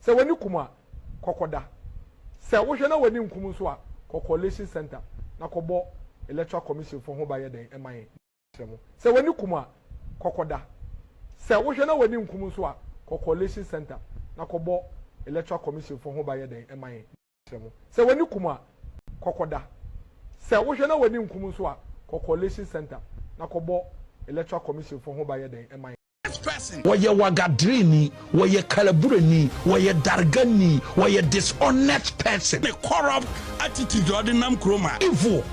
Se wani kuma kokoda. Se wo hwe na wani nkum so a coalition center na kobo electoral commission for ho ba ye den eman. Se wani kuma kokoda. Se wo hwe na wani nkum so a coalition center na kobo electoral commission for ho ba ye den eman. Se wani kuma kokoda. Se wo hwe na wani nkum so a coalition center na kobo electoral commission for ho ba ye den eman. Waye wagadrini, waye kalaburani, waye dargani, waye dishonest person. The corrupt attitude ordinam kroma. Evil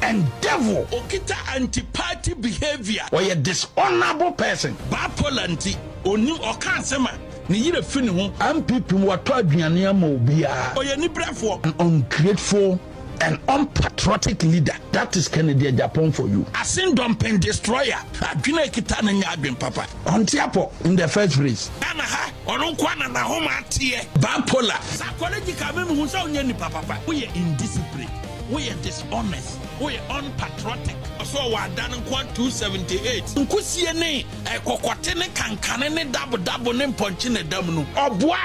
and devil. Okita anti-party behavior. Waye dishonorable person. Bapolanti, oni okansema. Ni yire fini ho. MPP wato aduane ama obia. Oye ni brefo. An ungrateful and unpatriotic leader. That is Kennedy Japan for you. A sindompen destroyer. Adwina kitana nya adwen papa. Ontiapo in the first place. Ana ha ononkwana na homa tie. Bipolar. Psychology ka me hu so nya ni papa. We are indisciplined. We are dishonest. We are unpatriotic. So wa dan nkwa 278. Nkusie ne ekokote ne kankane ne dabo ne mponche ne dam no. Oboa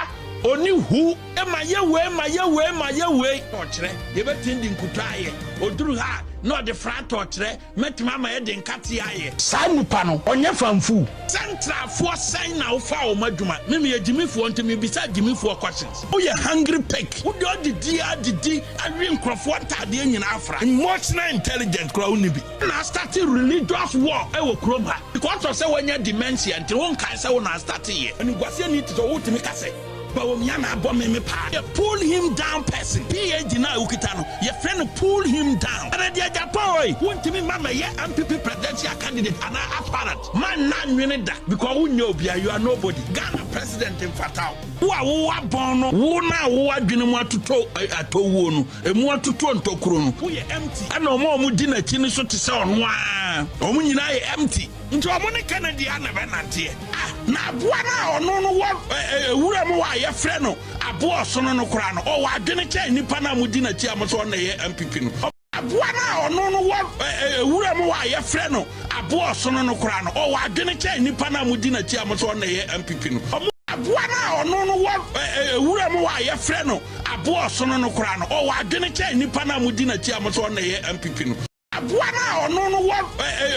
oni hu emaye we ochre ye betindi nkutwaye oduru ha no de front ochre metima ma ye de nkate aye sa nipa no onye famfu central for sign na ufa o maduma meme ye gimifo ntimi bisa gimifo questions wo ye hungry pig wo de odidi awi nkrofo ntade nyina afra emotional intelligent kra uni bi na start religious war e wo krom ha because of say wonya dementia nti won kan say wo na start ye ani gwase ni ti so wo timi kase. But when you pull him down person. PhD na ukitano. Your friend pull him down. And then Japan want to be mama MPP presidential candidate and apparent. Man nan winning that because we know you are nobody. Ghana president in Fatao. Who are born who now who are doing more to to wonu. A more to krono. We are empty. I know more mudina chini so to say on one. Omunina empty. Into a money Kennedy and Venanti. Na buana or no what Uramu ye freno abo sono no krano o wa dwene che nipa na mudina chi amoso na ye MPP no buana or no what Uramu ye freno abo sono no krano o wa dwene che nipa na mudina chi amoso na ye MPP no buana or no what Uramu ye freno abo sono no krano o wa dwene che nipa na mudina chi amoso na ye MPP no buana or no what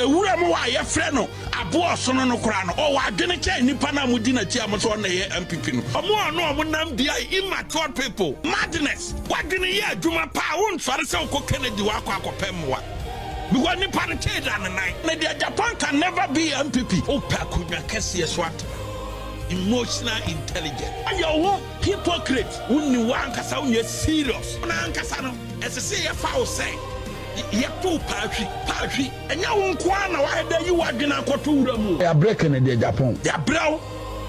Uramu ye freno abo sono no krano o wa dwene che nipa na mudina chi amoso na ye MPP no omo no omo nam bia immature people madness wadwene ye adwuma pa won fare se ko Kennedy wa akopemwa because nipa ne che da nan na the Japan can never be MPP o pa kunwa kese swat emotional intelligence ayo hypocrite unni wa ankasa unye serious na ankasa no esese ye fa o say ye to patri enya wonkwa na wa heda yi wadwena akoto wura mu ya break na de Japan ya brew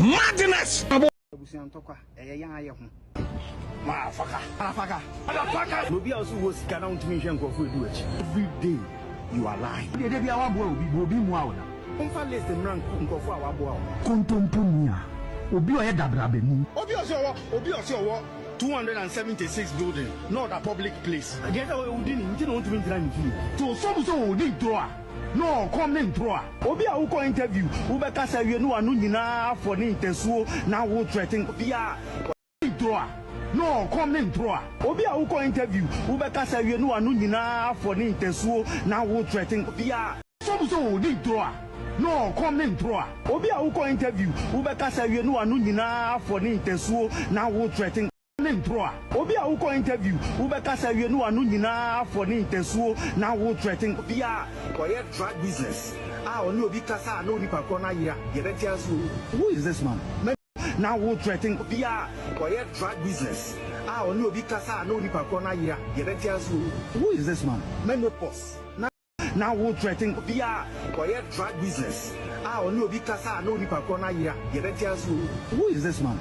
madness abusian tokwa yan aye ho ma faka no bia so wo sika na untimi hwe nkofo edu achi every day you are lying de bia wa bo obi mu awona onfa list mran nkofo a wa bo awo kontomponia obi o ye dabrabe ni obi o se owo 276 building, not a public place. I guess we didn't want to be so some need draw. No, come in draw. Obi a uko interview. Ubeka say you know anu nyina for ni intensuo na wo threaten bia draw. No, come in draw. Obi a uko interview. Ubeka say you know anu nyina for ni intensuo na wo threaten bia some need draw. No, come in draw. Obi a uko interview. Ubeka say you know anu nyina for ni intensuo na wo threaten draw. Obi a uko interview ubeka say you know anu nyina for ni intensuo na wo threaten bia quiet drug business oni obi kasa na oni pakọ na yira ye betia so who is this man now wo threaten bia quiet drug business oni obi kasa na oni pakọ na yira ye betia so who is this man menopause now wo threaten bia quiet drug business oni obi kasa na oni pakọ na yira ye betia so who is this man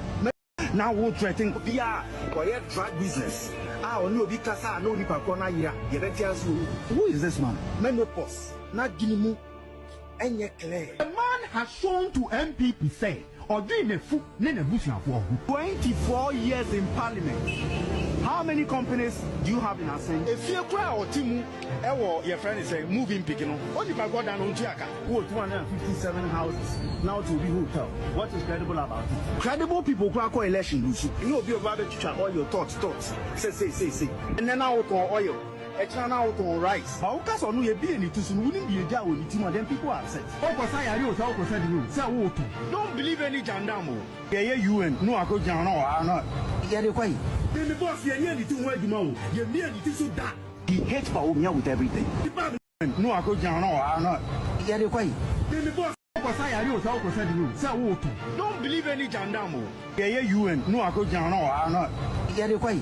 now wo threaten bia quiet drug business oni obi kasa na oni pakọ na yira ye betia so who is this man menopause na ginimu enye clear the man has shown to MPP say Odine fu ne nebusuafo 24 years in parliament How many companies do you have in Asen? If you cry or Timu, your friend is saying, moving picking. What if I go down on Tiaka? 257 houses. Now to be hotel. What is credible about it? Credible people crack election. You know, be about to all your thoughts. Say. And then out on oil. Extra now on rice. How can on you be any to soon wouldn't be a jar with Tim and then people are upset. Don't believe any Jandamo. Yeah, you and no, I go down or not. Yeah, the way. Then the boss, you're nearly too well, you know. You're nearly too that. He hates Baumia with everything. No, I go down or not. Yeah, the way. Then the boss. Don't believe any Jandamo. Yeah, you and no, I go down or not. Yeah, the way.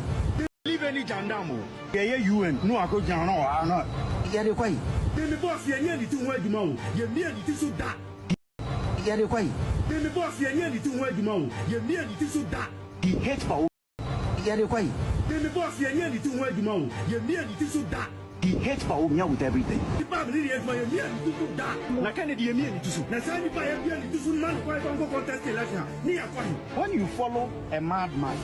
Believe any Jandamo. Yeah, you and no, I go down or not. Yeah, the way. Then the boss, you're nearly too well, you know. You're nearly too that. Yeah, the way. Then the boss, you're nearly too well, you know. You're nearly too that. He hates Baumia. Yeah, the way. Then the boss, you're nearly too well, you know. You're nearly too that. He hates Baumia with everything. The family is my nearly too that. I can't be a nearly too. Now, send me by a nearly too man who go contest election. When you follow a madman,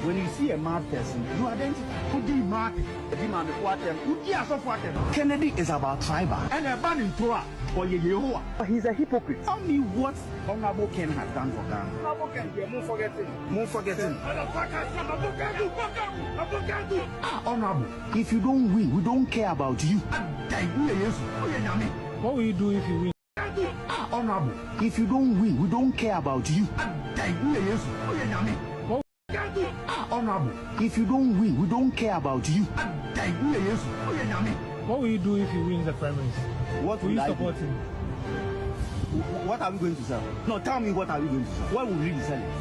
when you see a mad person, you identify who did mark the demand of what them, who cares of what them. Kennedy is about tribal and a ban in Torah or Yehovah. He's a hypocrite. Tell me what Honorable Ken has done for Ghana. Honorable Ken, we are more forgetting. Honorable, if you don't win, we don't care about you. What will you do if you win? Honorable, if you don't win, we don't care about you. Honorable, if you don't win, we don't care about you. What will you do if you win the primaries? What will you support him? What are we going to sell? No, tell me what are we going to sell? What will we be selling?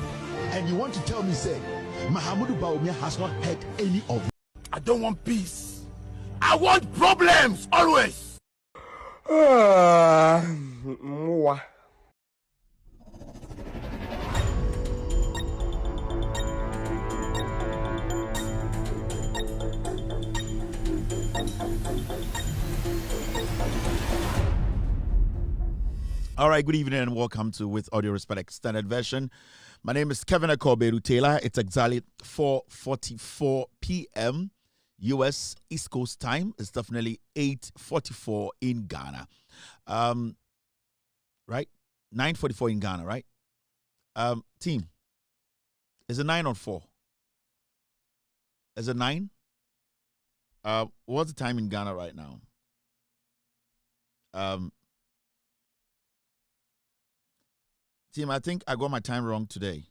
And you want to tell me, say, Mahamudu Bawumia has not heard any of it? I don't want peace. I want problems always. All right, good evening and welcome to With Audio Respect Extended Version. My name is Kevin Akoberu Taylor. It's exactly 4:44 p.m. U.S. East Coast time. It's definitely 8:44 in Ghana. Right? 9:44 in Ghana, right? Team, is it 9 or 4? Is it 9? What's the time in Ghana right now? Team, I think I got my time wrong today.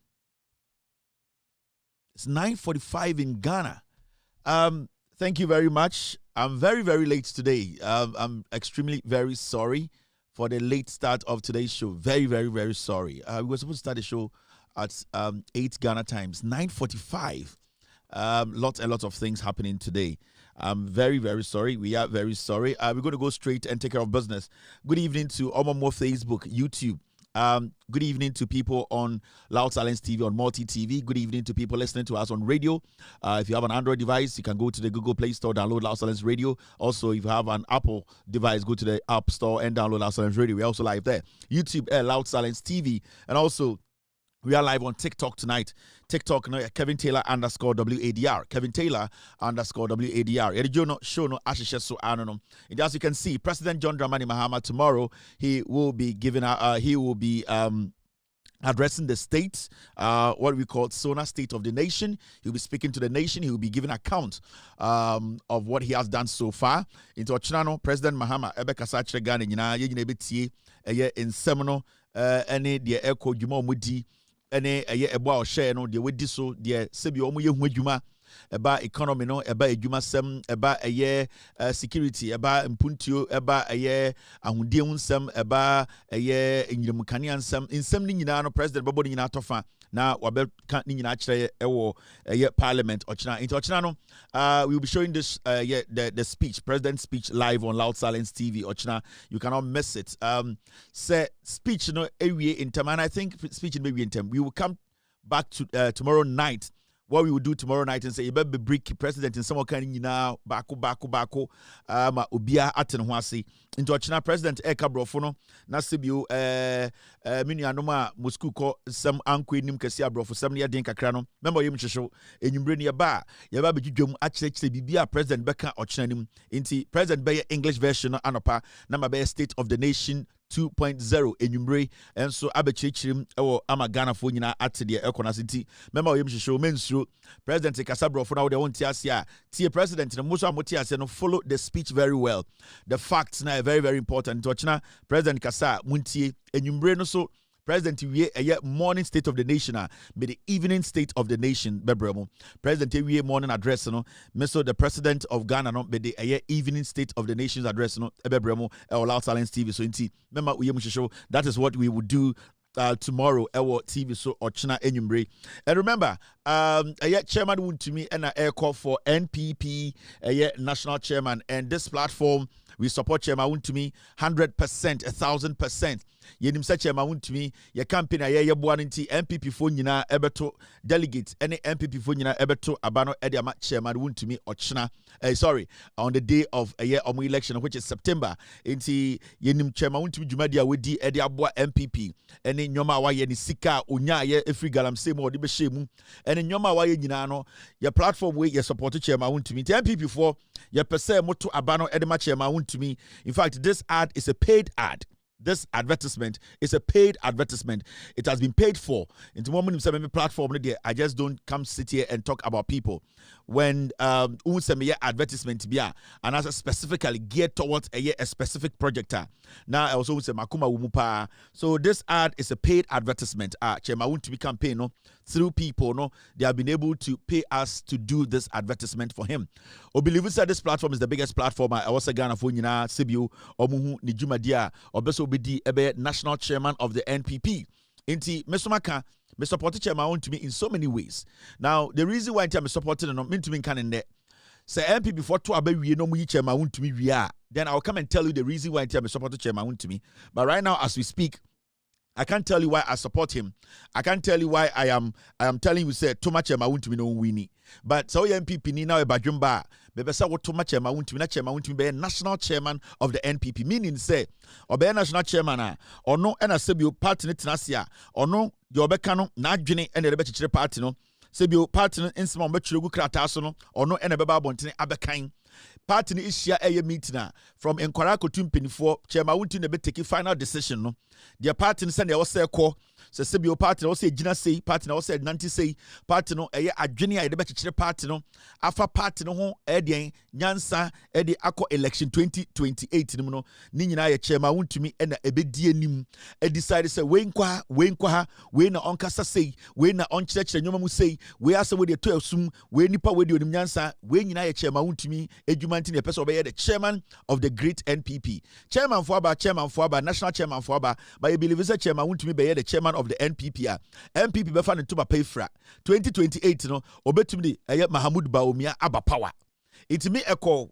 It's 9:45 in Ghana. Thank you very much. I'm very, very late today. I'm extremely very sorry for the late start of today's show. Very, very, very sorry. We were supposed to start the show at 8 Ghana times, 9:45. Lots and lots of things happening today. I'm very, very sorry. We are very sorry. We're going to go straight and take care of business. Good evening to Omomo Facebook, YouTube. Good evening to people on Loud Silence TV, on Multi TV. Good evening to people listening to us on radio. If you have an Android device, you can go to the Google Play Store, download Loud Silence Radio. Also, if you have an Apple device, go to the App Store and download Loud Silence Radio. We're also live there. YouTube, Loud Silence TV. And also, we are live on TikTok tonight. TikTok, Kevin Taylor _WADR. Kevin Taylor _WADR. Show no so and as you can see, President John Dramani Mahama tomorrow, he will be addressing the state, what we call Sona State of the Nation. He'll be speaking to the nation. He will be giving account of what he has done so far. Into Ochinano, President Mahama Ebekasa Chegane Yina Yinebeti in Seminole, any the Echo Juma Mudi. Ene ebo share no de wedi so de sebi omo ye hu adwuma eba economy no eba adwuma sem eba security eba mpuntuo eba ahudie hu nsem eba enyiremukane nsem ni nyina no president babo ni nyina tofa na wabe kan ni nyina kire ewo parliament ochina into ochina no we will be showing this the speech, president's speech, live on Loud Silence TV ochina. You cannot miss it. Say speech no ewie in time, and I think speech in maybe in time we will come back to tomorrow night what we will do tomorrow night and say you better break president in some kind of bako ma obia aten ho ase into ochina president Eka Brofono na sebio minu anoma Moscow ko some anko enim kase abrofo sem ne den kakra no member yem hwehwe enyumbre ne ba bedwudwam akyerekye bibia president beka ochina nim into president be English version anopa na ma be State of the Nation 2.0 enyumbre enso abekyerekyirim ewo ama Ghana fo nyina ate de ekona senti member yem hwehwe mensuro president Kasabrofo na wo de wonti ase a tie president no muso amoti ase no follow the speech very well. The facts na very very important. Tochina president Kasa muntie enyumbre no so president wie morning state of the nation be the evening state of the nation bebremo president wie morning address no meso the president of Ghana no be the evening state of the nation's address no bebremo Loud Silence TV so inti member we show that is what we would do tomorrow our TV so ochina enyumbre. And remember chairman won to me and air call for NPP national chairman, and this platform we support chairman won to me 100%, 1,000%. Yenim sa chairman won to me your campaign ye boanti MPP fo nyina ebeto delegates any MPP fo nyina ebeto abano ediama chairman won to me ochina on the day of omo election, which is September. Inti yenim chairman won to me jumadi a wedi edi aboa MPP ene nyoma wa ye ni sika onya ye efri galamsey mo de be shemu ene nyoma wa ye nyina no your platform we your support chairman won to me MPP for your pese moto abano edema chairman won to me. In fact, this ad is a paid ad. This advertisement is a paid advertisement. It has been paid for. In the moment platform, I just don't come sit here and talk about people. When advertisement and as specifically geared towards a specific projector. Now I also say makuma umupa. So this ad is a paid advertisement. Chema want to be campaign no through people no they have been able to pay us to do this advertisement for him. Obelieve said this platform is the biggest platform. I was a Ghana for nyina Sibiu omuhu ni jumadia obeso obedi ebe national chairman of the NPP. Inti mesomaka me support chairman want to me in so many ways. Now the reason why I'm supporting no mean to me can in there. Say MP before to abe no mu chairman want to me we are. Then I'll come and tell you the reason why I'm supporting chairman want to me. But right now as we speak, I can't tell you why I support him. I can't tell you why I am telling you say too much chairman want to me no winnie. But so MPP ni now e badwumba bebe say what too much chairman want to me na chairman want to be national chairman of the NPP, meaning say obe national chairman or no na sebio party ne tenasia or no the obeka no na adwene e na be kekere party no sebio party no nsema obetwere gu krata so no or no na beba abontene abekan party ni isia eye meeting from enkwara kotum penifo chairman want to be take final decision no the party no say na say call se sebio party no say gina say party no say nanti say party no eye adwene a de be kekere party no afa party no ho den nyansa e de akọ election 2028 nim no ni nyina ye chairman want to me na ebedi anim e decide say we nkwa ha we na onkasa say we na onkyerekere nyoma mu say we asa we de to asum we nipa we de onim nyansa we nyina ye chairman want to me edumanti ne person obey the chairman of the great NPP chairman for aba national chairman for aba but you believe say chairman want to me be the chairman of the NPP NPP be fa ne to ba pay fra 2028 no obetumi de Mahama Baumia aba power. It me a call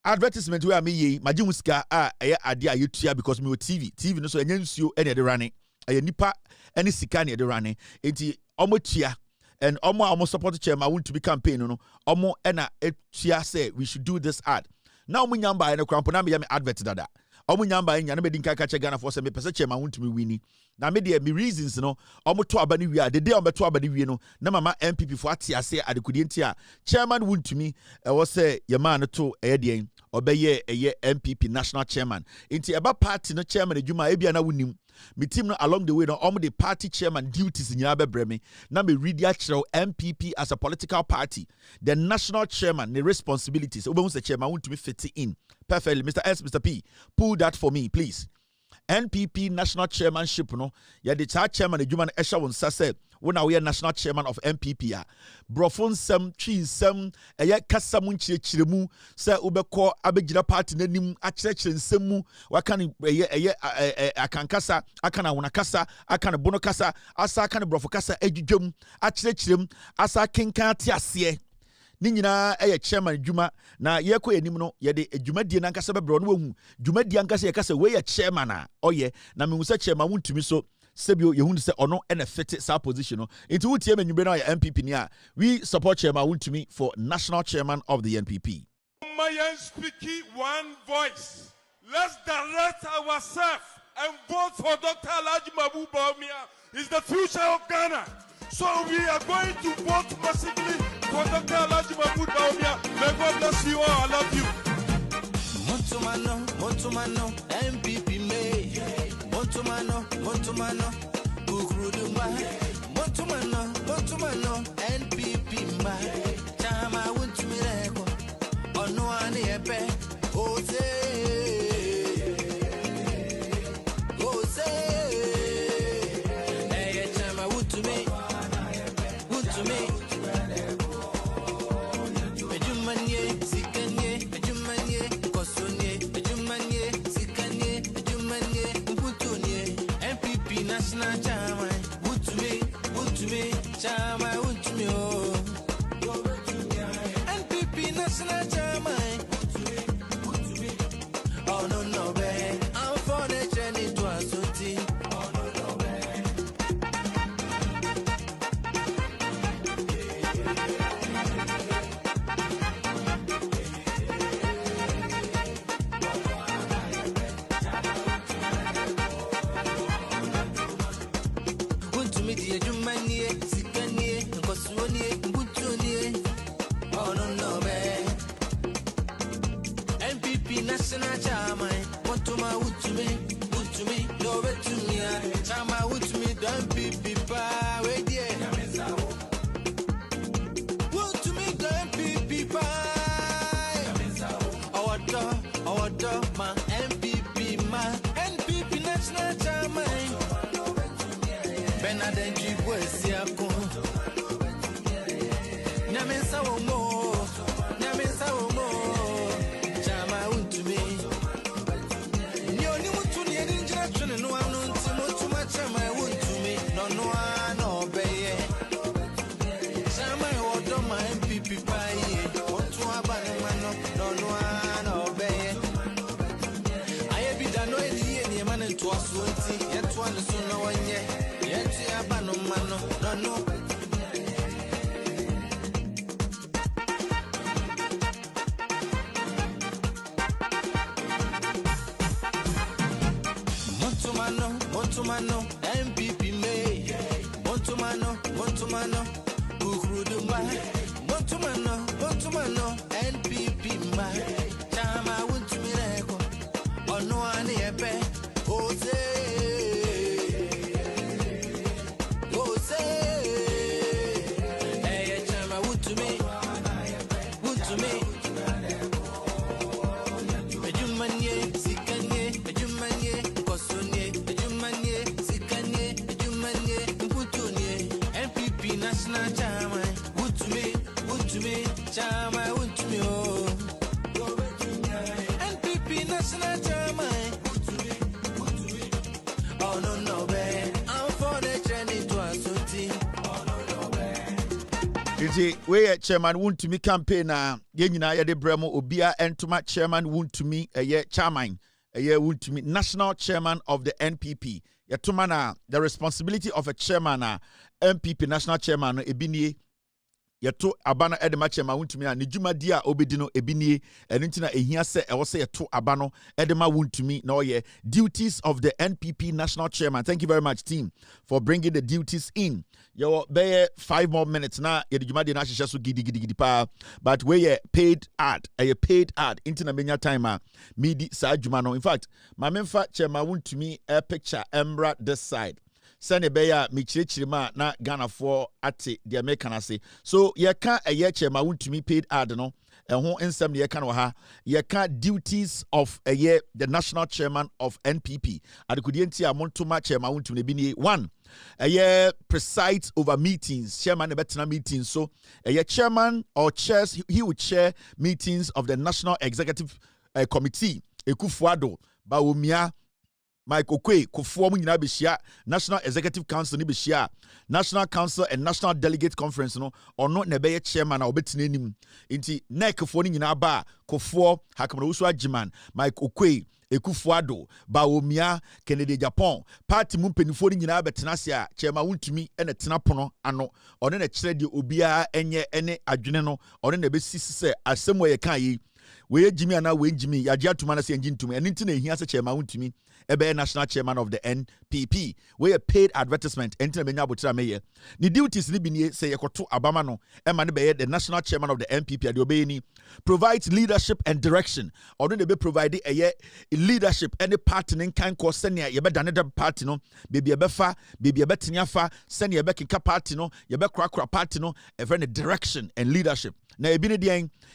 advertisement where me ye majimuska ade a yetua because me TV no so enye nsuo ene de running nipa ene sika ne de running enti omotua and omo support chairman want to be campaign no omo ena etua say we should do this ad now omo nyamba ene krampo na me advert dada omo nyamba enya na be dinka ka che Ghana for say me pese chairman want to be winning na me de me reasons no omo to aba ni wi the day omo to aba ni wi no na mama MPP for atiase adekudi ntia chairman want to me was say your man to den obeye MPP national chairman inti eba party no chairman adwuma ebia na wonim me team no along the way no omo the party chairman duties nyina bebre me na me read ya MPP as a political party the national chairman the responsibilities obo say chairman want to me fit in perfectly. Mr. S, Mr. P, pull that for me please. NPP national chairmanship no ya the chairman adwuma no ehya won sase when we are national chairman of NPP brofon sam twinsam kasa mu nkyerɛkyerɛmu sɛ wobɛkɔ abɛgyina party nanim akyerɛkyerɛ nsɛm mu wakane akankasa akana wona kasa akana bono kasa asa akana brofo kasa adwudwam akyerɛkyerɛm asa kenkan te aseɛ ni nyina chairman dwuma na yeko yanim no yede dwumadie nankasa bebro no wahu dwumadie ankasa yekasa we chairman a oye na me hu sa chairman wuntumi so sebio yehun say ono na fit sa position no into wo tie menwube na MPP ni a we support Chairman Wontumi for national chairman of the NPP. Mayan speaking one voice. Let's direct ourselves and vote for Dr. Alhaji Mahmoud Bawumia. He's the future of Ghana. So we are going to vote massively for Dr. Alhaji Mahmoud Bawumia. May God bless you all. I love you. Montumano, MPP May. Montumano, Bukrudumba. Montumano, NPP May. Chama Wontumi Reko. Ono ani epe. Ose. Hey, chama Wontumi. Ejumanye, sikanye, ejumanye, kosonye, ejumanye, sikanye, ejumanye, mputunye. MPP national chairman, Wontumi, chairman Wontumi oh. MPP national chairman, oh no babe, I'm for the journey to Asoti. Oh no babe. Wontumi die jumanie, sikanie, nkoswonie, mbutonie. Oh no babe. MPP national chairman, Wontuma Wontumi, no betumia. Chama Wontumi don't MPP pa we die. Wontumi don't MPP pa. Our door, ma MPP NPP national chairman. Benadenji voice yako. Nyamesa womo. Chama Wontumi. Nioni mutuni eninjira twene no anu ntimo tuma chama Wontumi. No beye. Chama odo ma MPP paye. Otu abane mano no beye. Aye bi dano eni eni emane to asuoti. Yetu anu so no wanye. Yetu abano mano no. Montumano, MPP May. Montumano, Bukrudumba. Montumano, NPP May. Chama Wontumi Reko. Ono ani epe. Ose. Hey, chama Wontumi. Ejumanye, sikanye, ejumanye, kosonye, ejumanye, sikanye, ejumanye, mputunye. MPP national chairman, Wontumi, chama Wontumi oh. MPP national chairman, oh no babe, I'm for the journey to Asoti. We Chairman Wontumi campaign na ye nyina ye de bremo obia entuma Chairman Wontumi chairman Wontumi national chairman of the NPP. Yetuma na the responsibility of a chairman na NPP national chairman ebinie yeto abano edema Chairman Wontumi na dwumadi a obedi no ebinie enu ntina ehia se ewo se yeto abano edema Wontumi na oye duties of the NPP national chairman. Thank you very much team for bringing the duties in. Yo be 5 more minutes na ye dwumadi na hyehyɛ so gidi pa, but we paid ad intina menya time a medi sa dwuma no. In fact my memfa Chairman Wontumi a picture embra this side sene beya michirechirima na Ghana for ate the American say. So ye can Chairman Wontumi paid ad no ho ensem ye kan ha ye can duties of the national chairman of NPP adekudienti amontoma Chairman Wontumi bi ni 1 presides over meetings, chairman betena meetings. So chairman or chairs, he would chair meetings of the National Executive Committee Ekufuado Bawumia Mike Okwe Kofuo mu nyina behia National Executive Council ni behia National Council and National Delegate Conference no ono na be chairman na obetina nim nti nekfo ni nyina ba Kofuo Hakamara Usu Ajiman Mike Okwe Ekufuado Baomia Kennedy Japan party mu mpenifo ni nyina betena se a chairman wuntumi ene tena pono ano ono na kire de obia enye ene adwene no ono na be sisi se asemo ye kan yi we Jimmy ana we Jimmy ya atuma na se engine tumi eni nti na ehia se chairman wuntumi ebe national chairman of the NPP we a paid advertisement enti na benya abotira meye ni duties ni bi ni se yekoto abama no ema ne be the national chairman of the NPP ade obey ni provides leadership and direction or no be provide a leadership any party nin kan ko senia ye be dane the party no baby e be fa baby e be tenya fa senia be kinka party no ye be kra party no e friend direction and leadership. Now,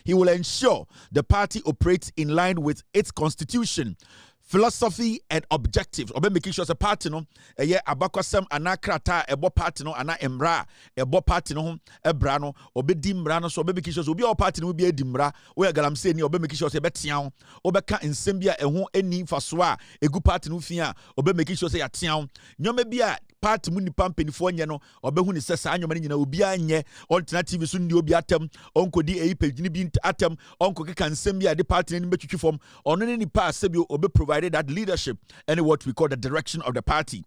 he will ensure the party operates in line with its constitution, philosophy and objectives. Obe making sure the party no eye abakwasem anakrata ebo party no ana emra ebo party no ebra no obe dimra no so obe making sure obi o party no bi edimra we galamse ni obe making sure se betia obe ka nsem bia eho eni faso a egu party no fia obe making sure se ya tia nyoma bia party mu nipa mpenifo nye no obehu ni sesa anyoma ni nyina obi anye alternative so ndi obi atem onkodi eyi pagini bi atem onkokeka nsem bia de party ni betwitwi fom ono ni nipa asebi obe provided that leadership and what we call the direction of the party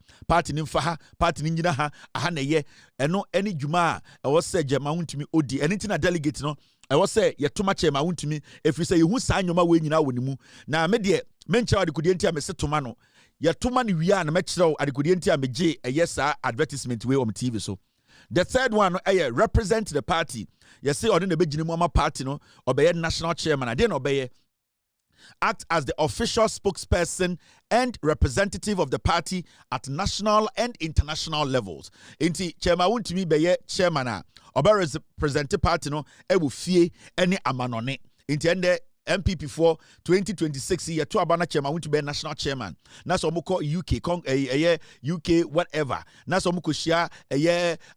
ni mfaha party ni nyina ha aha na ye eno any dwuma e wo se jema huntumi odi eni na delegate no e wo se ye toma chema huntumi efri se yehu sa anyoma we nyina wonimu na me de mencha ade kodi enti a me se toma no ye toma ni wi a na me kire ade kodi enti a me je yes advertisement we on TV so. The third one represent the party. You say on the Bejinimama party no obey national chairman. I didn't obey. Act as the official spokesperson and representative of the party at national and international levels. Inti chairman wuntumi beye chairman a oba represent party no e wo fie ene amanone. Inti ende MPP for 2026 year to abana chairman want to be national chairman. Na so moko UK whatever. Na so moko share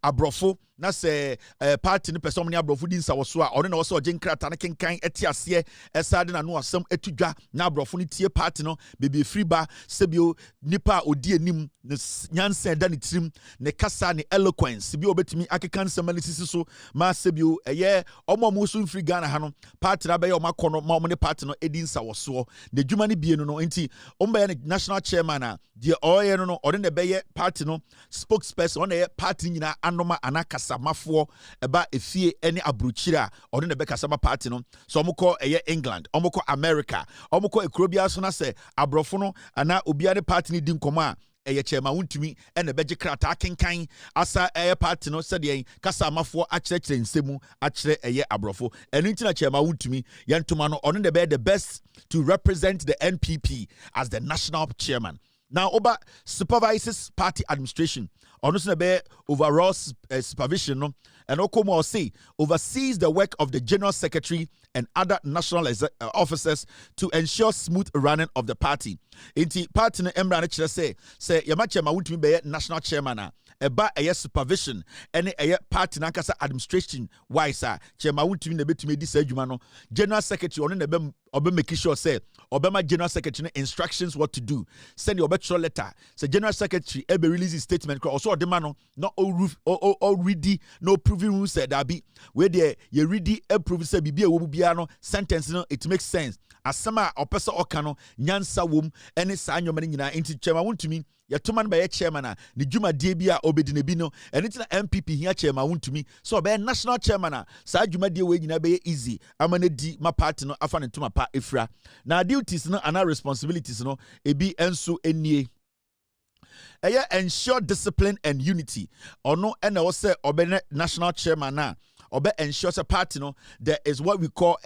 abrofo na se party ni person ni abrofo din sawoso a ono na so jenkrata na kenkan etiase esade na no asem etudwa na abrofo ni tie party no bebe free ba sebio nipa odi anim ne nyansa da ne trim ne kasa ne eloquence bi obetimi akekan semalisi so ma sebio omo so free Ghana ha no party na be yo makono ma omo ne party no edin sawoso ne dwuma ne bie no enti omba ne national chairman a de oye no ode ne be party no spokesperson on e party nyina anoma anaka samafo eba efie ene abruchira ode ne be kasama party no so omko England omko America omko ekrobia so na se abrofo no ana obia ne party ni di nkoma eye chairman wuntumi ene beje krata kenkan asa party no sede kasa amafo akyerekere nsemu akyere abrofo eno ntina chairman wuntumi yentoma no ono be the best to represent the NPP as the national chairman. Now, Oba supervises party administration. Honestly, be overall supervision, no? And Okomo say oversees the work of the general secretary and other national officers to ensure smooth running of the party. Inti party no Emra ne say yama chairman wuntumi be national chairman eba supervision and party nankasa administration wise chairman wuntumi na betumi di sa adwuma no general secretary ono na be obe make sure say obema general secretary instructions what to do send your better letter say general secretary ebe release his statement also the man no all ready no proving rules said that be where there you ready approve say bibia wo bibia no sentence no it makes sense asama opesa okano nyansa wom ene sa anwoma nyina enti chairman wuntumi yatoman by chairman a ne dwuma die bia obedine bi no ene tina MPP hia chairman wuntumi so be national chairman a sa dwuma die we nyina be easy amane di ma party no afa ne tuma pa efra na duties no ana responsibilities no ebi enso enie ensure discipline and unity ono ena wo se obene national chairman na obe ensures a party no there is what we call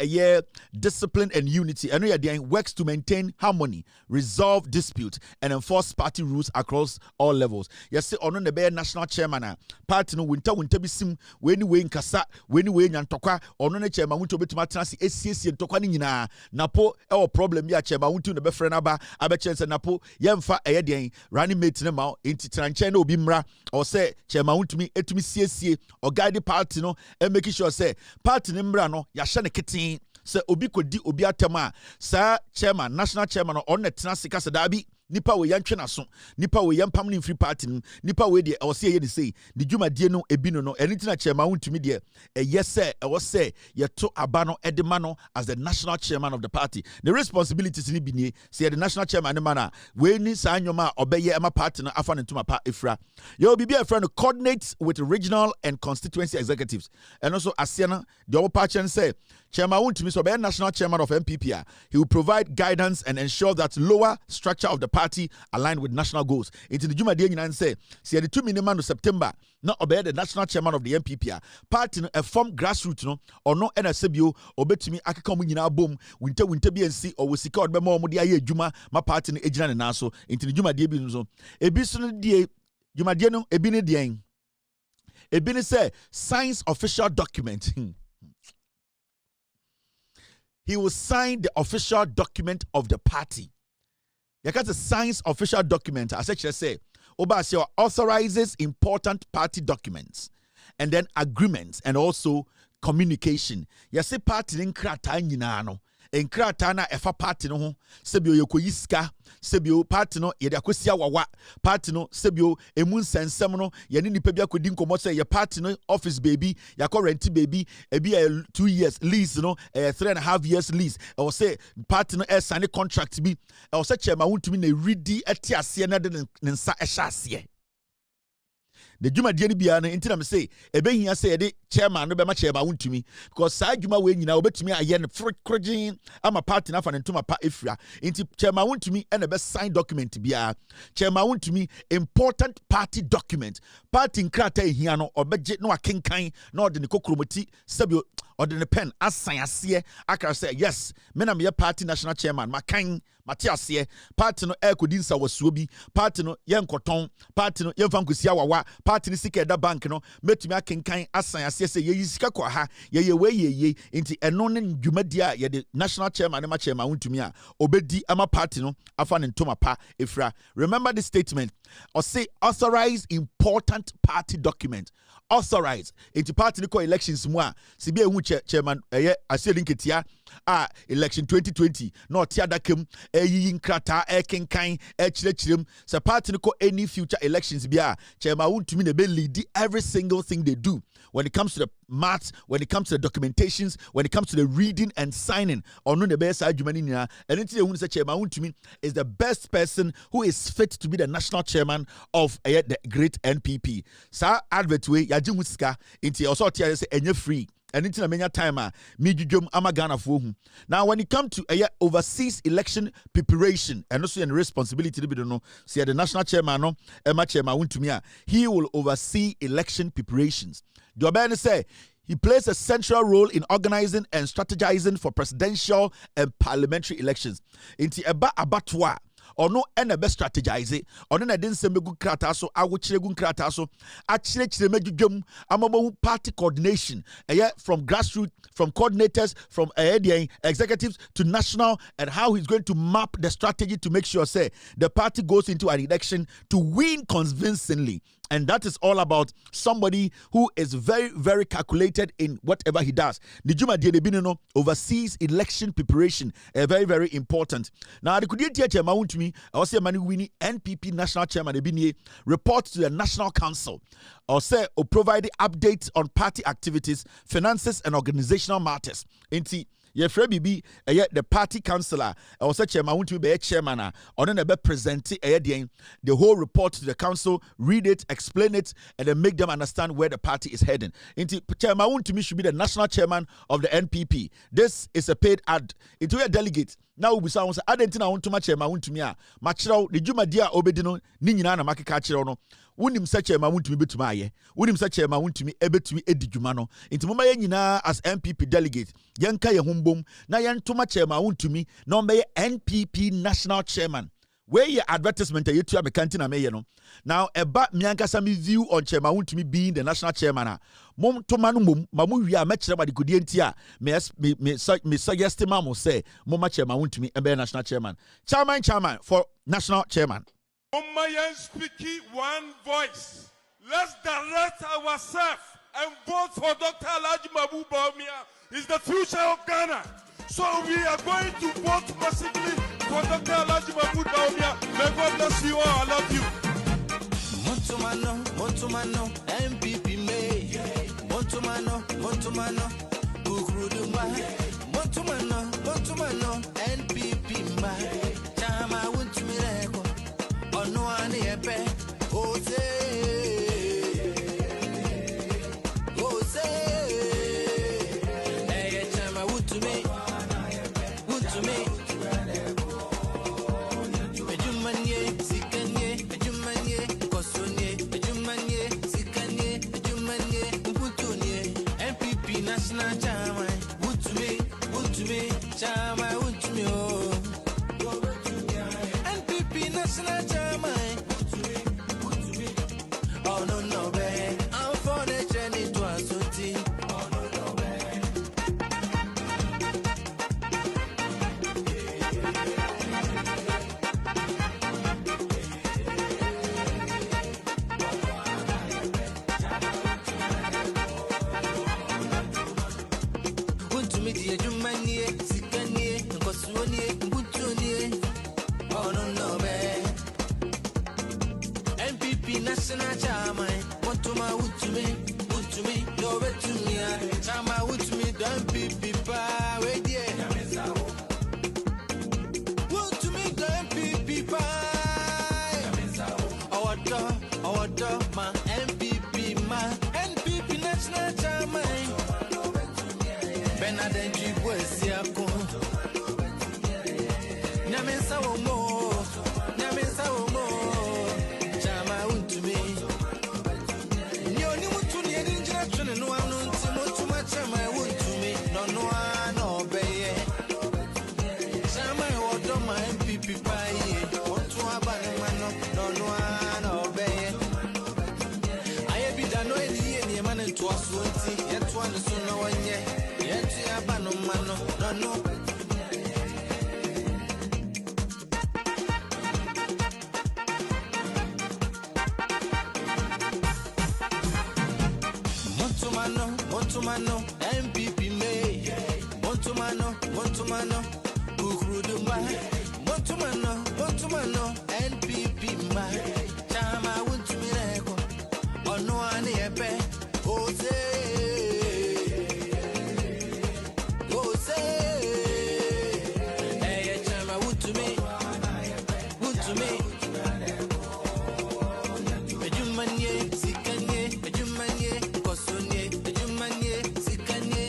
discipline and unity and we works to maintain harmony, resolve dispute and enforce party rules across all levels. Yes, ono ne be national chairman party no winter bisim we nkasa we nyantokwa ono ne chairman winter betuma transi esiesie ntokwa ni nyina napo problem bi a chairman winter ne be frɛ na ba abɛkyɛ napo yemfa den running mate ne ma enti tranche na obi mra or say chairman winter mi etumi siesie or guide party no making sure say party nimbra no ya hye ne keten say obi kodi obi atema sa chairman national chairman on ne tena sika se da bi nipa we yan twena so nipa we yan pam ne free party nipa we de o se ye de say the dwumadie no ebi no anything na chairman wontumi de yes say e was say ye to aba no edema no as the national chairman of the party. The responsibilities ni bi nie say the national chairman ne man we ni sa anyoma obeye ema party no afa ne ntoma pa efra ye obi be a friend coordinates with regional and constituency executives and also asiana the obo party say chairman wontumi so be national chairman of MPP he will provide guidance and ensure that lower structure of the party aligned with national goals. Into the Juma Day and say the 2 minimum of September not obey the national chairman of the MPP party a form grassroots no or no NSBO or bet me akakomu nyina boom winter BNC or we secure be more mudi aye juma my party no ejina na so into the Juma Day bi no ebi so no die Juma Day no ebi ne die ebi ne say signs official document. He will sign the official document of the party. You got to sign official document. As I say, Obasio authorizes important party documents and then agreements and also communication. You say party in krata nyina no. Enkrata na efa party no ho sebio yekoyi sika sebio party no ye de akosia wawa party no sebio emu nsensem no ye ne nipa bi akodi nkomo say ye party no office baby ya ko rent baby e bi 2 years lease no 3.5 years lease e wo say party no e sign contract bi e wo say chairman wontumi na ready eti ase na de nsa e hya ase. The Juma Diani Biana, intina me say, a being I say, a chairman, no be my chairman won't to me, because Side Juma way, you know, bet me, I yen fruit crudging. I'm a part enough and into my part ifra. Into chairman won't to me, and the best signed document to be a chairman won't to me, important party document. Party in Krata Hiano, or budget no a king kind, nor the Kokromoti, Sabio, or the pen, as Sayasie, I can say, yes, men am your party national chairman, my kind. Matias party no air kudinsa wasuobi party no yen koton party no yen fankusia wawa party ni sika da bank no metumi akenkan asan ase se ye sika kwa ha ye we ye nti eno ne dwumadia ye the national chairman ma chairman wontumi a obedi ama party no afa ne ntoma pa efra. Remember this statement or say authorize important party document. Authorize into party ko elections mu a sibi ehu chairman aseli nketia election 2020 no tiadakem eyi nkrata ekenkan ekirechirem se party ko any future elections bia chairman wontumi na be lead every single thing they do when it comes to the maths, when it comes to the documentations, when it comes to the reading and signing or no the best argument and until you say chairman wontumi is the best person who is fit to be the national chairman of the great NPP. Sa advert way yaji musika into also tia say enye free. And into many time me jujum amagana for whom. Now when it comes to overseas election preparation and also in responsibility to be no see the national chairman no Emma chairman wontumi he will oversee election preparations. The Obama say he plays a central role in organizing and strategizing for presidential and parliamentary elections. Inti eba abatwa or no and best strategize or no didn't say good krataso I would chile gun krataso actually chile amamo party coordination from grassroots from coordinators from executives to national and how he's going to map the strategy to make sure say the party goes into an election to win convincingly. And that is all about somebody who is very, very calculated in whatever he does. The Juma Diedebino oversees election preparation, very, very important. Now, the Kudiatia chairman to me, I was say Mani Winnie, NPP national chairman, Ebini, report to the National Council, or say, or provide updates on party activities, finances, and organizational matters. Bibi, the party councillor, or such chairman want to be a chairman, or then present the whole report to the council, read it, explain it, and then make them understand where the party is heading. Into chairman want to me should be the national chairman of the NPP. This is a paid ad. Into a delegate. Now we say I didn't want to match want to me. Matchrow the Juma dia obedino, Nina Makachero. Wouldn't such a want to be to my wouldn't such a want to me able to be Edijumano. Into Mumaya as NPP delegate. Yanka Yahumbum, Nayan too much want to me, no may NPP national chairman. Where your advertisement you to a canteen no. Now about Mianka Sami view on chairman want to me being the national chairman. Mom to manum mamu we are matched by the Kudientia. Me suggest mamu say Moma chairman want to me a national chairman. Chairman for national chairman. Umayan speaking one voice. Let's direct ourselves and vote for Dr. Alhaji Mahama Bawumia. He's the future of Ghana. So we are going to vote massively for Dr. Alhaji Mahama Bawumia. May God bless you all. I love you. Montumano, MPP May. Montumano, Bukruduma. Montumano, NPP May. Chama went to Miracle. On no one epe. Jose. Hey, Chama would to me. National Chama, would to me, Chama, would to me, oh. NPP National Chama, would to me, oh no, babe. I'm for the journey to a city. Oh no, babe. National Chama, want to my wood to me, no bet to me, Chama wood to me, don't be pa, wait, yeah. Wood to me, don't be pa. Our dog, my MPP National Chama. Benaden Jibwes, Yako. Namesa Womo, Chama wood to me. Nyoni wood to me, and injection, and no one knows too much. Chama wood to me, no, obey. Chama would do my MPP pie. Want to have a no, obey. I have been done any man to us, yet one is no one yet. Yet you have a no. Montumano, MPP May. Montumano, Bukruduma. Montumano, NPP May. Chama went to Miracle. On no one epe. Jose. Hey, Chama would to me. Ejumanye, Sikanye, Kosonye, Sikanye,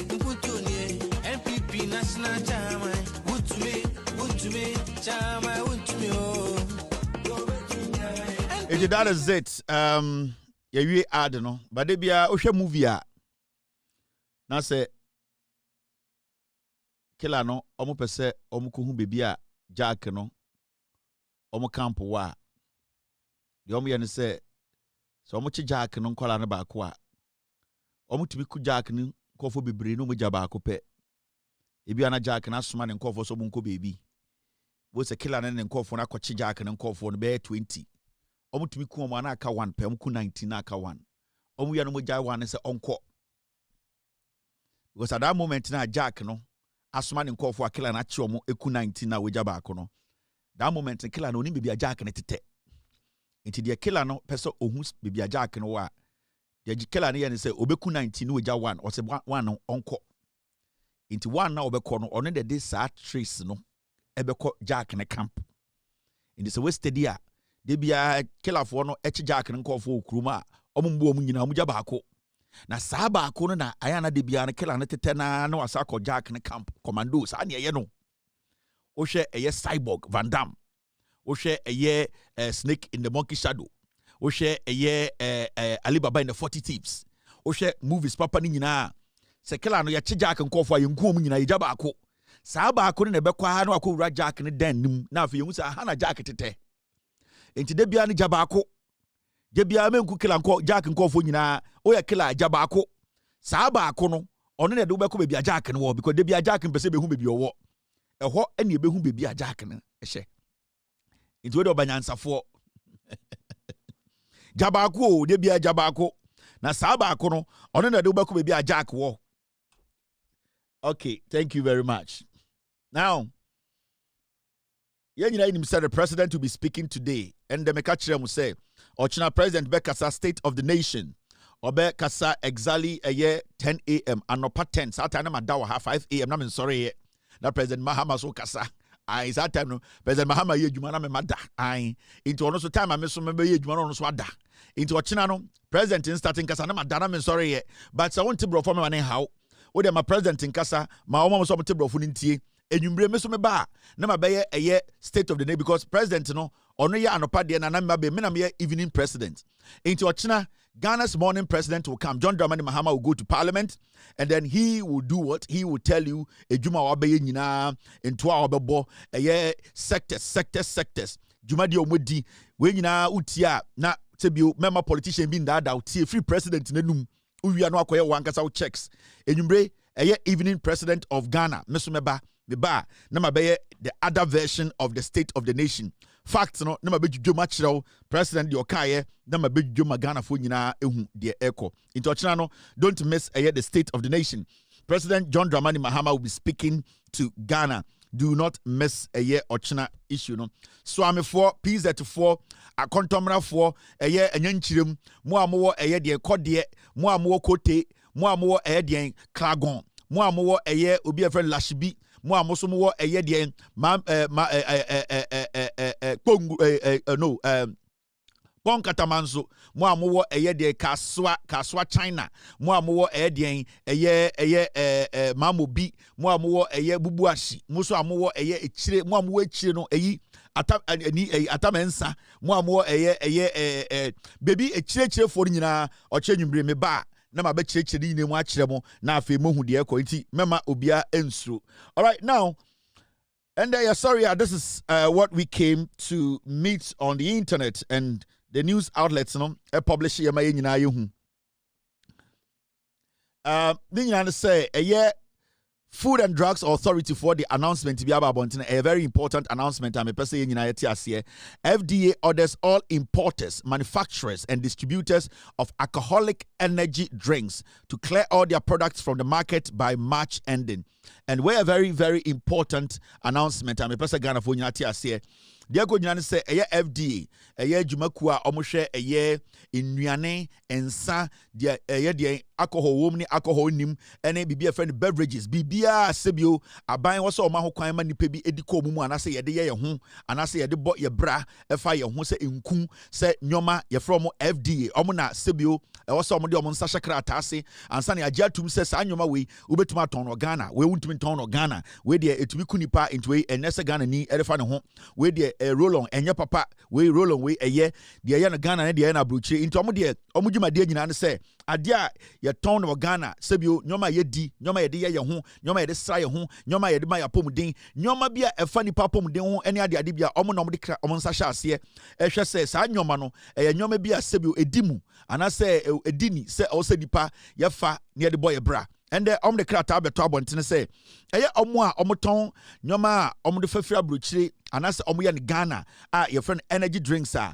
Mputunye, MPP National Chama, would to me, Chama, would to me, oh. That is it. We add no, but they be a Osha movie. Now say, Killer no, omo pese, omo kuhu baby a Jack no, omo camp wa. The omo yan say, so omo chi Jack no kola na ba ko a. Omo tibi ku Jack ni nkofo bebre no mo jaba ko pe. Ebi ana Jack na soma ne nkofo so bunko baby. Wo se Killer na ne nkofo na kwachi Jack ne nkofo no be 20. Omo tumi ku omo na aka 1 pe, omo ku 19 na aka 1. Omo ya no mo jai 1 say onko. Because at that moment na Jack no asoma ne nkofo Killer na chi omo eku 19 na we jaba ko no. That moment Killer no ni baby Jack ne tete. Enti de Killer no pese ohun baby Jack no wa. De Killer ne ye ne say obeku 19 no we ja 1 or say 1 no onko. Enti 1 na obekọ no ono de sa trace no ebekọ Jack ne camp. Enti se we steady a de bia Killer fo no echi Jack ne nkofo okuruma omumbu omu nyina omu ja baako. Na saa baako no na ayana de bia ne Killer ne tete na wasa akọ Jack ne camp commando sa ne ye no. O hwe eye Cyborg Van Damme. O hwe eye Snake in the Monkey Shadow. O hwe eye Alibaba in the 40 Thieves. O hwe movies papa ni nyina. Se Killer no ye chi Jack nkofo ayenku omu nyina ye ja baako. Saa baako ne be kwa na akọ wura Jack ne dan nim na afi yehu sa ha na Jack tete. Enti de bia ne ja baako. Je bia menku Killer nko Jack nkofo nyina o ye Killer ja baako. Saa baako no ono ne de wo be ko bia Jack ne wo because de bia Jack mpese be hu be bia wo. Eho ene be hu be bia Jack ne ehye. Enti we de obanyansafo. Ja baako o de bia ja baako. Na saa baako no ono ne de wo be ko bia Jack wo. Okay, thank you very much. Now, said the president will be speaking today. And the Mekachire will say, Ochina President Bekasa State of the Nation. Obe Kasa exactly a year 10 a.m. Anopa 10. Saturday Madawa 5 a.m. I'm sorry. Now President Mahama so Kasa. Is that time no President Mahama ye jumana me mada. Into ono so time I miss remember ye jumana ono so ada. Into Ochina no President in starting Kasa na madana me sorry. But I want to bro for me how. O de my president in Kasa, my omo so to bro for ntie. Enyumbre me so me ba na mabe ye state of the nation because president no ono ye anopa de na na mabe me na me evening president. Into Ochina Ghana's morning president will come. John Dramani Mahama will go to parliament and then he will do what? He will tell you Ejuma wabeye nyina into wabebo sectors. Juma di omodi we nyina utia na tebio member politician bi ndada utie free president nenum uwia no akoye wankasa checks. Enyumbre evening president of Ghana mesumeba meba na mabeye the other version of the state of the nation. Facts no na mabedwudwo machrew president de okaye na mabedwudwo magana fo nyina ehu de eko into ochina no don't miss the state of the nation. President John Dramani Mahama will be speaking to Ghana. Do not miss ochina issue no. Swami for PZ4 akontomra for enyanchirem mo amowo de kode mo amowo kote mo amowo de klagon mo amowo obi efren lashibi mo amoso mo de Bon Katamanzo, mo amowo de kaswa China, mo amowo de mamobi, mo amowo bubuashi, mo so amowo echire, mo amowo echire no atamensa, mo amowo baby echire for nyina oche nwumbre me ba na ma be chire ni mu akire mo na afi mo hu de eko nti mema obia ensuro. All right, now and sorry, this is what we came to meet on the internet and the news outlets, no, publish here my nyina yehu. Nyina say Food and Drugs Authority for the announcement to be about a very important announcement. I'm a person in FDA orders all importers, manufacturers, and distributors of alcoholic energy drinks to clear all their products from the market by March ending. And we're a very, very important announcement. I'm a person Ghana for Dia go nyane say FDA jumakua omhwe nnuane ensa dia alcohol wom ni alcohol nim ene bibia friend beverages bibia sebio aban wo so ma ho kwan ma nipa bi ediko mu anase ye de ye ho anase ye de bo ye bra efa ye ho se enku se nyoma ye from FDA omo na sebio wo so omo de omo nsa shakra atase ansa na agya tum se sa nyoma we obetuma ton no Ghana we wuntumi ton no Ghana we de etumi kunipa into we enese Ghana ni erefa ne ho we de roll on enye papa we roll on we de ye na Ghana ne de na brochi into omo de omo dwuma de nyina ne se ade a ye ton no Ghana sebio nyoma ye di nyoma ye de ye ho nyoma ye de sra ye ho nyoma ye de ma ya pomuden nyoma bia efa nipa pomuden ho ene ade bia omo na omo de kra omo nsa hye ase ehwe se sa nyoma no nyoma bia sebio edimu anase edini se o se nipa ye fa ne de boy bra and the krata beto abontene say omo a omo ton nyoma a omo de fafira brochire anase omo ye Ghana a your friend energy drinks a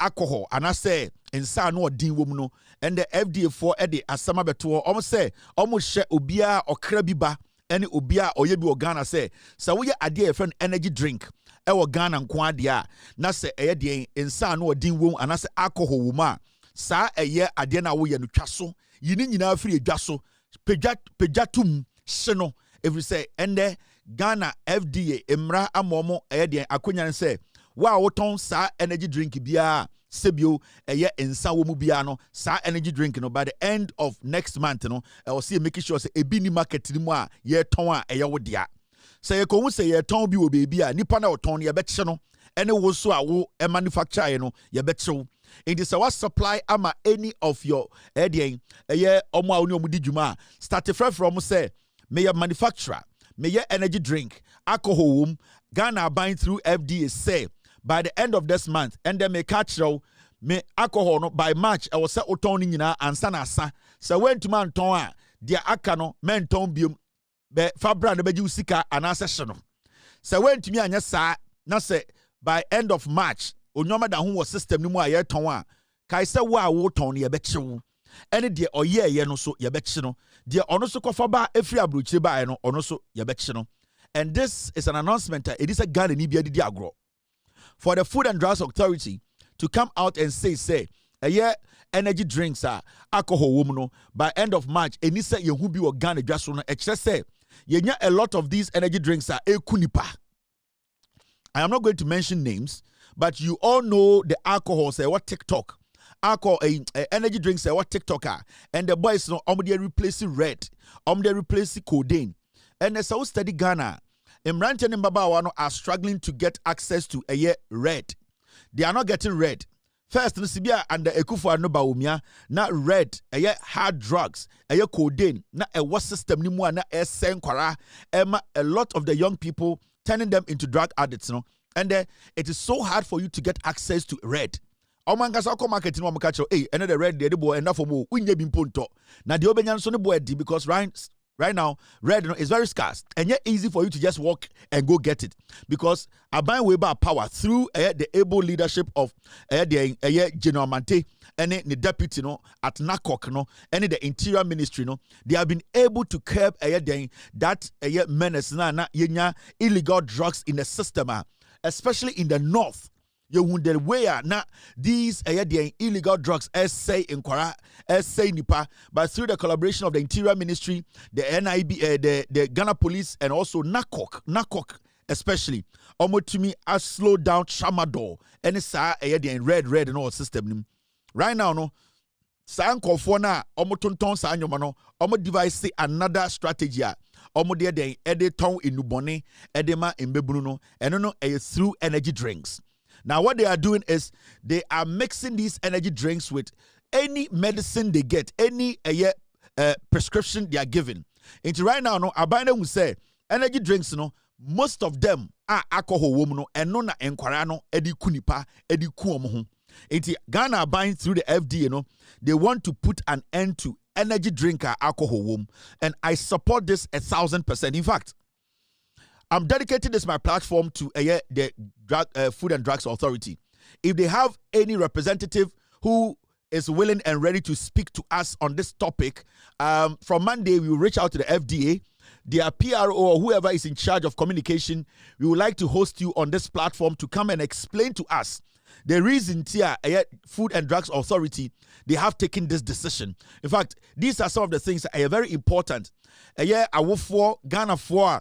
alcohol anase ensa no odin wom no and the FDA for the asama beto omo say omo hye obia okra biba ene obia oye bi o Ghana say so we ade your friend energy drink ewo Ghana nko ade a na say de ensa no odin wom anase alcohol wom a sa ade na wo ye no twaso yini nyina afiri edwaso pejatum hye every say ende Ghana FDA emra amomo de akonya say wa woton sa energy drink bia sebio ensa wo mu bia no sa energy drink no by the end of next month no I will see making sure say ebi ni market ni mu a ye ton a wo dia say ye ko hu say ye ton bi wo bebi a nipa na wo ton ye be no ene wo so a wo manufacture no ye be it is our supply ama any of your omo a oni omudi djuma start from say may your manufacturer may your energy drink alcohol Ghana buying through FDA say by the end of this month and then may catch me alcohol no by March I was say oton nyina ansa na asa so when to man ton a dia aka no men ton biom be fabra no beji usika anasa hye no so when to me anya sa na say by end of March onyoma da ho system ni mu a ye ton a kai se wo a wo ton ye bechewo ene de oye ye no so ye beche no de ono so kofa ba efri abrochire ba no ono so ye beche no And this is an announcement. It is a gun in Ibia Agro. For the Food and Drugs Authority to come out and say, energy drinks are alcohol woman by end of March. And he said, you will be organic just on say, a lot of these energy drinks are kunipa. I am not going to mention names, but you all know the alcohol, say what TikTok. Alcohol, energy drinks, say what TikTok are. And the boys, they replacing red. They replacing codeine. And as I study Ghana, Imran and Mbaba are struggling to get access to a red. They are not getting red. First, Nsibia and the Ekufu Anoba Umia, not red, hard drugs, codeine, na what system ni mu na senkwara, a lot of the young people turning them into drug addicts, and it is so hard for you to get access to red. Omangasa ko marketing mo catch the red the boy enough for mo unye bimponto. Na the obenyan so ne boy because right now, red is very scarce and yet easy for you to just walk and go get it because Aban Weber power through the able leadership of the General Mante and the deputy at NACOC and the Interior Ministry they have been able to curb that menace na illegal drugs in the system, especially in the north. You wonder where now these illegal drugs say in Kwara, say Nipa, but through the collaboration of the Interior Ministry, the NIB, the Ghana Police, and also NACOC especially, Omotumi has slowed down Tramadol and it's red and all system. Right now, no. San Kofona, Omotonton San Yomano, Omo device another strategy. Omo de editon in Nubone, edema in Bebruno, and through energy drinks. Now, what they are doing is they are mixing these energy drinks with any medicine they get, any prescription they are given. Into right now, Abanda will say energy drinks, most of them are alcohol woman and no na enquarano edi kunipa edi kuomo. Into Ghana buying through the FDA, they want to put an end to energy drinker alcohol woman, and I support this 1,000%. In fact, I'm dedicating this my platform to the Food and Drugs Authority. If they have any representative who is willing and ready to speak to us on this topic, from Monday we will reach out to the FDA, their PRO or whoever is in charge of communication. We would like to host you on this platform to come and explain to us the reason here Food and Drugs Authority they have taken this decision. In fact, these are some of the things that are very important. Ghana for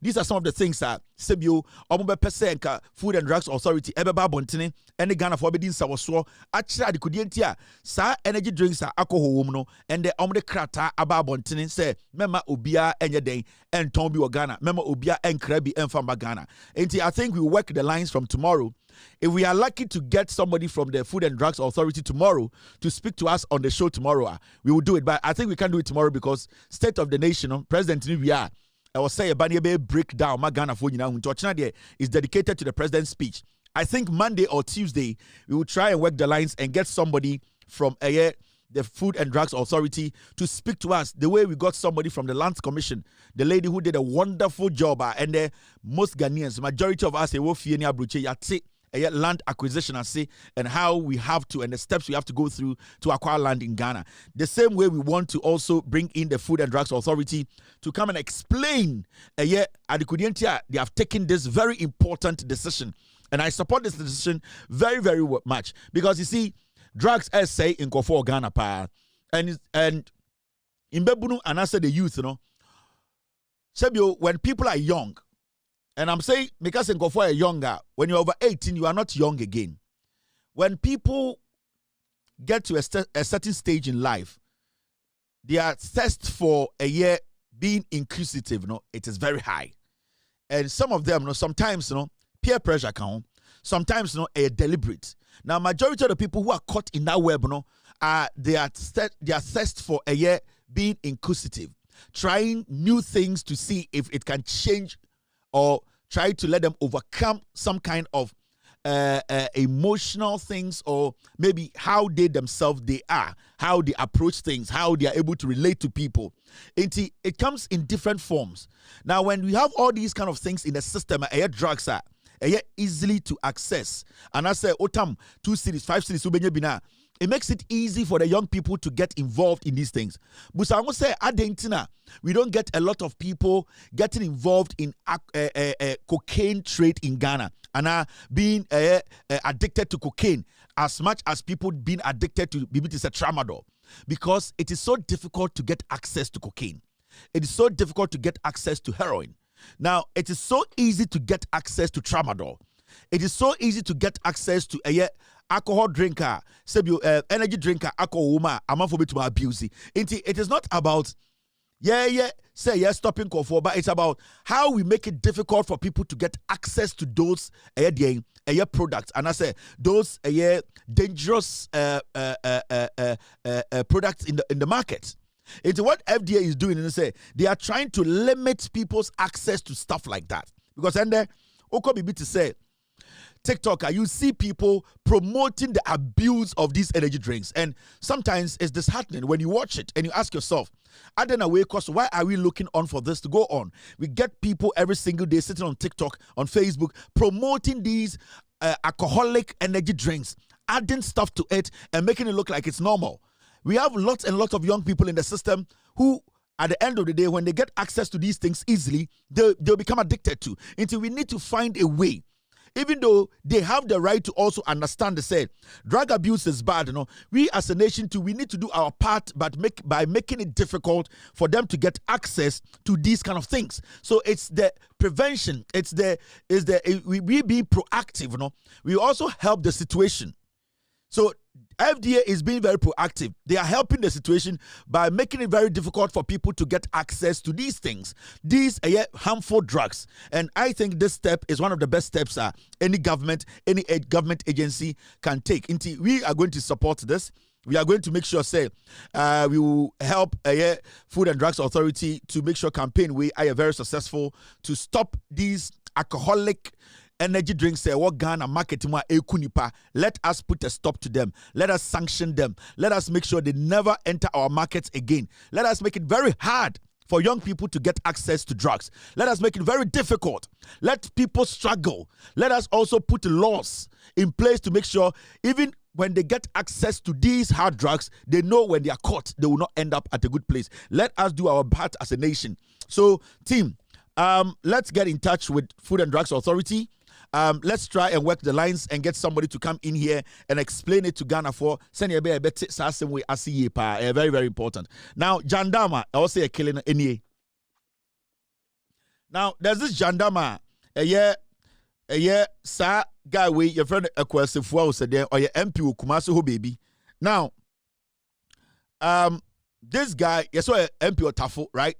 these are some of the things that Sebio, Food and Drugs Authority, Ebeba Bontine, and Ghana for Bedin Sawaso, actually the Kudientia, sa energy drinks are alcohol woman, and the Omde Krata Aba Bontine say, Mema Ubia and Yade, and Tombi or Ghana, Mema Ubia and Krebi and Famba Ghana. And I think we work the lines from tomorrow. If we are lucky to get somebody from the Food and Drugs Authority tomorrow to speak to us on the show tomorrow, we will do it. But I think we can't do it tomorrow because State of the Nation, President Nivia, I will say a Banyebe breakdown, Magana for is dedicated to the president's speech. I think Monday or Tuesday, we will try and work the lines and get somebody from the Food and Drugs Authority to speak to us the way we got somebody from the Lands Commission, the lady who did a wonderful job, and most Ghanaians, majority of us, land acquisition and how we have to and the steps we have to go through to acquire land in Ghana. The same way we want to also bring in the Food and Drugs Authority to come and explain they have taken this very important decision, and I support this decision very, very much because you see, drugs as say in Kofo Ghana pa and in Bebunu and I said the youth, Sebio, when people are young. And I'm saying, because in Kofo are younger, when you're over 18, you are not young again. When people get to a certain stage in life, their thirst for being inquisitive, it is very high. And some of them, sometimes, peer pressure can, sometimes, deliberate. Now, majority of the people who are caught in that web, their thirst for being inquisitive, trying new things to see if it can change or try to let them overcome some kind of emotional things, or maybe how they themselves are, how they approach things, how they are able to relate to people. It comes in different forms. Now, when we have all these kind of things in the system, drugs are easily to access. And I say, Otam, 2 cities, 5 cities, it makes it easy for the young people to get involved in these things. But I will say, Argentina, we don't get a lot of people getting involved in cocaine trade in Ghana and being addicted to cocaine as much as people being addicted to tramadol, because it is so difficult to get access to cocaine. It is so difficult to get access to heroin. Now, it is so easy to get access to tramadol. It is so easy to get access to alcohol drinker, energy drinker, alcohol woman, to abuse. It is not about stopping cough, but it's about how we make it difficult for people to get access to those products. And I say those dangerous products in the market. It's what FDA is doing, and they are trying to limit people's access to stuff like that. Because then there, Okobibi to say, TikTok, you see people promoting the abuse of these energy drinks, and sometimes it's disheartening when you watch it and you ask yourself, I don't know why are we looking on for this to go on? We get people every single day sitting on TikTok, on Facebook, promoting these alcoholic energy drinks, adding stuff to it and making it look like it's normal. We have lots and lots of young people in the system who, at the end of the day, when they get access to these things easily, they'll become addicted to. Until we need to find a way, even though they have the right to also understand drug abuse is bad, we as a nation too, we need to do our part, but by making it difficult for them to get access to these kind of things. So it's the prevention, we be proactive, we also help the situation. So FDA is being very proactive. They are helping the situation by making it very difficult for people to get access to these things, these harmful drugs. And I think this step is one of the best steps any government agency can take. We are going to support this. We are going to make sure, we will help Food and Drugs Authority to make sure campaign we are very successful to stop these alcoholic energy drinks what Ghana market ekunipa. Let us put a stop to them. Let us sanction them. Let us make sure they never enter our markets again. Let us make it very hard for young people to get access to drugs. Let us make it very difficult. Let people struggle. Let us also put laws in place to make sure even when they get access to these hard drugs, they know when they are caught, they will not end up at a good place. Let us do our part as a nation. So, team, let's get in touch with Food and Drugs Authority. Let's try and work the lines and get somebody to come in here and explain it to Ghana for very, very important. Now, Jandama, I will say a killing any. Now, there's this Jandama, a year, sir, guy, your friend Akwasifua said there, or your MP Kumasi baby. Now, this guy, yes, so MP or Tafo, right?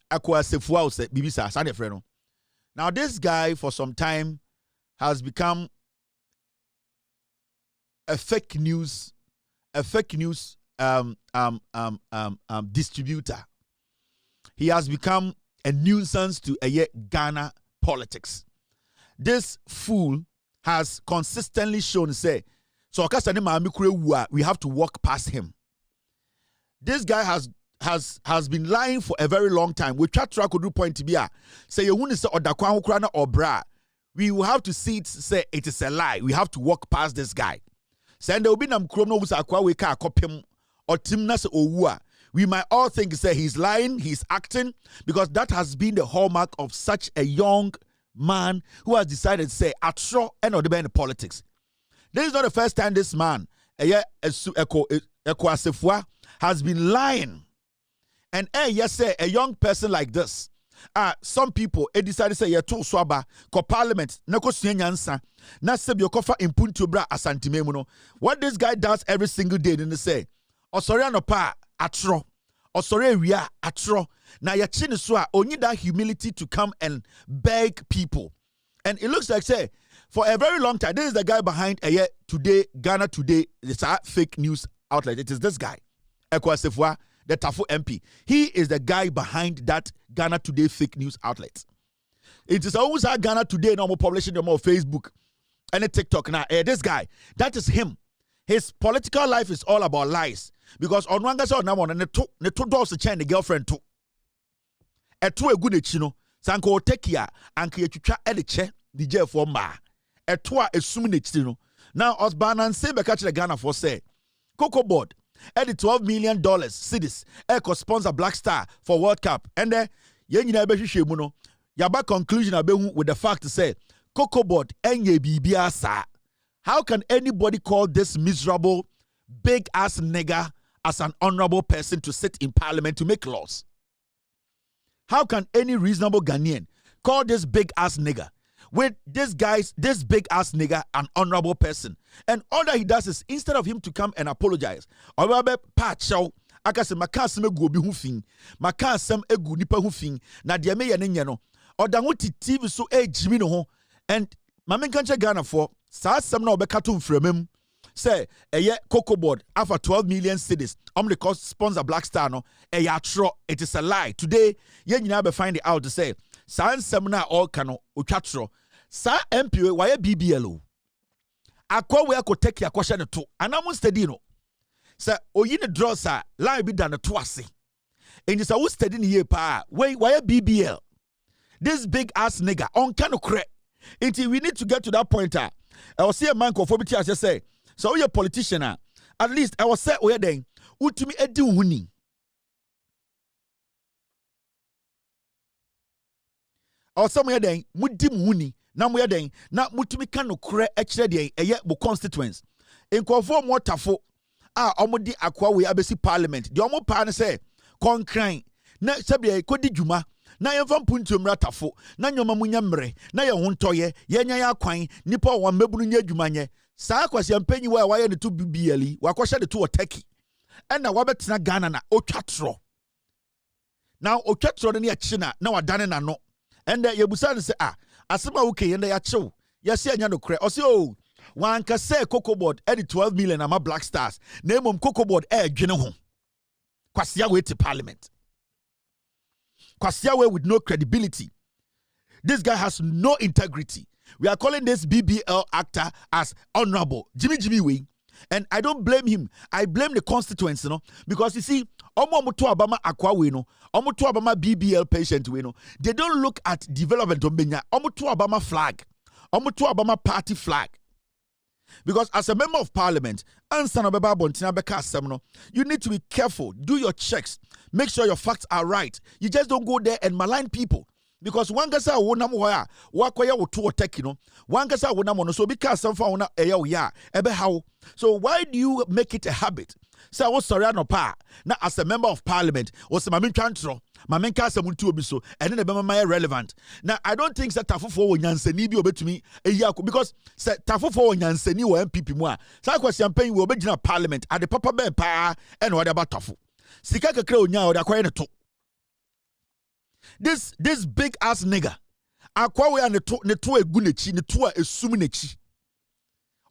Akwasifua said, Bibi sir, Sunday friend. Now, this guy, for some time, has become a fake news distributor. He has become a nuisance to Ghana politics. This fool has consistently shown, we have to walk past him. This guy has been lying for a very long time. We try to do point to be say you want to say or bra. We will have to see it say it is a lie. We have to walk past this guy. Send there will be nam krono who's akwa we ka kopim or timnas owua. We might all think say he's lying, he's acting, because that has been the hallmark of such a young man who has decided to say atro and or the politics. This is not the first time this man has been lying. And yes, a young person like this, some people decided to say to swaba ko parliament na ko suanyansa na sebi okofa impuntu bra asantimemuno. What this guy does every single day in the say osori anopa atro osori ewia atro na ya chi ne so a only that humility to come and beg people. And it looks like say for a very long time this is the guy behind today Ghana Today, it's a fake news outlet. It is this guy Ekwasefua, the Tafo MP. He is the guy behind that Ghana Today fake news outlet. It is always our Ghana Today normal publishing them on Facebook and TikTok. Now, this guy, that is him. His political life is all about lies. Because on one guy's now on the two doors to change the girlfriend too. A two a good chino, Sanko Tekia, and Kiachucha Ediche, the jail for Ma. A two a summing chino. Now, us ban and say, catch the Ghana for say. Cocoa Board at the $12 million cities echo sponsor Black Star for World Cup. And then yaba conclusion abehu with the fact to say Cocoa Board enye bibia sa. How can anybody call this miserable big ass nigger as an honorable person to sit in parliament to make laws? How can any reasonable Ghanaian call this big ass nigger with this big ass nigger an honorable person? And all that he does is, instead of him to come and apologize, or patchow, akase makasem egu obi hu fin, makasem egu nipa hu fin, na de me ye ne nye no, or da TV so jimi no ho. And mamen kanche Ghana for sa asem na obeka to mfremem say eye Cocoa Board after 12 million cedis the cost sponsor Black Star no atro. It is a lie. Today ye nyina be find it out to say sa nsem na all kano otwatro sa MPO why BBL o akwa we akoteki akwhye ne to anam steady no say oyi ne draw sa line bi da ne to ase and say wo steady ne ye pa why BBL this big ass nigga on kano kre. Until we need to get to that point. I will see a man conformity as I say. So you're a politician. At least I will say, oh, yeah, then, ultimately, edi huni. I will say, oh, yeah, then, mudim huni. Now, we are then, now, mutumi kano kre actually, a yet bo constituents. In conform what tafo, omodi akwa we abesi parliament. The omo pan say, concrane. Na sabi kodi juma. Na yɛmfa mpuntu mratafo na nyoma munya mre na yɛ hontoye yɛnya ya kwan nipa wa mabunu nya adwuma nye saa kwase ampanyi wa yɛ ne to BBL wakɔhye de to otaki ɛna wabɛtena Ghana na otwatro na otwatro ne yɛkye na wadane na no ɛnda yɛbusa ne sɛ asema wo ke yɛnda yɛkyew yɛse anya no korɛ ɔse o wanka sɛ Cocoa Board ɛde 12 million ama Black Stars na emom Cocoa Board ɛdwene ho kwase we te parliament. Kwasiawe with no credibility. This guy has no integrity. We are calling this BBL actor as honorable. Jimmy Way. And I don't blame him. I blame the constituents, because you see, omo mutu abama akwa we no, omutu abama BBL patient we no. They don't look at development ombenya. Omutu abama flag. Omutu abama party flag. Because as a member of parliament, you need to be careful. Do your checks. Make sure your facts are right. You just don't go there and malign people. Because one gasa wonam waya wakwaya woto tekino. One gasa wonam so because some fa ya ebe how. So why do you make it a habit? Say I was sorry no pa. Now as a member of parliament, was mamin chantro, mamin kasa muntu obiso, and then the relevant. Now I don't think that tafufo nyanseni bi obetumi eyako because say tafufo nyanseni wo MPP mu a. Say kwasi campaign we obegina parliament at the papa ben pa and what about tafu. Sika kakra onya o da kwaye ne to. This big ass nigga. Akwa we ne to egu nechi, ne to esum nechi.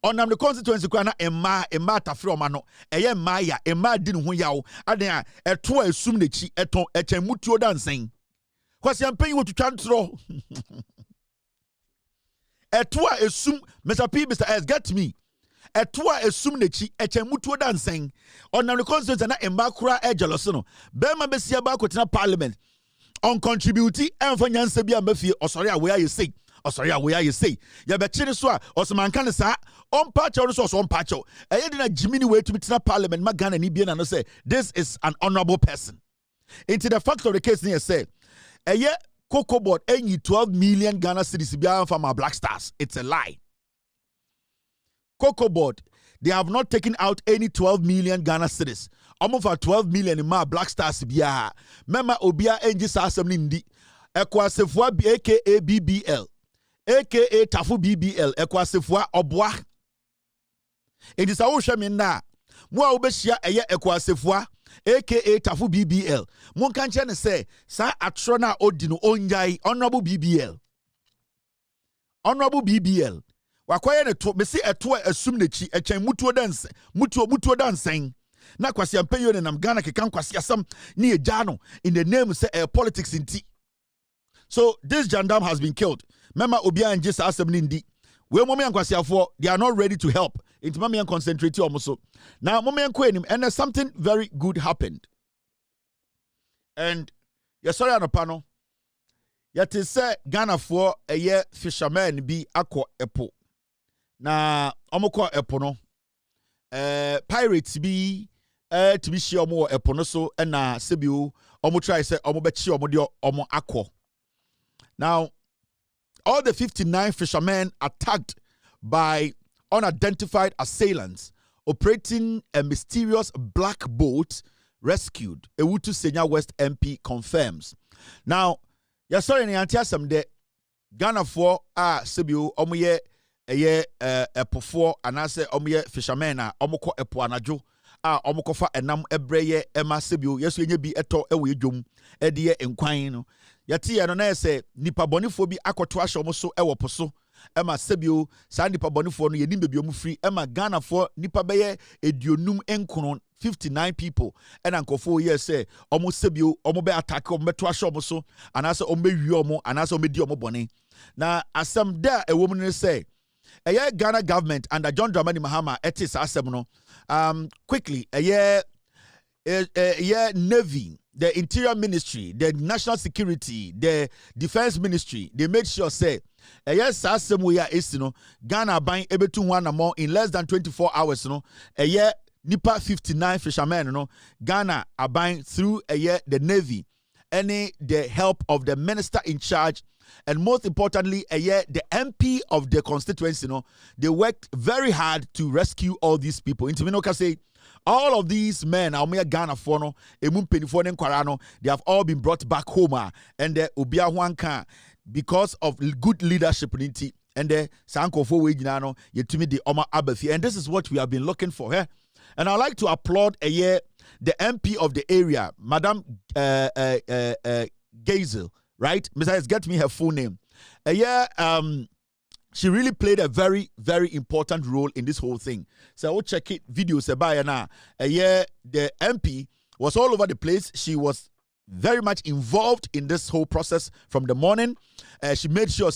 Onam the constituency kwana emma tafre omano eye emma ya emma di ne ho yawo aden a eto esum nechi eton echen mutuo dansen kwasi ampanyi wo twatwa ntro eto esum Mr. P Mr. S get me eto esum nechi echen mutuo dansen onam the constituency na emma kura jealous no be ma besia ba kotina parliament on contribute enfa nyanse bia mafie osori awe aye say osori awe aye say ya be kire so a osmanka ne sa on patcho no so on patcho eye de na jimini way to be tina parliament magana ni bia na no say this is an honorable person. Into the fact of the case here say eye Cocoa Board enyi 12 million Ghana cedis bia from our Black Stars. It's a lie. Cocoa Board, they have not taken out any 12 million Ghana cedis. Almost for 12 million in my Black Stars bia. Mema obia enji sa asem ni ndi. Ekwasefua aka BBL. AKA Tafu BBL. Ekwasefua obwa. It is a wohwe na. Mo a obehia eye ekwasefua aka Tafu BBL. Mo kan che ne say sa atro na odi no onjai honorable BBL. Honorable BBL. Wakoye ne to mesi eto asum nechi echen mutuo dance. Mutuo dansen. Na kwasi ampeyo ne nam Ghana kekan kwasi asam ni ejano in the name say politics in tea. So this gendarme has been killed. Mema obia and just asem ni ndi. We mommy and kwasi afo they are not ready to help. Into mommy and concentrate almost. Now mommy and kwenim and there's something very good happened. And yes sorry on pano. Yet is say Ghana for a year fisherman be aqua epo. Na omoko epo no. pirates be to be sure more eponoso and sebio omo try say omo be chi omo de omo akọ. Now all the 59 fishermen attacked by unidentified assailants operating a mysterious black boat rescued. Ewutu Senya West MP confirms. Now, ya sorry ni antiasem de Ghana for sebio omoye epofo anase omoye fishermen omoko epo anajo omokofa enam ebreye ema sebio yeso enye bi eto ewe edwom ede ye enkwan no yati ye no na ese nipa bonifo bi akoto ahye omoso ewo poso ema sebio sa nipa bonifo no ye nim bebi omfiri ema Ghana for nipa beye edionum enkono 59 people and ankofo ye say omo sebio omo be attack omo beto ahye omoso anase omo be wi omo anase omo di omo bone na asem da ewo mu ne say Ghana government under John Dramani Mahama etis asem no quickly Navy, the Interior Ministry, the National Security, the Defense Ministry, they made sure say asem we are no Ghana buying able to one more in less than 24 hours no nipa 59 fishermen no Ghana are buying through the Navy the help of the minister in charge. And most importantly, the MP of the constituency, they worked very hard to rescue all these people. Intiminoka say, all of these men, Ghana fono, they have all been brought back home, and the Ubia Huanka, because of good leadership, and the Sanko for Wejinano, Yetumi de Oma Abafi. And this is what we have been looking for here. And I'd like to applaud the MP of the area, Madam Gazel. Right? Besides, get me her full name. She really played a very, very important role in this whole thing. So I will check it videos about now. The MP was all over the place. She was very much involved in this whole process from the morning. She made sure,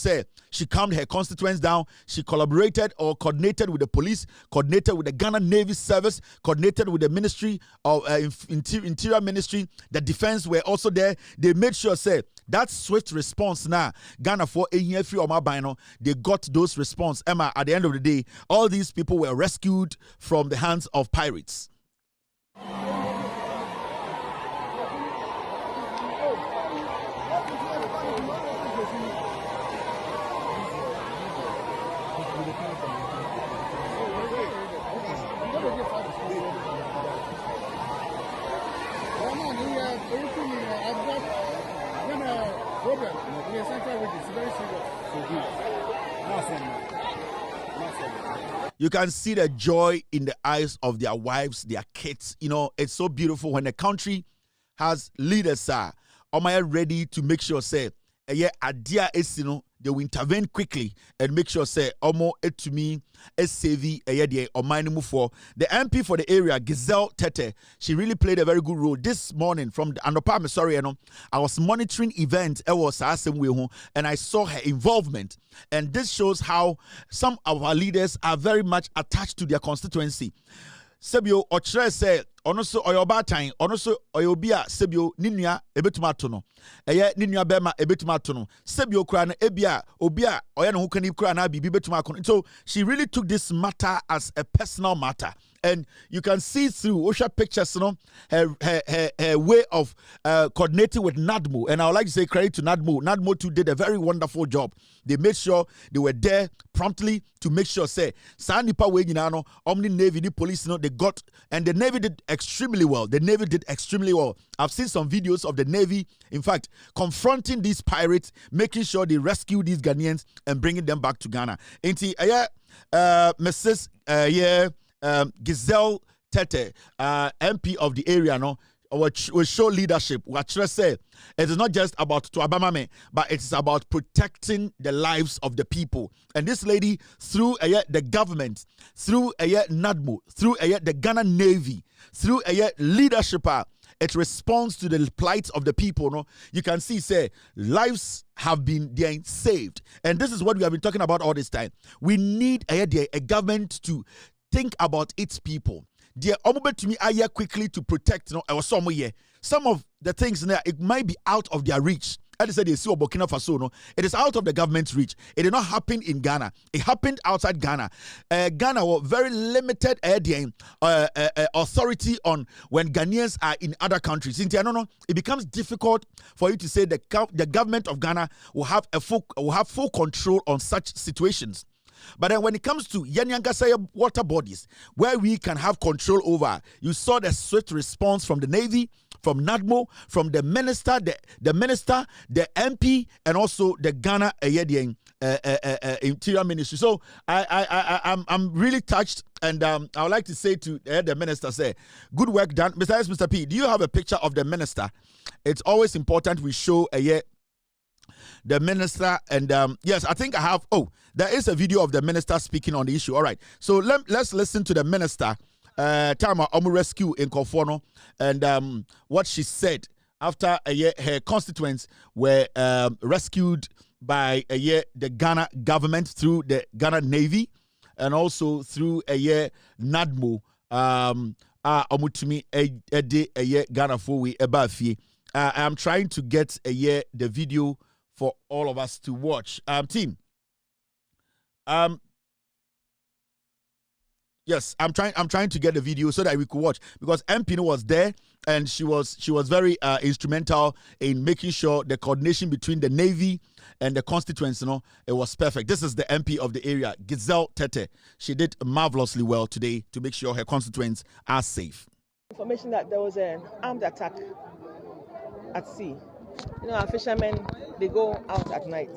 she calmed her constituents down. She collaborated or coordinated with the police, coordinated with the Ghana Navy Service, coordinated with the Ministry of Interior Ministry. The defense were also there. They made sure, that swift response now, Ghana for a year free or my they got those response. Emma, at the end of the day, all these people were rescued from the hands of pirates. You can see the joy in the eyes of their wives, their kids. It's so beautiful when a country has leaders ready to make sure they will intervene quickly and make sure omo etumi save the MP for the area, Giselle Tete. She really played a very good role this morning from the Anopa. Sorry, I was monitoring events and I saw her involvement, and this shows how some of our leaders are very much attached to their constituency. Sebio Ochre say onoso oyobatan onoso oyobia sebio ninua ebetuma to no ninua bema ebetuma to no sebio kura na ebia obia oya no hukani kura na bibi betuma kono. So she really took this matter as a personal matter, and you can see through Osha pictures her way of coordinating with NADMO, and I would like to say credit to NADMO too did a very wonderful job. They made sure they were there promptly to make sure Sanipa Wejinano, Omni Navy, the police, they got, and the Navy did extremely well. The Navy did extremely well. I've seen some videos of the Navy, in fact, confronting these pirates, making sure they rescue these Ghanaians and bringing them back to Ghana. Mrs. Giselle Tete, MP of the area, will show leadership. What say it is not just about Tuabamame, but it is about protecting the lives of the people. And this lady, through the government, through NADMO, through the Ghana Navy, through leadership, it responds to the plight of the people. No, you can see, lives have been saved, and this is what we have been talking about all this time. We need a government to think about its people. Dear Omobe to me are quickly to protect some of the things now it might be out of their reach. I said they see Burkina Faso. No, it is out of the government's reach. It did not happen in Ghana. It happened outside Ghana. Ghana was very limited authority on when Ghanaians are in other countries. It becomes difficult for you to say the government of Ghana will have full control on such situations. But then when it comes to Yanyangasaya water bodies, where we can have control over, you saw the swift response from the Navy, from NADMO, from the minister, the MP, and also the Ghana Interior Ministry. So I'm really touched, and I would like to say to the minister, say, good work done. Mr. S, Mr. P, do you have a picture of the minister? It's always important we show the minister, and yes, I think I have. Oh, there is a video of the minister speaking on the issue. All right, so let's listen to the minister. Tama Omu rescue in Kofono, and what she said after her constituents were rescued by the Ghana government through the Ghana Navy and also through NADMO. Omutumi Ghana Fowi Ebafi. I'm trying to get the video for all of us to watch. Team. Yes, I'm trying to get the video so that we could watch, because MP was there and she was very instrumental in making sure the coordination between the Navy and the constituents, it was perfect. This is the MP of the area, Giselle Tete. She did marvelously well today to make sure her constituents are safe. Information that there was an armed attack at sea. Our fishermen, they go out at night.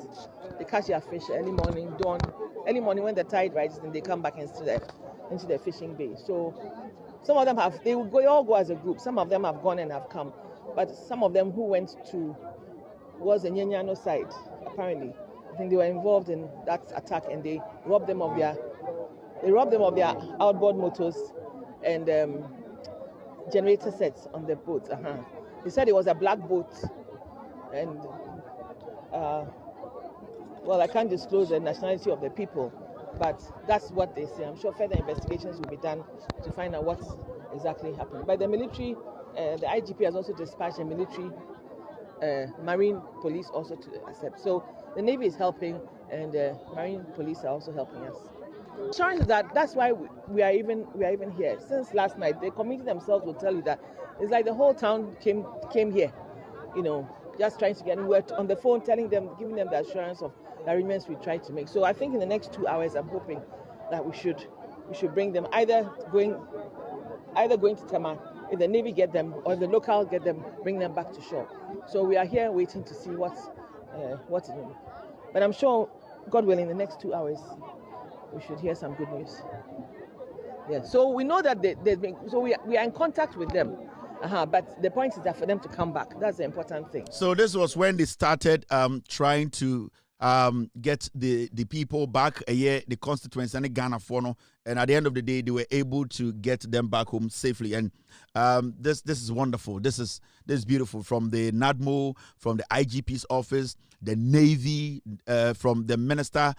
They catch their fish early morning, dawn. Early morning when the tide rises, and they come back into the fishing bay. So some of them they all go as a group. Some of them have gone and have come. But some of them who went was the Nyanyano side, apparently. I think they were involved in that attack, and they robbed them of their outboard motors and generator sets on the boat. They said it was a black boat, and well, I can't disclose the nationality of the people, but that's what they say. I'm sure further investigations will be done to find out what exactly happened. But the military, the IGP has also dispatched a military marine police also to accept. So the Navy is helping, and the marine police are also helping us. Assurance is that's why we are even here. Since last night, the community themselves will tell you that it's like the whole town came here, just trying to get in. We're on the phone telling them, giving them the assurance of the arrangements we try to make. So I think in the next 2 hours, I'm hoping that we should bring them, either going to Tema, if the Navy get them, or if the local get them, bring them back to shore. So we are here waiting to see what's in. But I'm sure, God willing, in the next 2 hours, we should hear some good news. Yeah. So we know that we are in contact with them. But the point is that for them to come back, that's the important thing. So this was when they started trying to get the people back, the constituents and the Ghana Fono, and at the end of the day, they were able to get them back home safely. And this is wonderful. This is beautiful. From the NADMO, from the IGP's office, the Navy, from the minister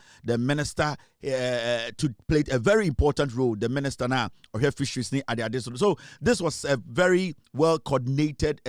to play a very important role. The minister now, or her fisheries at the so this was a very well coordinated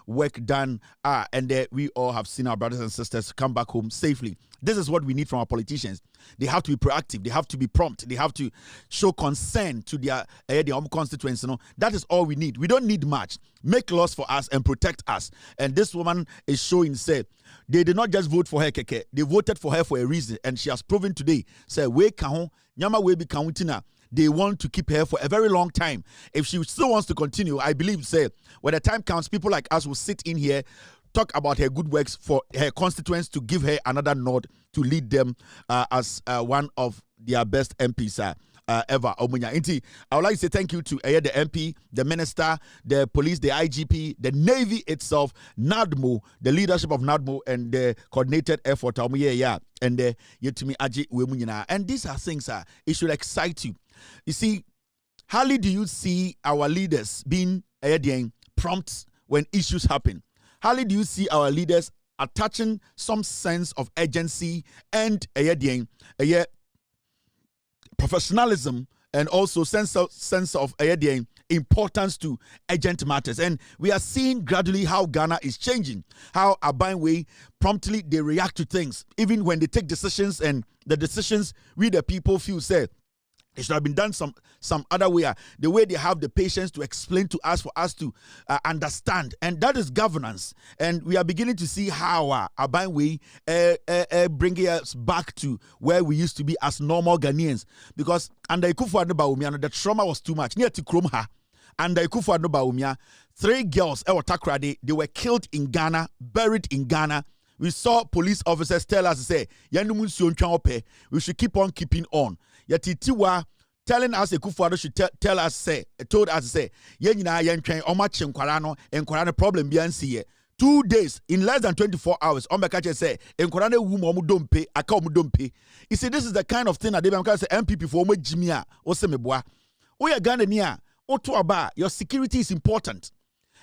work done, and we all have seen our brothers and sisters come back home safely. This is what we need from our politicians. They have to be proactive. They have to be prompt. They have to show concern to their own constituents. That is all we need. We don't need much. Make laws for us and protect us. And this woman is showing, say, they did not just vote for her, Keke. They voted for her for a reason. And she has proven today, say, we can, nyama we be counting. They want to keep her for a very long time. If she still wants to continue, I believe, say, when the time comes, people like us will sit in here, talk about her good works for her constituents, to give her another nod to lead them as one of their best MPs ever. Inti, I would like to say thank you to the MP, the minister, the police, the IGP, the Navy itself, NADMO, the leadership of NADMO, and the coordinated effort. And these are things it should excite you. You see, hardly do you see our leaders being prompt when issues happen. Hardly do you see our leaders attaching some sense of urgency and professionalism, and also sense of importance to urgent matters. And we are seeing gradually how Ghana is changing, how Abainwe promptly they react to things, even when they take decisions, and the decisions we the people feel say it should have been done some other way. The way they have the patience to explain to us, for us to understand. And that is governance. And we are beginning to see how Abainwe bringing us back to where we used to be as normal Ghanaians. Because under Akufo-Addo Bawumia, the trauma was too much. Near to Kromha, under Akufo-Addo Bawumia, 3 girls, they were killed in Ghana, buried in Ghana. We saw police officers tell us, say, we should keep on keeping on. Yatitiwa telling us Akufo-Addo should tell us, say, told us, say, problem 2 days, in less than 24 hours, Ombekache say, Enkorane wum don't pay, aka don't pay. You see, this is the kind of thing that they say MPP for Jimia, Osemeboa. We are Ghanaian, Otuaba, your security is important.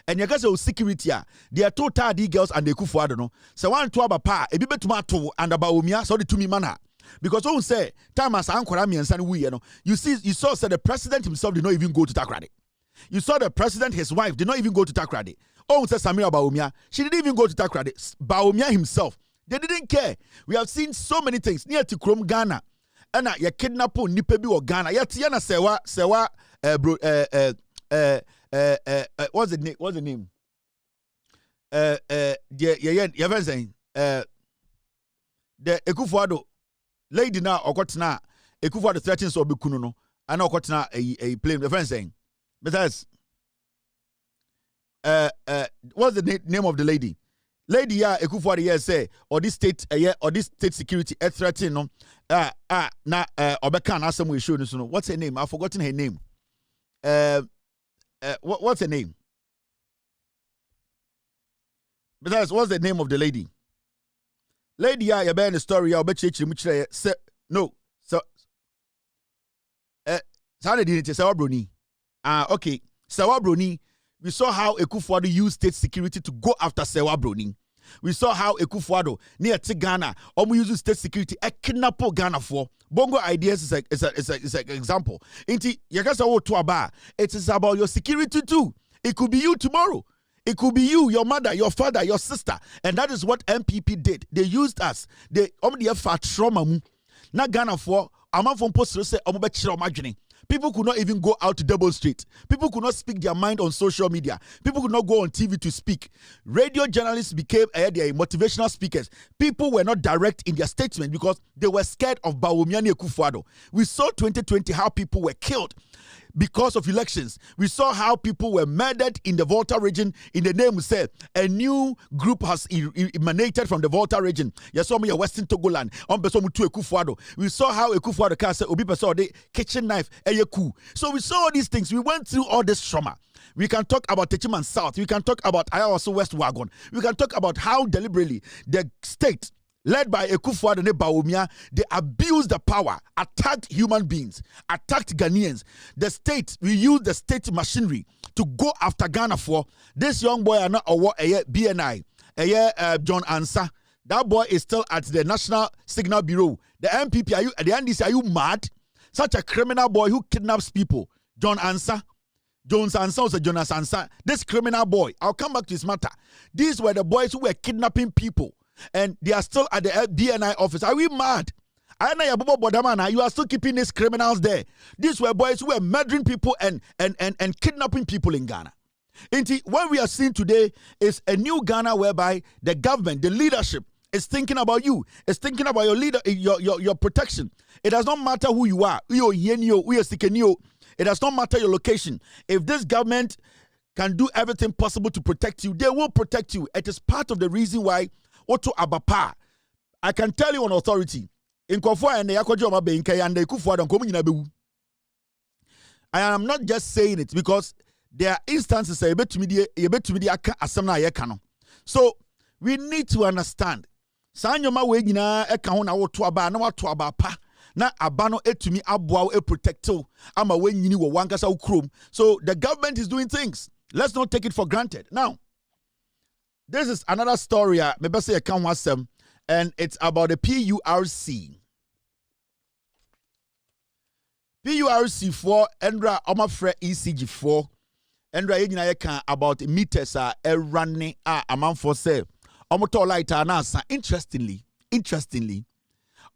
And you guys security, they are two tardy girls and the Akufo-Addo no. So one to pa, a bit tomato and about Umia, so the 2 mana. Because don't say, time as Ankorami and San we, you saw the president himself did not even go to Takrade. You saw the president, his wife, did not even go to Takrade. Oh, says Samira Bawumia, she didn't even go to Takrade. Bawumia himself, they didn't care. We have seen so many things near to Krom Ghana. And ya kidnap nipebi or Ghana. Ya tiana sewa what's the name? What's the name? Yeah, saying the Akufo-Addo lady now okotna Akufo-Addo threatens or bikunu no and okotna a plane. The friend saying, but that's what's the name of the lady? Lady Akufo-Addo say or this state security threatening no na Obekan asem we show no. What's her name? I've forgotten her name. What's her name? Besides, what's the name of the lady? Lady, you bear in the story. I'll bet you no. So, Saturday didn't say Bruni. Okay, Sewa Bruni. We saw how Akufo-Addo used state security to go after Sewa Bruni. We saw how Akufo-Addo near to Ghana, using state security, a kidnap Ghana for Bongo ideas is an example. It is about your security too. It could be you tomorrow. It could be you, your mother, your father, your sister. And that is what MPP did. They used us. They fat trauma. Na Ghana for among from post say people could not even go out to Double Street. People could not speak their mind on social media. People could not go on TV to speak. Radio journalists became their motivational speakers. People were not direct in their statement because they were scared of Bawumia Akufo-Addo. We saw 2020 how people were killed because of elections. We saw how people were murdered in the Volta region in the name said a new group has emanated from the Volta region. Yes, some of Western Togoland on Akufo-Addo. We saw how Akufo-Addo can say Obi saw the kitchen knife. So we saw all these things. We went through all this trauma. We can talk about Techiman South. We can talk about Ayawaso West Wagon. We can talk about how deliberately the state led by Akufo-Addo and Bawumia, they abused the power, attacked human beings, attacked Ghanaians. The state, we used the state machinery to go after Ghana for this young boy and BNI, John Ansa. That boy is still at the National Signal Bureau. The MPP, the NDC, are you mad? Such a criminal boy who kidnaps people. John Ansa. Jones Ansa was a Jonas Ansa. This criminal boy, I'll come back to this matter. These were the boys who were kidnapping people. And they are still at the BNI office. Are we mad? You are still keeping these criminals there. These were boys who were murdering people and kidnapping people in Ghana. What we are seeing today is a new Ghana whereby the government, the leadership, is thinking about you. It's thinking about your leader, your protection. It does not matter who you are. It does not matter your location. If this government can do everything possible to protect you, they will protect you. It is part of the reason why Oto Abapa, I can tell you on authority. In Kofo and the Yakojo Mabe and the Akufo-Addo komu nyina bewu. I am not just saying it because there are instances so we need to understand. Sanyoma we nyina eka ho na woto aba na wato aba pa na aba no etumi aboa e protecto ama we nyini wo wankasa ukrom. So the government is doing things. Let's not take it for granted. Now, this is another story. Maybe say and it's about the PURC. PURC 4 Endra Omafre ECG 4 and right you can about meters are running a man for say omoto light anasa. Interestingly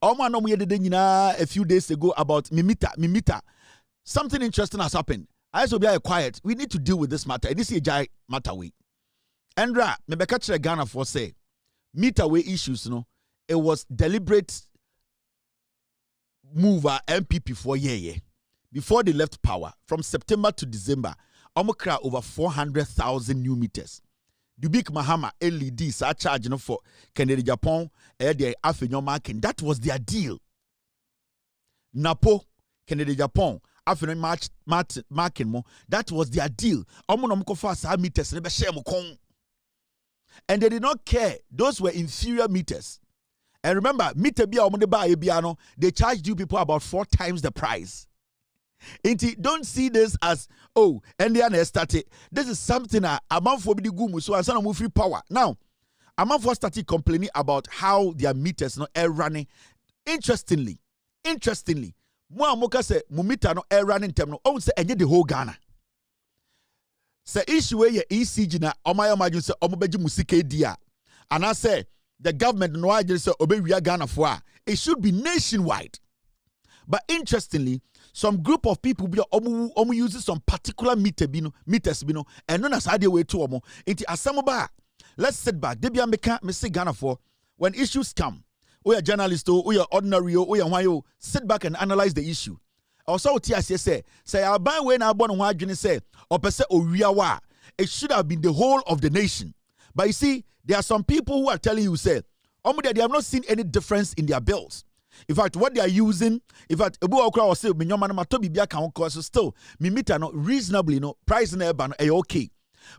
a few days ago about mimita. Something interesting has happened. I so be quiet. We need to deal with this matter. This is a matter way. Andra, me be catch Ghana for say meter way issues, no. It was deliberate mover MPP for year before they left power from September to December. Omokra over 400,000 new meters. The big Mahama LED are charging for Kennedy Japan the afenyo marking. That was their deal. Napo Kennedy Japan afenyo marking mo. That was their deal. Omonomko fa meters nebe share mo kon. And they did not care. Those were inferior meters. And remember, meter bia omo de ba ebiano, they charged you people about 4 times the price. Don't see this as and they are started. This is something a man for the gumu so as no free power. Now, a man for started complaining about how their meters no air running. Interestingly, mo amoka say mo meter no air running term no say enye the whole Ghana. Say issue where ECG na omaya majun say omobeji musike dia. And I say the government no ajun say oberia Ghana for it should be nationwide. But interestingly, some group of people be using some particular meters bino and none as idea way to omo. Inti asamoba. Let's sit back. Debi ameka me say Ghana for when issues come. We are journalists, we are ordinary, we are why sit back and analyze the issue. Also, say I buy when I born one say or per se wa. It should have been the whole of the nation. But you see, there are some people who are telling you say, they have not seen any difference in their bills. In fact, what they are using, in fact, Ebu Okra was saying, so still, me meter no reasonably, price never okay.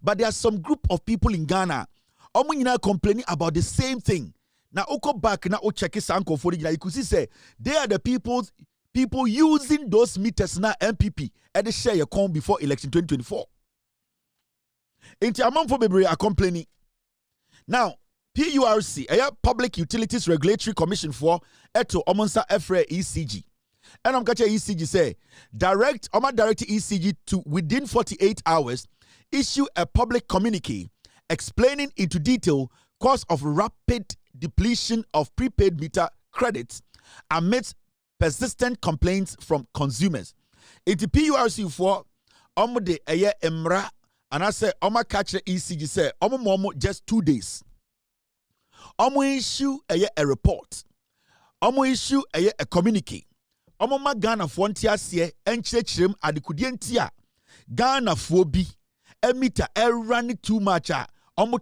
But there are some group of people in Ghana, complaining about the same thing. Now, Oko back now, check it, Sanko for you could see say they are the people using those meters now MPP at the share your con before election 2024. Inti among for baby are complaining. Now, PURC, a Public Utilities Regulatory Commission for Eto Omonsa Efre ECG. And I'm catching ECG say direct ECG to within 48 hours issue a public communique explaining into detail cause of rapid depletion of prepaid meter credits amidst persistent complaints from consumers. It PURC for omode eye emra and I say oma catch ECG say omo just 2 days. Omo issue a report. Omo issue a communique. Omo ma Ghana for ntiasie enchirechirem adekudie ntia. Ghana for bi emita run too much omo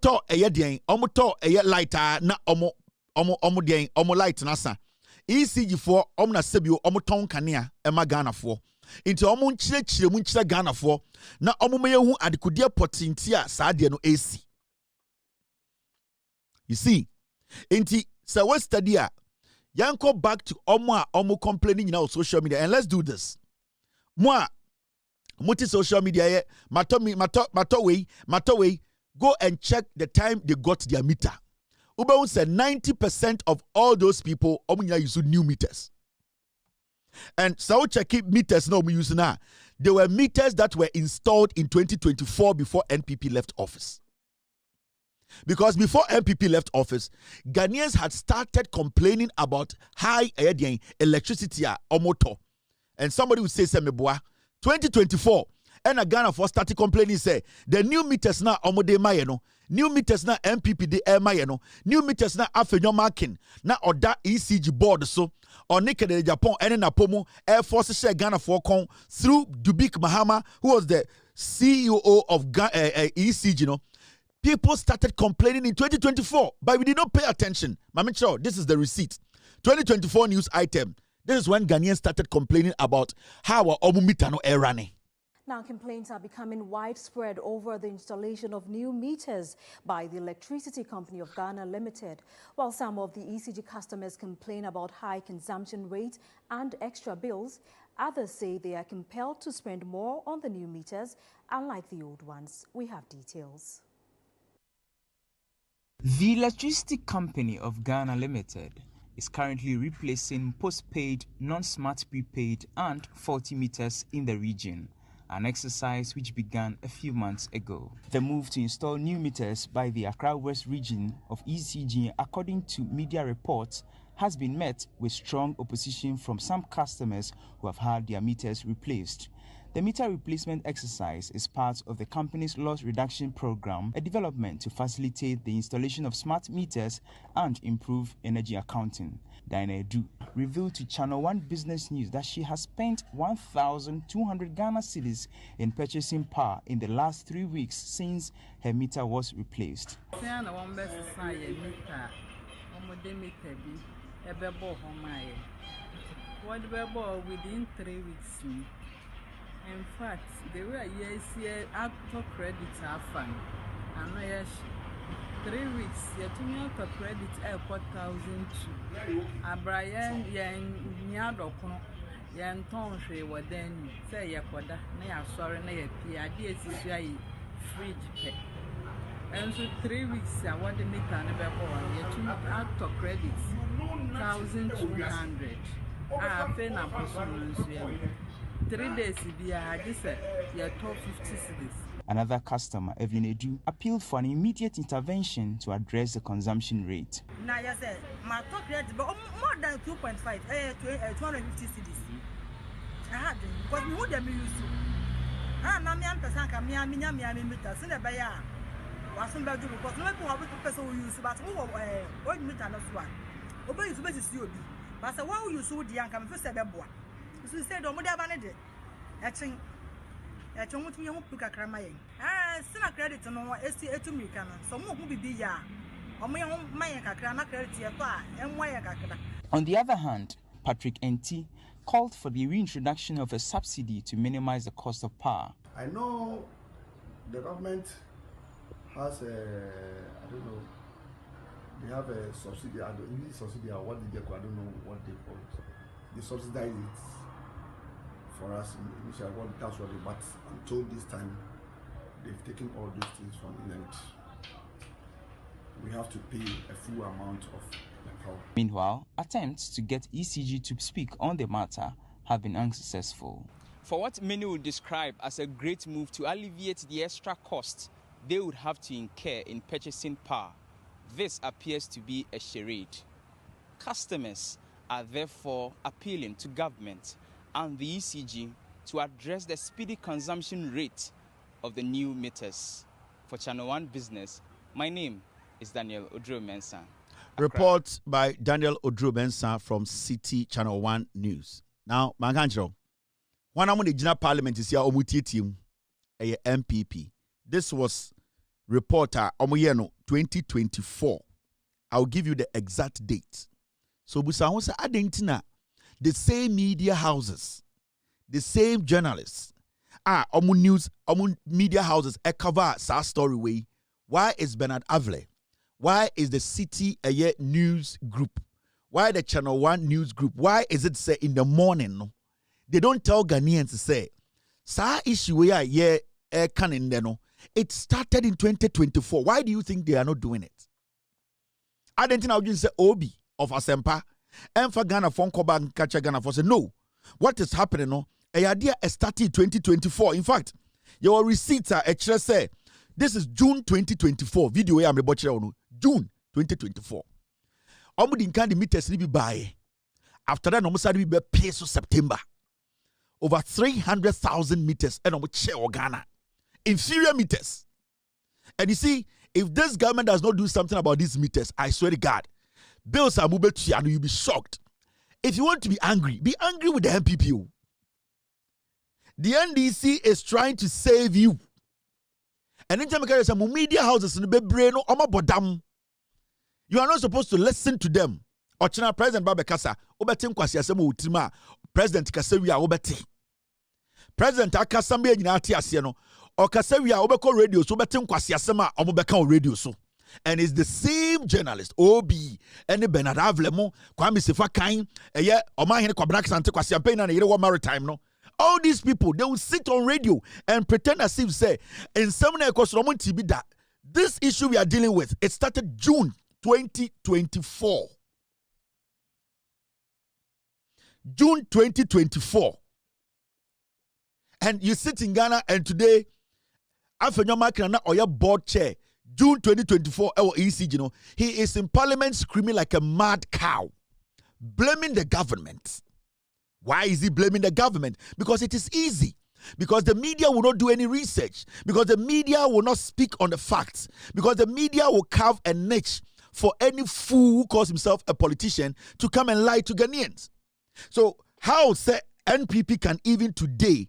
to eye den omo to eye light na omo den omo light na sa. ECG for omo na sebio omo ton kanea ema Ghana for. Into omo nchirechirem nchire Ghana for na omo meyehu adekudie potintia saa de no AC. You see, inti so what study yanko back to omo complaining in our social media and let's do this. Moi, multi social media mato way go and check the time they got their meter. Uber said 90% of all those people use new meters. And so check meters no we use now. They were meters that were installed in 2024 before NPP left office. Because before MPP left office, Ghanaians had started complaining about high electricity omoto. And somebody would say, 2024, and Ghana for started complaining, say, the new meters na omode mayeno, new meters na MPP de mayeno, new meters na afenyo marking, na oda ECG board so, or Kennedy Japan, and Napomo, Air Force share Ghana for con through Dubik Mahama, who was the CEO of ECG, people started complaining in 2024, but we did not pay attention. Mama Chow, this is the receipt. 2024 news item. This is when Ghanaians started complaining about how our omumita no air running. Now, complaints are becoming widespread over the installation of new meters by the Electricity Company of Ghana Limited. While some of the ECG customers complain about high consumption rates and extra bills, others say they are compelled to spend more on the new meters, unlike the old ones. We have details. The Electricity Company of Ghana Limited is currently replacing postpaid, non-smart prepaid and faulty meters in the region an exercise which began a few months ago. The move to install new meters by the Accra West region of ECG, according to media reports, has been met with strong opposition from some customers who have had their meters replaced. The meter replacement exercise is part of the company's loss reduction program, a development to facilitate the installation of smart meters and improve energy accounting. Diana Edu revealed to Channel 1 Business News that she has spent 1,200 Ghana cedis in purchasing power in the last 3 weeks since her meter was replaced. Within 3 weeks. In fact, the way I auto credit are fine. And I 3 weeks, you took auto credit 4,002. Brian, yan Yadoko, yan Tonshre, what then say Yakoda, nay, sorry, nay, Pia, fridge pay. And so 3 weeks, I want to make another one. You took auto credit 1,200. I pay na personal. 3 days, I said, you're 1250 cedis. Another customer, Evelyn Edu, appealed for an immediate intervention to address the consumption rate. Now, yes, sir, my top rate, but more than 2.5, 250 cedis. I had them because we would have been used to. I'm a person, I'm a meter, send a buyer. Wasn't bad because no one will person who use about what meter not one. Obey is better to you. But so why you so the young come first a boy? So you said, don't have any. I think I don't want to pick a cramaing. Send a credit on STA to me, so more will be ya. Or my own Mayaka credit and Wayaka. On the other hand, Patrick N.T. called for the reintroduction of a subsidy to minimize the cost of power. I know the government has a, I don't know, they have a subsidy, I don't know subsidy or what they call, I don't know what they call it. They subsidize it for us initially, that's what they, but I'm told this time they've taken all these things from England. We have to pay a full amount of the power. Meanwhile, attempts to get ECG to speak on the matter have been unsuccessful. For what many would describe as a great move to alleviate the extra cost they would have to incur in purchasing power, this appears to be a charade. Customers are therefore appealing to government and the ECG to address the speedy consumption rate of the new meters. For Channel 1 Business, my name is Daniel Odro-Mensah. Report by Daniel Odro-Mensah from City Channel 1 News. Now, Manganjro, when I'm on the General Parliament is here, team, a MPP. This was reporter Omoyeno 2024. I'll give you the exact date. So, Busa Adentina, the same media houses, the same journalists, news, media houses, cover sa story way. Why is Bernard Avle? Why is the City News Group? Why the Channel 1 News Group? Why is it say in the morning? No? They don't tell Ghanaians to say, sa issue where it started in 2024. Why do you think they are not doing it? I didn't know you say Obi of Asempa and for Ghana phone call back and catch Ghana for say no. What is happening? No, a idea started in 2024. In fact, your receipts are actually say this is June 2024. Video I'm about to June 2024. Omudin can the meters be buy. After that, almost be peso September. Over 300,000 meters and almost Ghana. Inferior meters. And you see, if this government does not do something about these meters, I swear to God, bills are moving to you and you'll be shocked. If you want to be angry with the MPP. The NDC is trying to save you. And anytime you some media houses in the brain, you are not supposed to listen to them. Ochina President Babekasa, obetin kwasi asemo utima, President Kasewia obeti. President Akasambe nyina ati ase no, o Kasewia obeko radio so obetin kwasi asema omobeka o radio so. And it's the same journalist, Obi, and Bernard Avlemo, Kwame Sefakan, Omahene Kwabrak Sante Kwasi Ampena na yere maritime no. All these people, they will sit on radio and pretend as if say in some TV that this issue we are dealing with, it started June 2024. June 2024. And you sit in Ghana and today, Afenyomakina or your board chair, June 2024, ECG, you know, he is in parliament screaming like a mad cow, blaming the government. Why is he blaming the government? Because it is easy. Because the media will not do any research. Because the media will not speak on the facts. Because the media will carve a niche for any fool who calls himself a politician to come and lie to Ghanaians. So how say NPP can even today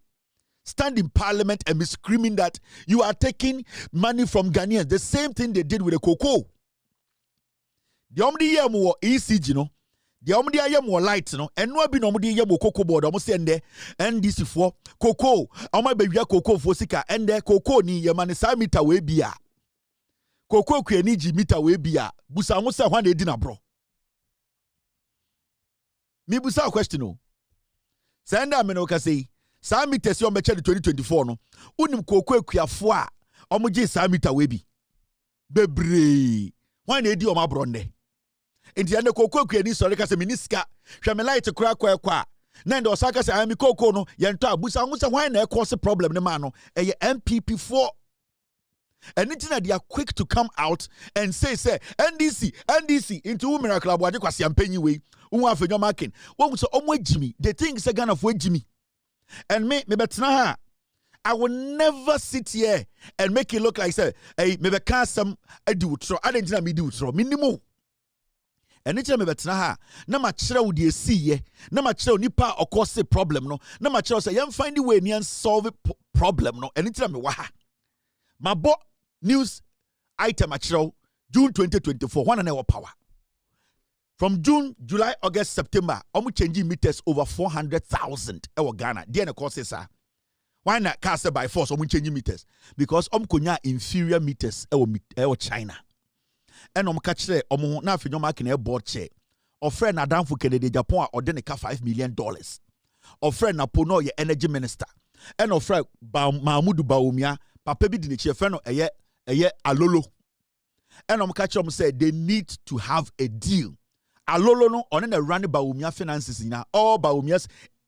stand in parliament and be screaming that you are taking money from Ghanaians? The same thing they did with the cocoa. The only year more ECG, no. The only year more light, no. And no be no more year more cocoa board. Almost end there. And this for cocoa. Almost baby cocoa for sika. And there cocoa ni yamani sa mita we biya. Cocoa kwe ni ji mita we biya. Busa musa one edina bro. Me busa question no. Senda me no kasi. Sa mita si ombeche 2024 no. Unim cocoa kwe afwa. Omuji sa mita we bi. Bebre. One edi oma bronde. Inti ande koko kwe ni sori kase miniska hweme light kura kwa na ndo osaka se ami koko no yento abusa hu se hwan na cause problem ne ma no eye MPP4. And they are quick to come out and say NDC into women club waje kwase ampanyi we hu afenyo marking won so omo agimi the thing is Ghana for agimi. And me betena ha I will never sit here and make it look like say hey me be can some adi utro adentina me di utro minimum. And it's a betna ha na ma kire wo de esiye na ma kire nipa okose problem no na ma kire say yam find the way ni solve problem no and it's me wa ha ma bo news item a kire June 2024 one na power from June, July, August, September omu changing meters over 400,000 ewo Ghana dey na cause sa why not cast by force omu changing meters because konya inferior meters ewo China. And catch there, na fi nyoma kine board chair. Or friend na danfo Kennedy Japan or den ka $5 million. Or friend na pono ye energy minister. And of friend Mahmudu Bawumia, papa bi di chair friend eye alolo. And catch say they need to have a deal. Alolo no on the run Bawumia finances in all Bawumia's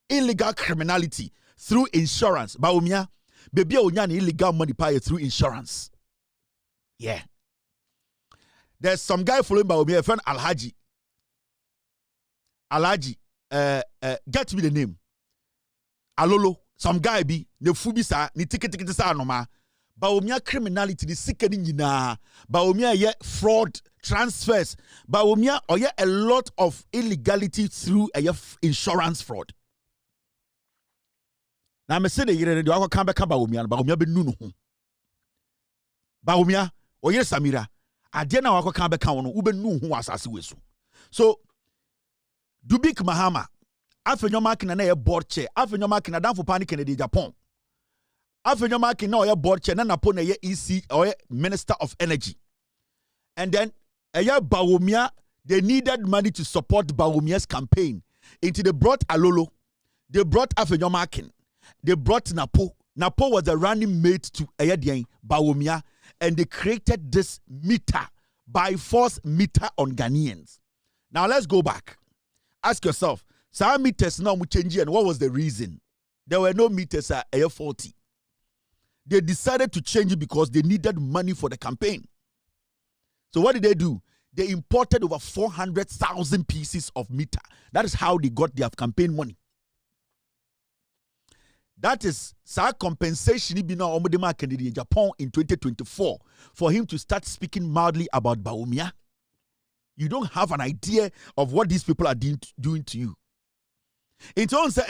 illegal criminality through insurance. Bawumia baby onya illegal money pay through insurance. Yeah. There's some guy following by me, a friend Alhaji. Get me the name. Alolo, some guy be ne fubi sa ni ticket sa no ma. Baumia criminality the sickening na. Baumia ye fraud transfers. Baumia or ye a lot of illegality through a insurance fraud. Now me say the yere do akwa kan be ka Baumia be nu no. Baumia o ye Samira. Ade na wako kan beka wono ubenu hu asase wesu. So Dubik Mahama afenyo makina na ye board chair afenyo makina danfo panic Kennedy Japan afenyo makina na ye board chair na napo na ye EC or Minister of Energy. And then Bawumia they needed money to support Bawumia's campaign. Into they brought Alolo, they brought afenyo makin, they brought Napo. Napo was the running mate to Bawumia. And they created this meter, by force meter on Ghanaians. Now let's go back. Ask yourself, some meters now changing, and what was the reason? There were no meters at Air 40. They decided to change it because they needed money for the campaign. So what did they do? They imported over 400,000 pieces of meter. That is how they got their campaign money. That is sa compensation in Japan in 2024 for him to start speaking mildly about Bawumia. You don't have an idea of what these people are doing to you. In terms of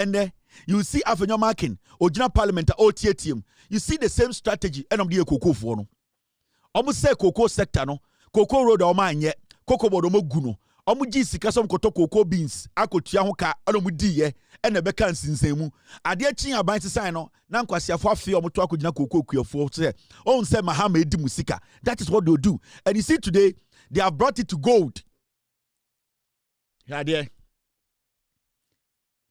you see Afenyo Markin, Ojina Parliament, OTATM, you see the same strategy. And the cocoa for no. Almost say cocoa sector no, cocoa road or mine yet, cocoa bodomo guno. Omuji sika som koto cocoa beans akotua ho ka anomu di ye ene beka nsinsemu ade achi aban sesan no na nkwasiafo afi omoto akogina cocoa kuafo say on say Mahama edi musika. That is what they do. And you see today they have brought it to gold. Here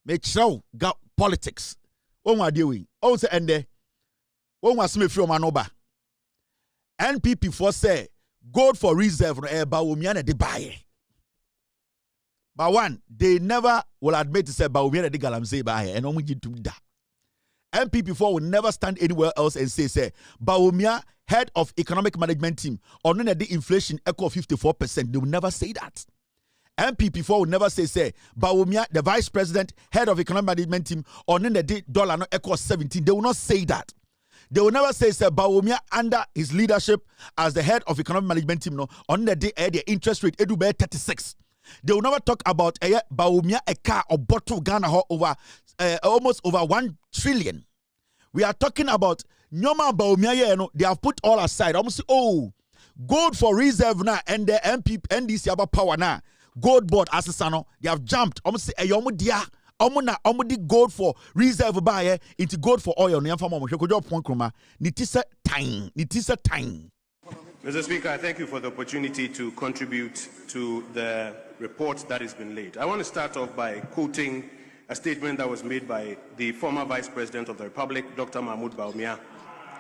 make sure got politics on ade we on say ende on wasme free o manoba NPP for say gold for reserve no e Bawumia na de buy. But one, they never will admit to say Bawumia de galamse ba here and omuji tum da. MPP4 will never stand anywhere else and say, Bawumia, head of economic management team, or none of the inflation echo 54%. They will never say that. MPP4 will never say, Bawumia, the vice president, head of economic management team, or none of the dollar no echo 17. They will not say that. They will never say, Bawumia, under his leadership as the head of economic management team, no, on the day the interest rate edu be 36. They will never talk about Bawumia a car or bottle Ghana over almost over 1 trillion. We are talking about Nyoma Bawumia, they have put all aside. Almost gold for reserve now and the NDC about power now. Gold board assasano, they have jumped. Almost say omudi gold for reserve buy into gold for oil. Nitisa time. Mr. Speaker, thank you for the opportunity to contribute to the report that has been laid. I want to start off by quoting a statement that was made by the former Vice President of the Republic, Dr. Mahmoud Bawumia,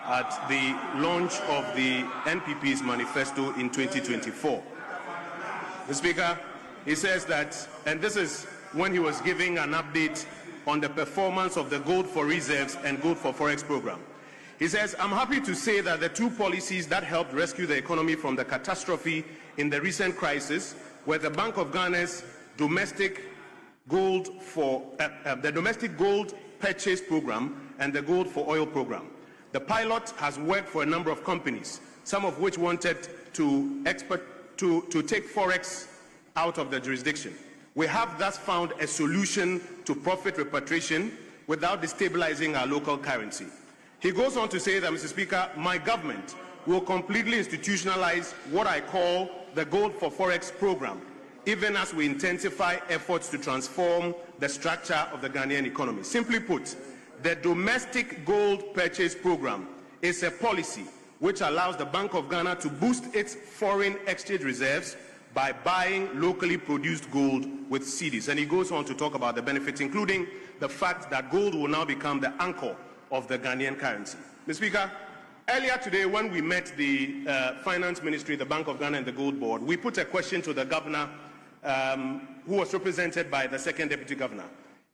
at the launch of the NPP's manifesto in 2024. Mr. Speaker, he says that, and this is when he was giving an update on the performance of the Gold for Reserves and Gold for Forex program. He says, I'm happy to say that the two policies that helped rescue the economy from the catastrophe in the recent crisis were the Bank of Ghana's domestic gold purchase program and the gold for oil program. The pilot has worked for a number of companies, some of which wanted to take Forex out of the jurisdiction. We have thus found a solution to profit repatriation without destabilizing our local currency. He goes on to say that, Mr. Speaker, my government will completely institutionalize what I call the Gold for Forex program, even as we intensify efforts to transform the structure of the Ghanaian economy. Simply put, the domestic gold purchase program is a policy which allows the Bank of Ghana to boost its foreign exchange reserves by buying locally produced gold with cedis. And he goes on to talk about the benefits, including the fact that gold will now become the anchor of the Ghanaian currency. Mr. Speaker, earlier today when we met the Finance Ministry, the Bank of Ghana and the Gold Board, we put a question to the governor who was represented by the second deputy governor.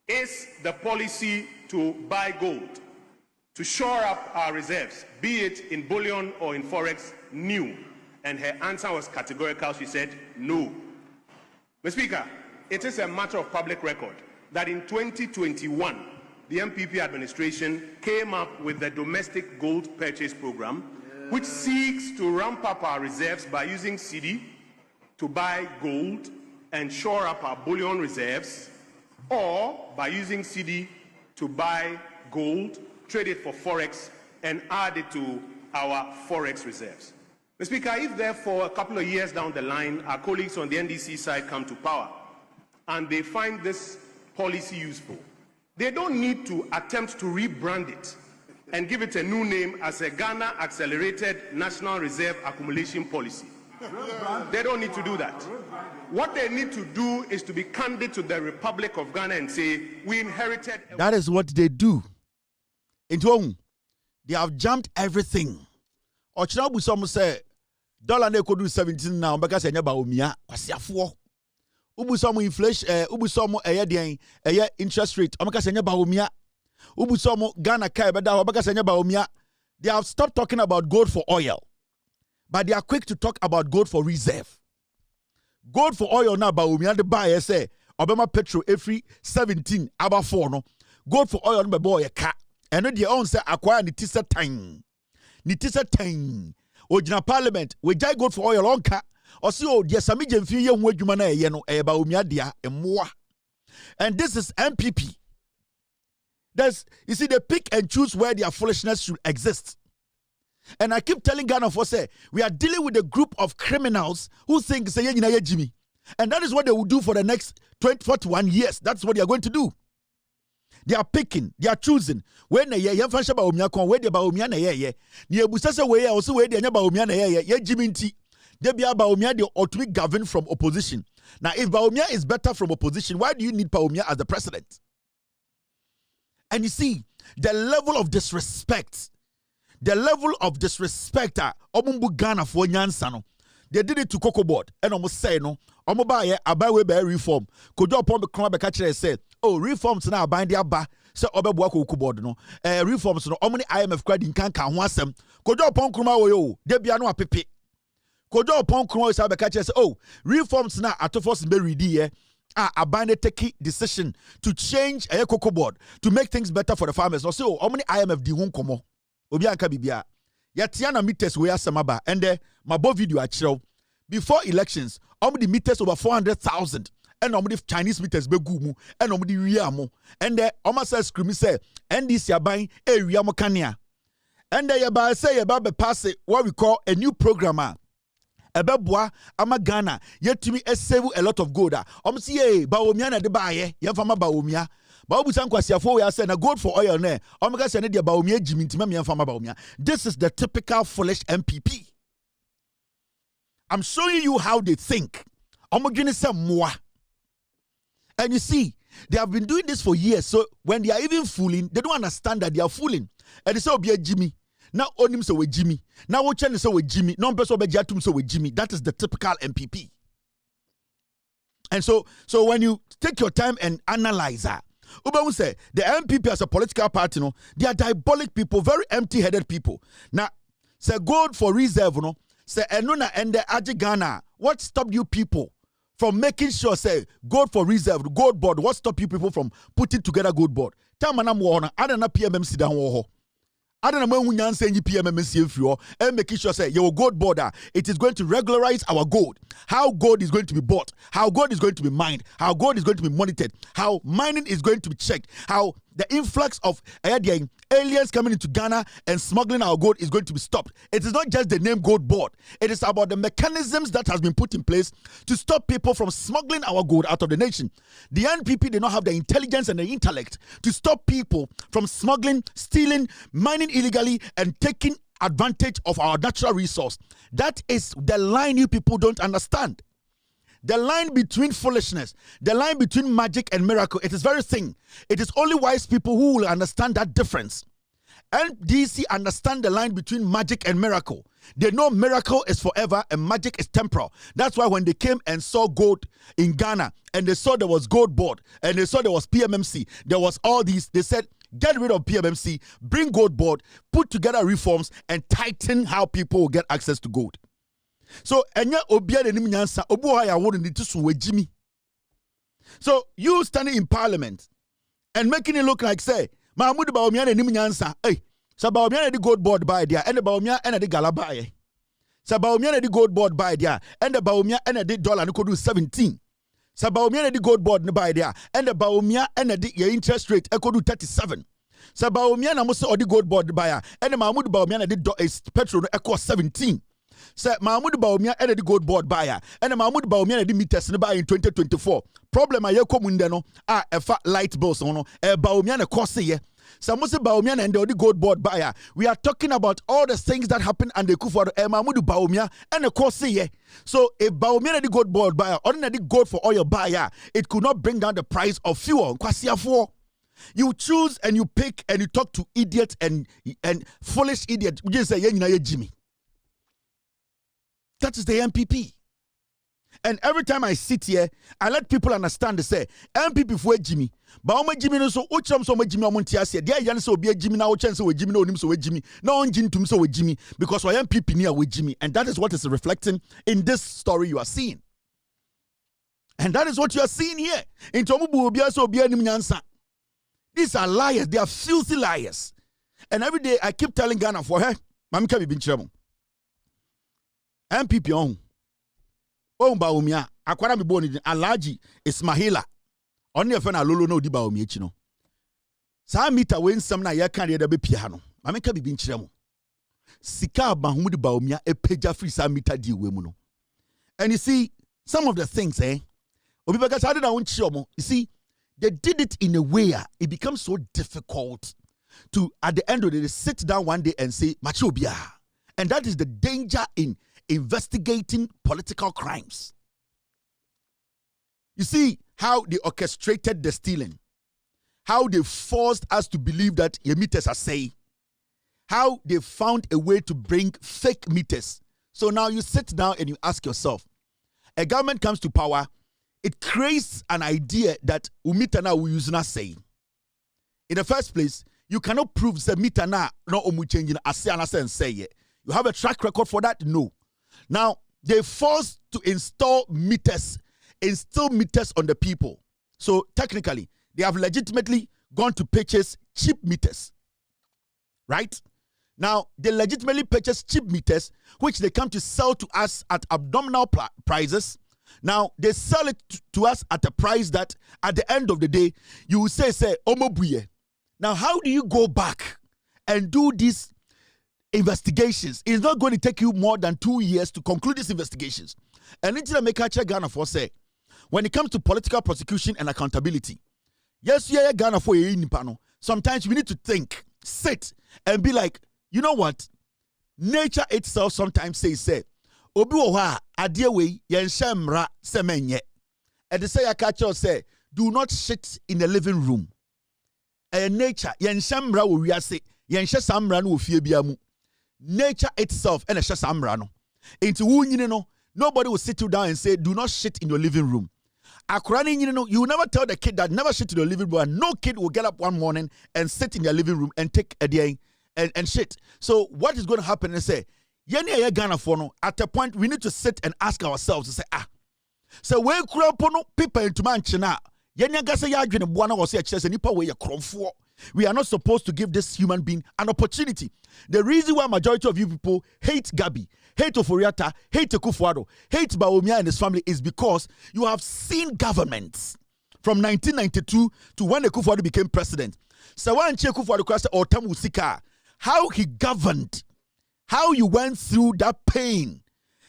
Is the policy to buy gold, to shore up our reserves, be it in bullion or in Forex, new? And her answer was categorical. She said, no. Mr. Speaker, it is a matter of public record that in 2021, the MPP administration came up with the domestic gold purchase program, which seeks to ramp up our reserves by using cedi to buy gold and shore up our bullion reserves, or by using cedi to buy gold, trade it for Forex, and add it to our Forex reserves. Mr. Speaker, if therefore a couple of years down the line, our colleagues on the NDC side come to power and they find this policy useful, they don't need to attempt to rebrand it and give it a new name as a Ghana Accelerated National Reserve Accumulation Policy. They don't need to do that. What they need to do is to be candid to the Republic of Ghana and say, we inherited... That is what they do. They have jumped everything. Ochinabu some say, dollar ne kodu 17 now because enya ba omia kwasiafo ubu some inflation ubu some interest rate because enya ba omia ubu some Ghana kai beda because enya ba omia. They have stopped talking about gold for oil, but they are quick to talk about gold for reserve. Gold for oil now ba omia the buy say obema petrol every 17 about 4 no gold for oil no be boy ka eno dey own say acquire the tisa time nitisa time ojina parliament we jai gold for oil onka osi o dia sami jemfi ye hu adwuma na eye no e ba omia dia emoa. And this is MPP. You see, they pick and choose where their foolishness should exist. And I keep telling Ghana for say we are dealing with a group of criminals who think say ye Jimmy, and that is what they will do for the next 41 years. That's what they are going to do. They are picking, they are choosing. When ye fansha ba omia kon, where they ba omia na ye. Ni ebusa se we also where they nya ba omia na ye Jimmy nti. They be ba omia they ought to be governed from opposition. Now if Baumia is better from opposition, why do you need Baumia as the president? And you see, the level of disrespect, Omumbu Ghana for Nyansano. They did it to Cocoa Board, and almost say no, Omobaye, Abawe by reform. Could you upon the Krama Catcher said, oh, reforms now bind their ba, se obeboa ko board no reforms no omni IMF credit nkan kan ho asem kojo opon kroma wo yo de bia no apepe kojo opon kroma say be ka say oh reforms na atofos be ready here abandon take decision to change a cocoa board to make things better for the farmers no say oh omni IMF di ho komo obi anka bibia yatia na meters we asemaba and my video achiro before elections omni meters over 400,000 and the Chinese meters be gumu and the wiamo and the almost screaming say and this yabai a wiamo kania and the yaba say about the pass what we call a new programmer ebeboa ama Ghana yetumi save a lot of gold see baomia na de baaye yemfama baomia baobusan kwasiafo we say na gold for oil na omega say na de baomia jimi ntima yemfama baomia. This is the typical foolish MPP. I'm showing you how they think. Omogene say moa. And you see, they have been doing this for years. So when they are even fooling, they don't understand that they are fooling. And they say, "Obi Jimmy." Now onim so with Jimmy. Now we chen so with Jimmy. No person be jatum so with Jimmy. That is the typical MPP. And so when you take your time and analyze that, Uba say the MPP as a political party, no, they are diabolic people, very empty-headed people. Now, say gold for reserve, no, say enuna and the Aji Ghana. What stopped you people from making sure, say, gold for reserve, gold board, what stop you people from putting together gold board? Tell me, I don't know PMMC down war. I don't know when you say PMMC if you and making sure, say, your gold border, it is going to regularize our gold. How gold is going to be bought, how gold is going to be mined, how gold is going to be monitored, how mining is going to be checked, how the influx of aliens coming into Ghana and smuggling our gold is going to be stopped. It is not just the name gold board. It is about the mechanisms that has been put in place to stop people from smuggling our gold out of the nation. The NPP did not have the intelligence and the intellect to stop people from smuggling, stealing, mining illegally, and taking advantage of our natural resource. That is the line you people don't understand. The line between foolishness, the line between magic and miracle, it is very thin. It is only wise people who will understand that difference. NDC understand the line between magic and miracle. They know miracle is forever and magic is temporal. That's why when they came and saw gold in Ghana and they saw there was gold board and they saw there was PMMC, there was all these, they said, get rid of PMMC, bring gold board, put together reforms and tighten how people will get access to gold. So enya obia de nim nyansa obu ha ya wo ni to so wajimi. So you standing in parliament and making it look like say Mahmoud Baumia de nim nyansa eh sa Baumia de gold board by there and the Baumia and the gala buy. Sa Baumia de gold board by there and the Baumia and the dollar no could do 17. Sa Baumia de gold board by there and the Baumia and the interest rate e could do 37. Sa Baumia na mo se odi gold board buyer and the Mahmoud Baumia de petrol e cost 17. Say Mahmoud Baumia and the gold board buyer and Mahmoud Baumia the meters buy in 2024. Problem aye komunde no efa light bills no Baumia na cost ye. Samuse Baumia and the gold board buyer. We are talking about all the things that happen and the kufor Mahmoud Baumia and the cost ye. So if Baumia and the gold board buyer or the gold for oil buyer, it could not bring down the price of fuel. You choose and you pick and you talk to idiots and foolish idiots. You just say yeah, Jimmy. That is the MPP. And every time I sit here, I let people understand they say MPP for Jimmy. But Oma Jimmy no so ucham so Jimmy omontiasia. Dia yan so be Jimmy na ucham so Jimmy no onim so Jimmy. Na onjin tum so Jimmy because we MPP near with Jimmy, and that is what is reflecting in this story you are seeing. And that is what you are seeing here. In Tomubu obia so obia nim nyansa. These are liars. They are filthy liars. And every day I keep telling Ghana for her, Mami Kabi bin Chemo. MPP on Baumia, akwara mi boni Alaji Ismaila. Only a fena lolo no di Baumia chino. Sa mita wen sam na ya kan de be piano. Mameka bi nchiremo. Sika Mahmoud Baumia e peja free sa mita di we mu no. And you see some of the things Obi baka sa de na won chiomo. You see they did it in a way it becomes so difficult to at the end of the day sit down one day and say machobia. And that is the danger in investigating political crimes. You see how they orchestrated the stealing, how they forced us to believe that your meters are saying, how they found a way to bring fake meters. So now you sit down and you ask yourself, a government comes to power, it creates an idea that umita now we use not saying. In the first place, you cannot prove the meter na no omu changing and say it. You have a track record for that? No. Now, they forced to install meters on the people. So technically, they have legitimately gone to purchase cheap meters. Right? Now, they legitimately purchase cheap meters, which they come to sell to us at abnormal prices. Now, they sell it to us at a price that, at the end of the day, you will say, Omobuye. Now, how do you go back and do these investigations? It's not going to take you more than 2 years to conclude these investigations. And it's a make Ghana for say, when it comes to political prosecution and accountability, yes, yeah, Ghana for sometimes we need to think, sit, and be like, you know what? Nature itself sometimes says, Obi oha adiewe yenshemra semenye. And the say akacho say, do not shit in the living room. And nature yenshemra wo wiase yenshe samra no ofie biamu. Nature itself and a samra no. Into wunyine no, nobody will sit you down and say, do not shit in your living room. Akurani, you will never tell the kid that never shit in your living room. And no kid will get up one morning and sit in their living room and take a day and shit. So what is going to happen is say, Ghana for no, at a point we need to sit and ask ourselves to say, so we no people into manchina. We are not supposed to give this human being an opportunity. The reason why majority of you people hate Gabi, hate Oforiata, hate Kufuado, hate Bawumia and his family is because you have seen governments from 1992 to when Kufuado became president. So when Kufuado crossed or Tamusika, how he governed, how you went through that pain,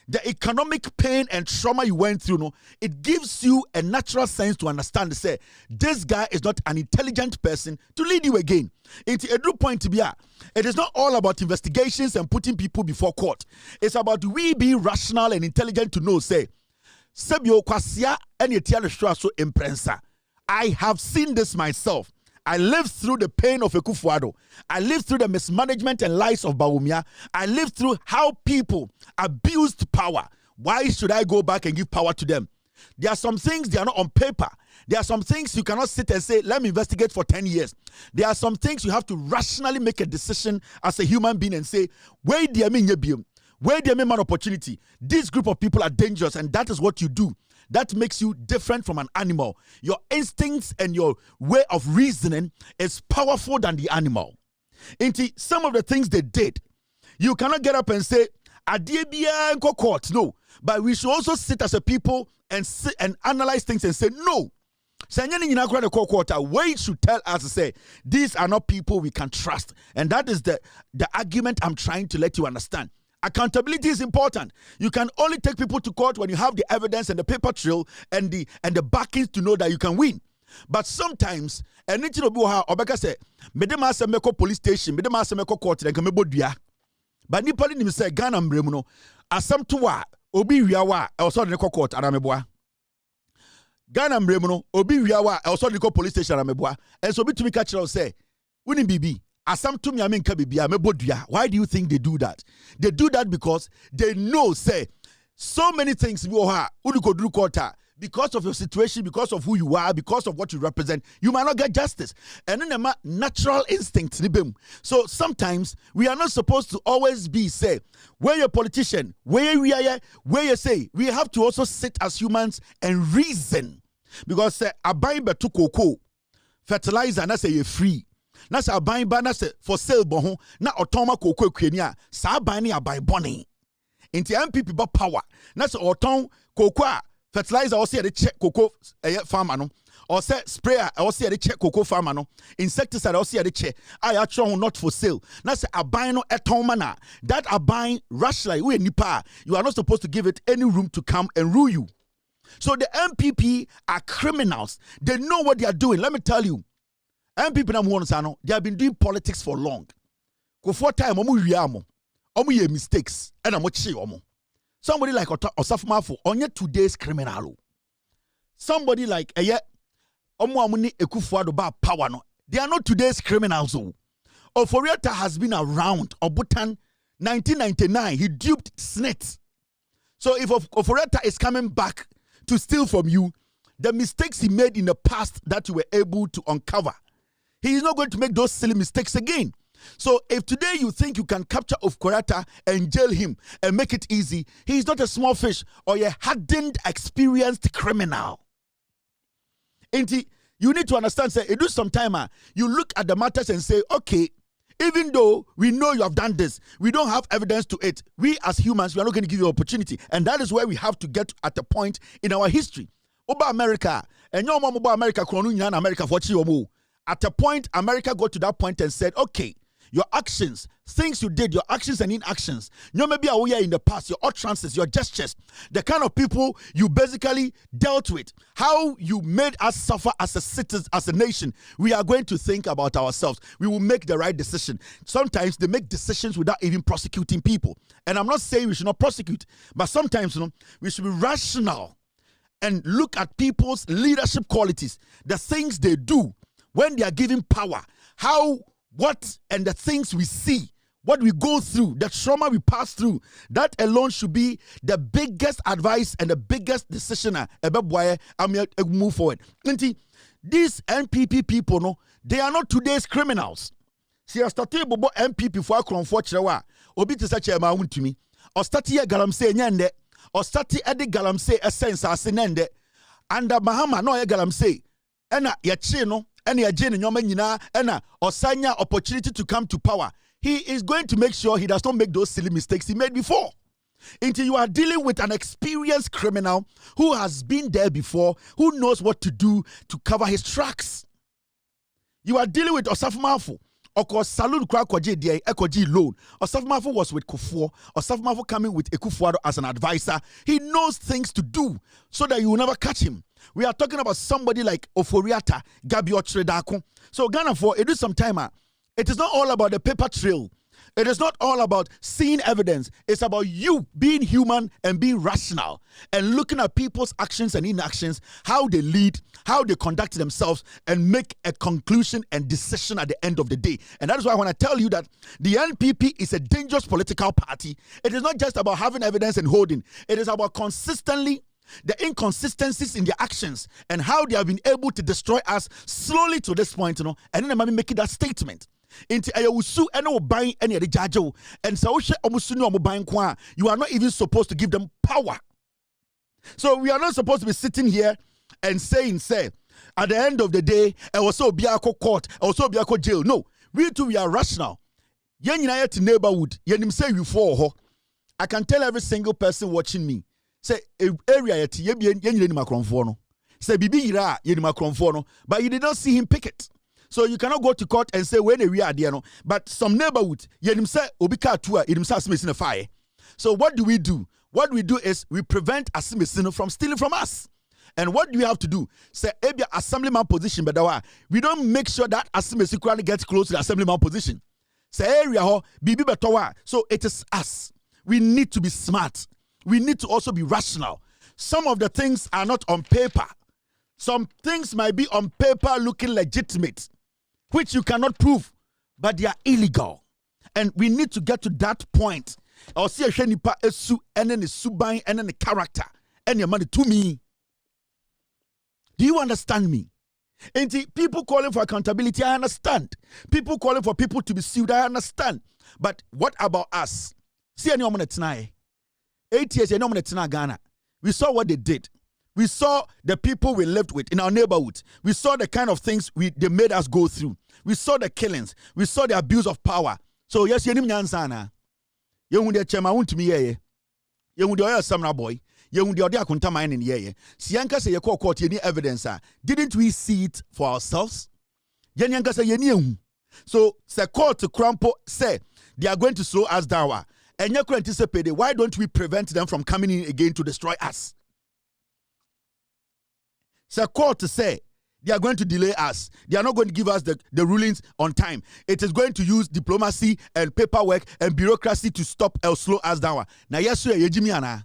the economic pain and trauma you went through, no, it gives you a natural sense to understand, say, this guy is not an intelligent person to lead you again. Into a good point to be it is not all about investigations and putting people before court. It's about we be rational and intelligent to know, say, Sebio Kwasia and Yetiana so imprensa. I have seen this myself. I lived through the pain of Ekufuado. I lived through the mismanagement and lies of Bawumia. I lived through how people abused power. Why should I go back and give power to them? There are some things they are not on paper. There are some things you cannot sit and say, let me investigate for 10 years. There are some things you have to rationally make a decision as a human being and say, where do you mean an opportunity? This group of people are dangerous, and that is what you do. That makes you different from an animal. Your instincts and your way of reasoning is powerful than the animal. Into some of the things they did, you cannot get up and say, "Adebia and court." No, but we should also sit as a people and sit and analyze things and say, no. We should tell us to say, these are not people we can trust. And that is the argument I'm trying to let you understand. Accountability is important. You can only take people to court when you have the evidence and the paper trail and the backings to know that you can win. But sometimes, and it's not Obeka say, "Medema se meko police station, medema se meko court, then kamebo dua." But nipali ni say Ghana mremuno, asam tuwa obi wiawa also the court arameboa. Ghana mremuno obi wiawa also the police station arameboa. And so be to me catch say, "Wini bibi." Why do you think they do that? They do that because they know, say, so many things because of your situation, because of who you are, because of what you represent, you might not get justice. And then a natural instinct. So sometimes we are not supposed to always be, say, where you're a politician, where you say, we have to also sit as humans and reason. Because say, abaybe to cocoa, fertilizer, and I say you're free. Na sa aban ba na se for sale bo na otoma kokko akuani a sa aban ne aban bone nti MPP ba power na se oton kokko a fertilizer o se de check kokko farmer no or say sprayer o se de check kokko farmer no insecticide o se de check I actually not for sale na se aban no eton mana that aban rationally we nipa you are not supposed to give it any room to come and rule you. So the MPP are criminals. They know what they are doing. Let me tell you. And people they have been doing politics for long. Go for time, omu mistakes, and somebody like Osafumafo, on today's criminal. Somebody like Omu Ekufuado ba power no. They are not today's criminals. Oforiata has been around. Obutan 1999, he duped snakes. So if Oforiata is coming back to steal from you, the mistakes he made in the past that you were able to uncover, He is not going to make those silly mistakes again. So if today you think you can capture Ofkorata and jail him and make it easy, he is not a small fish or a hardened, experienced criminal. And you need to understand, say, it do some time, you look at the matters and say, okay, even though we know you have done this, we don't have evidence to it. We as humans, we are not going to give you opportunity. And that is where we have to get at a point in our history. Oba America, and your mom about America, America for Chiyomu. At a point, America got to that point and said, okay, your actions, things you did, your actions and inactions, you maybe aware in the past, your utterances, your gestures, the kind of people you basically dealt with, how you made us suffer as a citizen, as a nation, we are going to think about ourselves. We will make the right decision. Sometimes they make decisions without even prosecuting people. And I'm not saying we should not prosecute, but sometimes we should be rational and look at people's leadership qualities, the things they do when they are given power, what and the things we see, what we go through, the trauma we pass through, that alone should be the biggest advice and the biggest decision move forward. These NPP people, they are not today's criminals. See, I started about NPP for a comfort obi to such a amount to me. Or started a galamse nyande, or started a galamse a sense as nende, and the Mahama no a galamse, and a chino. And Osanya opportunity to come to power. He is going to make sure he does not make those silly mistakes he made before. Until you are dealing with an experienced criminal who has been there before, who knows what to do to cover his tracks. You are dealing with Osaf Mafu. Of course, Salud Kwakoji DA Ekoji loan. Osaf Mafu was with Kufuor. Osaf Mafu coming with Ekufuor as an advisor. He knows things to do so that you will never catch him. We are talking about somebody like Oforiata, Gabi Otredako. So Ghana for it is some time. It is not all about the paper trail. It is not all about seeing evidence. It's about you being human and being rational and looking at people's actions and inactions, how they lead, how they conduct themselves, and make a conclusion and decision at the end of the day. And that is why I want to tell you that the NPP is a dangerous political party. It is not just about having evidence and holding. It is about consistently the inconsistencies in their actions and how they have been able to destroy us slowly to this point, and then I'm making that statement. Into ayawusu ene oban ene de jajo, and so omusu no omoban kwa, you are not even supposed to give them power. So we are not supposed to be sitting here and saying, at the end of the day, also biako court, also biako jail. No, we too, we are rational. Yen to neighborhood, yen say you for. I can tell every single person watching me. Say area yet yen no. Say bibi ira yen no, but you did not see him pick it. So you cannot go to court and say when we are there, no. But some neighborhood yen say obika tua yen in a fire. So what do? What we do is we prevent Asimisino from stealing from us. And what do we have to do? Say ebia assemblyman position, but we don't make sure that Asimisino gets close to the assemblyman position. Say area ho bibi betowa. So it is us. We need to be smart. We need to also be rational. Some of the things are not on paper. Some things might be on paper looking legitimate, which you cannot prove, but they are illegal. And we need to get to that point. I'll see a shenipa esu and then the subai and then the character and your money to me. Do you understand me? And people calling for accountability, I understand. People calling for people to be sued, I understand. But what about us? See any woman tonight? 8 years, Ghana. We saw what they did. We saw the people we lived with in our neighborhood. We saw the kind of things they made us go through. We saw the killings. We saw the abuse of power. So yes, you nyansana. You would chema won't me ye. You would oil samra boy. You would your kunta mine in ye. Sianka say you call court any evidence. Didn't we see it for ourselves? Yanka say ye. So the court to Crampo say they are going to slow us down. And you could anticipate it. Why don't we prevent them from coming in again to destroy us? So court to say they are going to delay us. They are not going to give us the rulings on time. It is going to use diplomacy and paperwork and bureaucracy to stop or slow us down. Now, yes, sir, Jimmy Anna.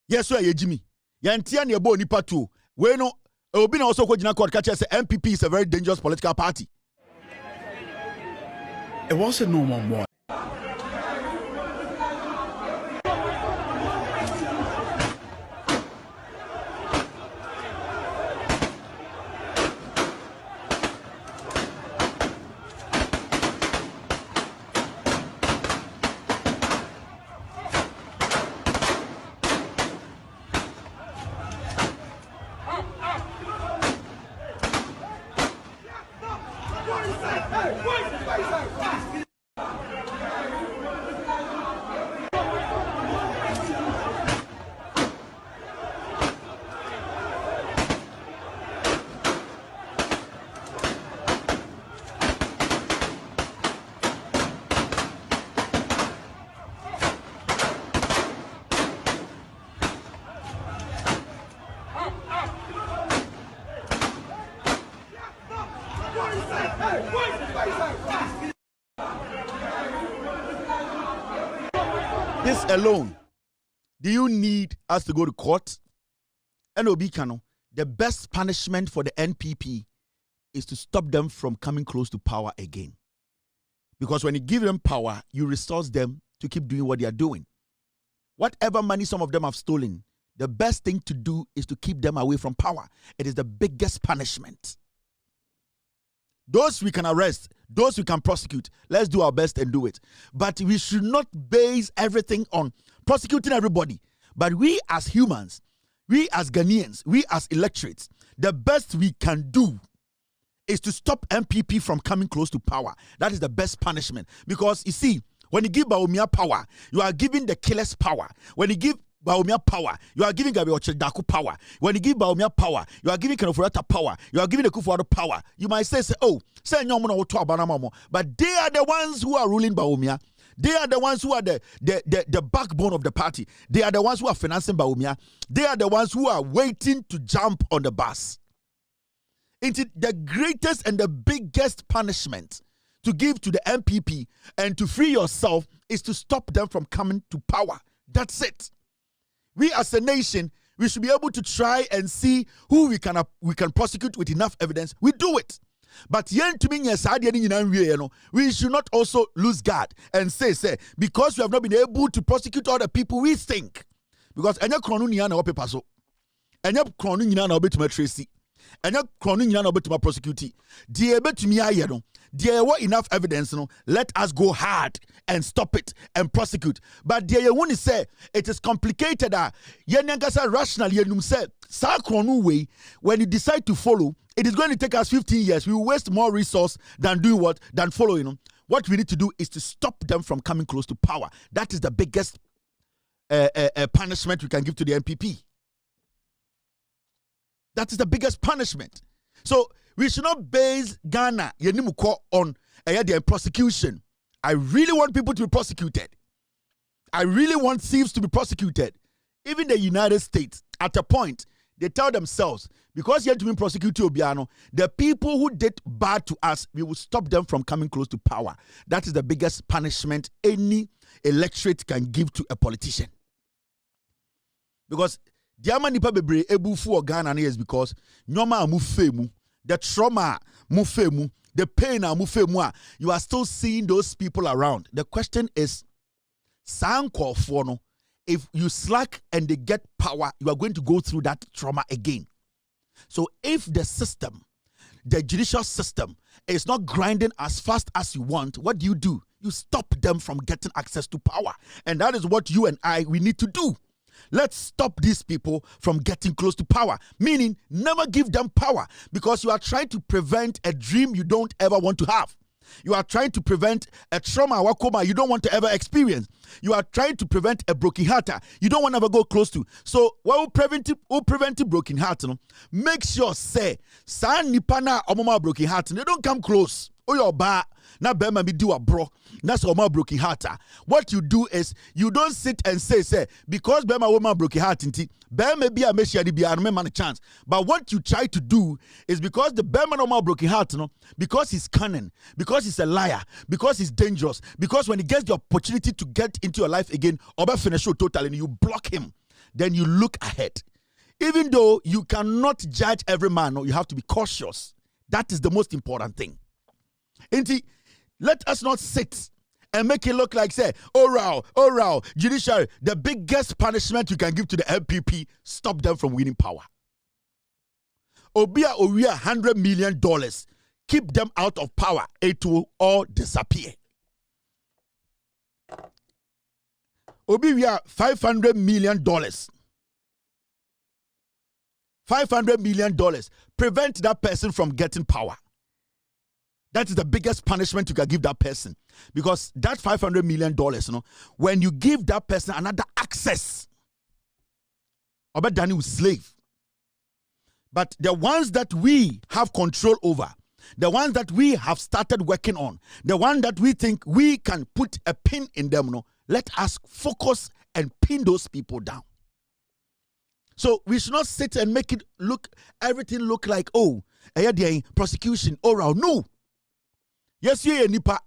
Yes, sir, Jimmy. Yantian Yabo Nipa too. We know Obina also Kojina Court catcher say MPP is a very dangerous political party. It was a normal morning. this alone, do you need us to go to court? And Obi Kano, the best punishment for the NPP is to stop them from coming close to power again. Because when you give them power, you resource them to keep doing what they are doing. Whatever money some of them have stolen, the best thing to do is to keep them away from power. It is the biggest punishment. Those we can arrest, those we can prosecute. Let's do our best and do it. But we should not base everything on prosecuting everybody. But we as humans, we as Ghanaians, we as electorates, the best we can do is to stop MPP from coming close to power. That is the best punishment. Because you see, when you give Bawumia power, you are giving the killers power. When you give Bawumia power, you are giving Gabriel Chedaku power. When you give Bawumia power, you are giving Kenoforata power. You are giving the Kufuor power. You might say, oh, say no more to Abanamamo. But they are the ones who are ruling Bawumia. They are the ones who are the backbone of the party. They are the ones who are financing Bawumia. They are the ones who are waiting to jump on the bus. Into the greatest and the biggest punishment to give to the MPP and to free yourself is to stop them from coming to power. That's it. We as a nation, we should be able to try and see who we can prosecute with enough evidence. We do it. But we should not also lose guard and say, because we have not been able to prosecute all the people we think. Because any kronu nyina na opepa so. Any kronu nyina na obetuma tracy. Any kronu nyina na obetuma prosecute. Die betumi aye no. There were enough evidence, let us go hard and stop it and prosecute. But there you want to say it is complicated. Rational, way, when you decide to follow, it is going to take us 15 years. We will waste more resource than doing what? Than following. What we need to do is to stop them from coming close to power. That is the biggest punishment we can give to the MPP. That is the biggest punishment. So we should not base Ghana on their prosecution. I really want people to be prosecuted. I really want thieves to be prosecuted. Even the United States, at a point, they tell themselves, because you have to be prosecuted, Obiano, the people who did bad to us, we will stop them from coming close to power. That is the biggest punishment any electorate can give to a politician. Because the Amanipa Bebre Ebu for Ghana is because Nyoma Mufemu. The trauma, mufemu, the pain, mufemu, you are still seeing those people around. The question is, if you slack and they get power, you are going to go through that trauma again. So if the system, the judicial system, is not grinding as fast as you want, what do? You stop them from getting access to power. And that is what you and we need to do. Let's stop these people from getting close to power. Meaning, never give them power because you are trying to prevent a dream you don't ever want to have. You are trying to prevent a trauma you don't want to ever experience. You are trying to prevent a broken heart you don't want to ever go close to. So, what will prevent a broken heart? Make sure, say, San Nipana Omoma broken heart, they don't come close. Oh, your bar. Now, Bema be do a bro. That's Oma broken heart. What you do is you don't sit and say, because Bema woman broken heart, Bema be a messiah, be a man a chance. But what you try to do is because the Bema Oma broken heart, because he's cunning, because he's a liar, because he's dangerous, because when he gets the opportunity to get into your life again, Oba finish show total and you block him, then you look ahead. Even though you cannot judge every man, you have to be cautious. That is the most important thing. Let us not sit and make it look like, say, oh, judiciary, the biggest punishment you can give to the MPP, stop them from winning power. Obia $100 million, keep them out of power, it will all disappear. Obia $500 million. $500 million, prevent that person from getting power. That is the biggest punishment you can give that person. Because that $500 million, when you give that person another access, Obed Dani will slave. But the ones that we have control over, the ones that we have started working on, the one that we think we can put a pin in them, let us focus and pin those people down. So we should not sit and make it everything look like, prosecution, oral. No. Yes, you nipa.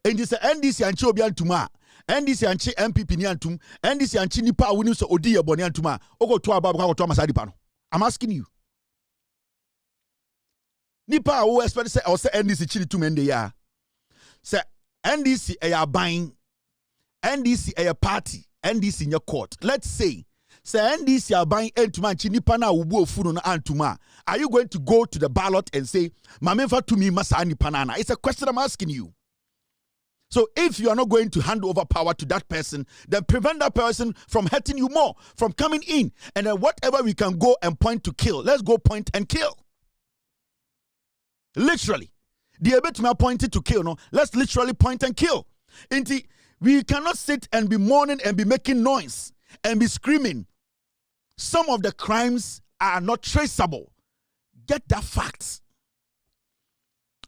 And this NDC and Chobian Tuma. NDC anchi MPP ni antum, NDC anchi nipa wini so odi ye boni antuma. Oko to aba ko to amasadi pa no. I'm asking you. Nipa wo expect say or say NDC chiri tum ende ya. Say NDC a buying, NDC a party, NDC in your court. Let's say NDC are buying entuma nipa na ubu ofunu na antuma. Are you going to go to the ballot and say Mamefa to me masa nipa na? It's a question I'm asking you. So if you are not going to hand over power to that person, then prevent that person from hurting you more, from coming in. And then whatever we can go and point to kill, let's go point and kill. Literally. The ability pointed to kill, no? Let's literally point and kill. We cannot sit and be mourning and be making noise and be screaming. Some of the crimes are not traceable. Get that fact.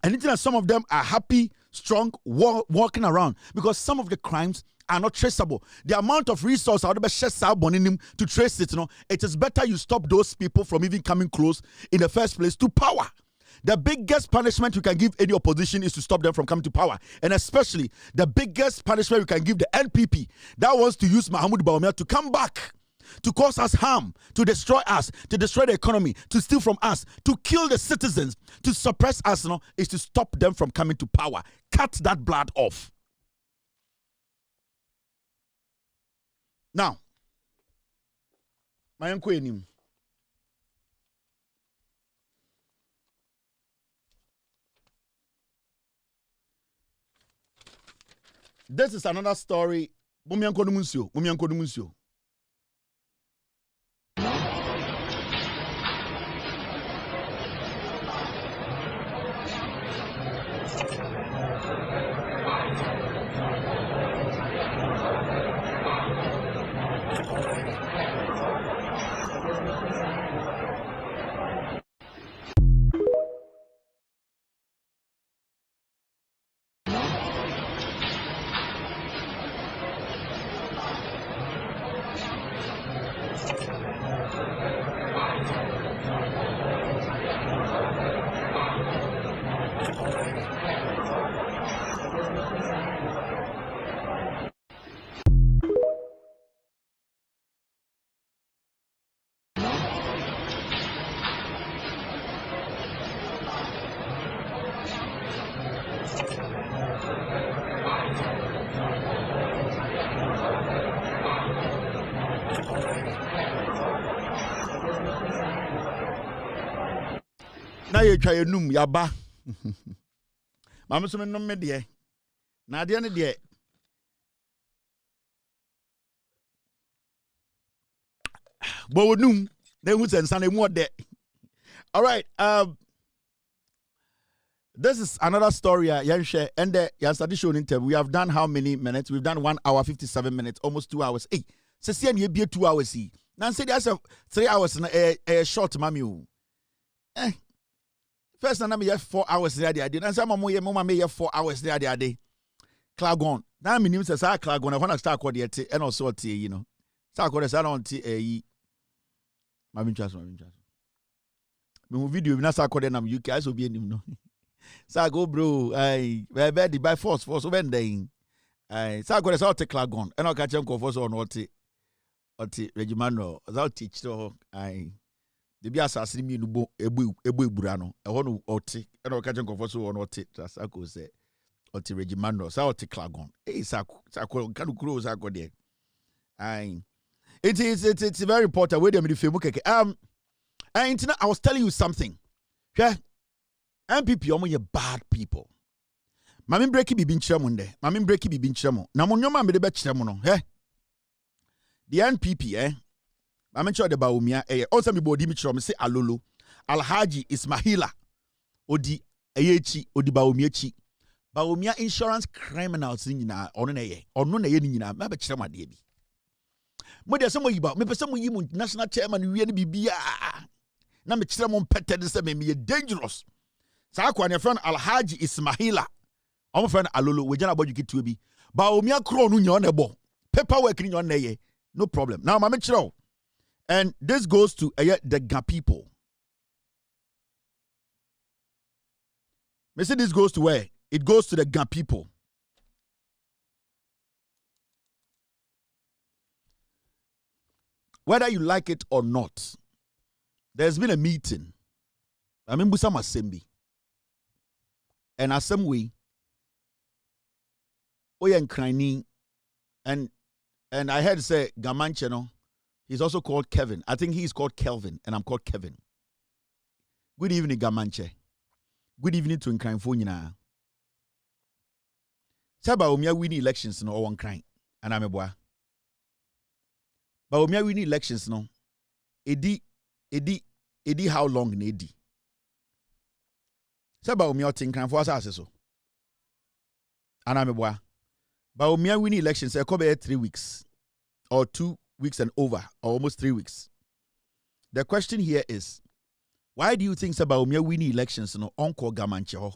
And some of them are happy, strong, walking around because some of the crimes are not traceable. The amount of resources to trace it, it is better you stop those people from even coming close in the first place to power. The biggest punishment you can give any opposition is to stop them from coming to power. And especially the biggest punishment you can give the NPP that wants to use Mahama Bawumia to come back, to cause us harm, to destroy us, to destroy the economy, to steal from us, to kill the citizens, to suppress us, is to stop them from coming to power. Cut that blood off. Now, my uncle enim. This is another story. Mumianko Dumuncio. Na ye twa enum yaba mamso me nom me de na de ne de bo num na hu sensa na mu ode. All right, this is another story yanshe and the yesterday show interview. We have done how many minutes? We've done 1 hour 57 minutes, almost 2 hours. Hey, se se na be 2 hours see. Now say there's 3 hours na a short mami o. First time I have 4 hours there the day. And some mama may have 4 hours there the day. Clagon. Now me name says Clagon. I want to start call the and also you know. Start call the salon my interest. Me video we na start call them UK so be him no. Sa go bro. I by force over then. I start call the salon Clagon. And I catch him for so on what Regimano. I'll teach so I the be assassin me no ebu ebura no e ho no ote e no ka chen confo so no ote Sako say ote Regimano sa ote Clagon Sako kan kuro Sako there it's very important we dem the femu keke and I was telling you something MPP omo ye bad people mami breaki bibi nkyeremo nde mami breaki bibi nkyeremo na monnyoma me de be kyeremo no the NPP I'm sure the Bawumia also me body me chiro say alolo Alhaji Ismaila odi eyechi odi Bawumia insurance criminals nyina ono na ye ni nyina ma be kire made bi mo de se mo yiba me pese mo yi mu national chairman wie ne bibia na me kire mo mpete de se me dangerous sa akwa ne friend Alhaji Ismaila omo friend alolo we jana bodu kitu bi Bawumia kro no nya ono ebo paperwork ni nya ono ye no problem now ma me kire. And this goes to the Ga people. Me say this goes to where? It goes to the Ga people. whether you like it or not, there's been a meeting. I mean, Busam Assembly. And Assembly, Oyen Krani, and I heard say Gamanche, no, he's also called Kevin. I think he's called Kelvin, and I'm called Kevin. Good evening, Gamanche. Good evening to Nkranfo. Saba Omia winning elections no one crying, and I'm a boy. But Omia winning elections no, Edi how long in Edi? Saba Omia Nkranfo asase so, and I'm a boy. But Omia winning elections, I cover 3 weeks, or 2 weeks and over, or almost 3 weeks. The question here is, why do you think Saba Omia winning elections no onko Gamanche ho?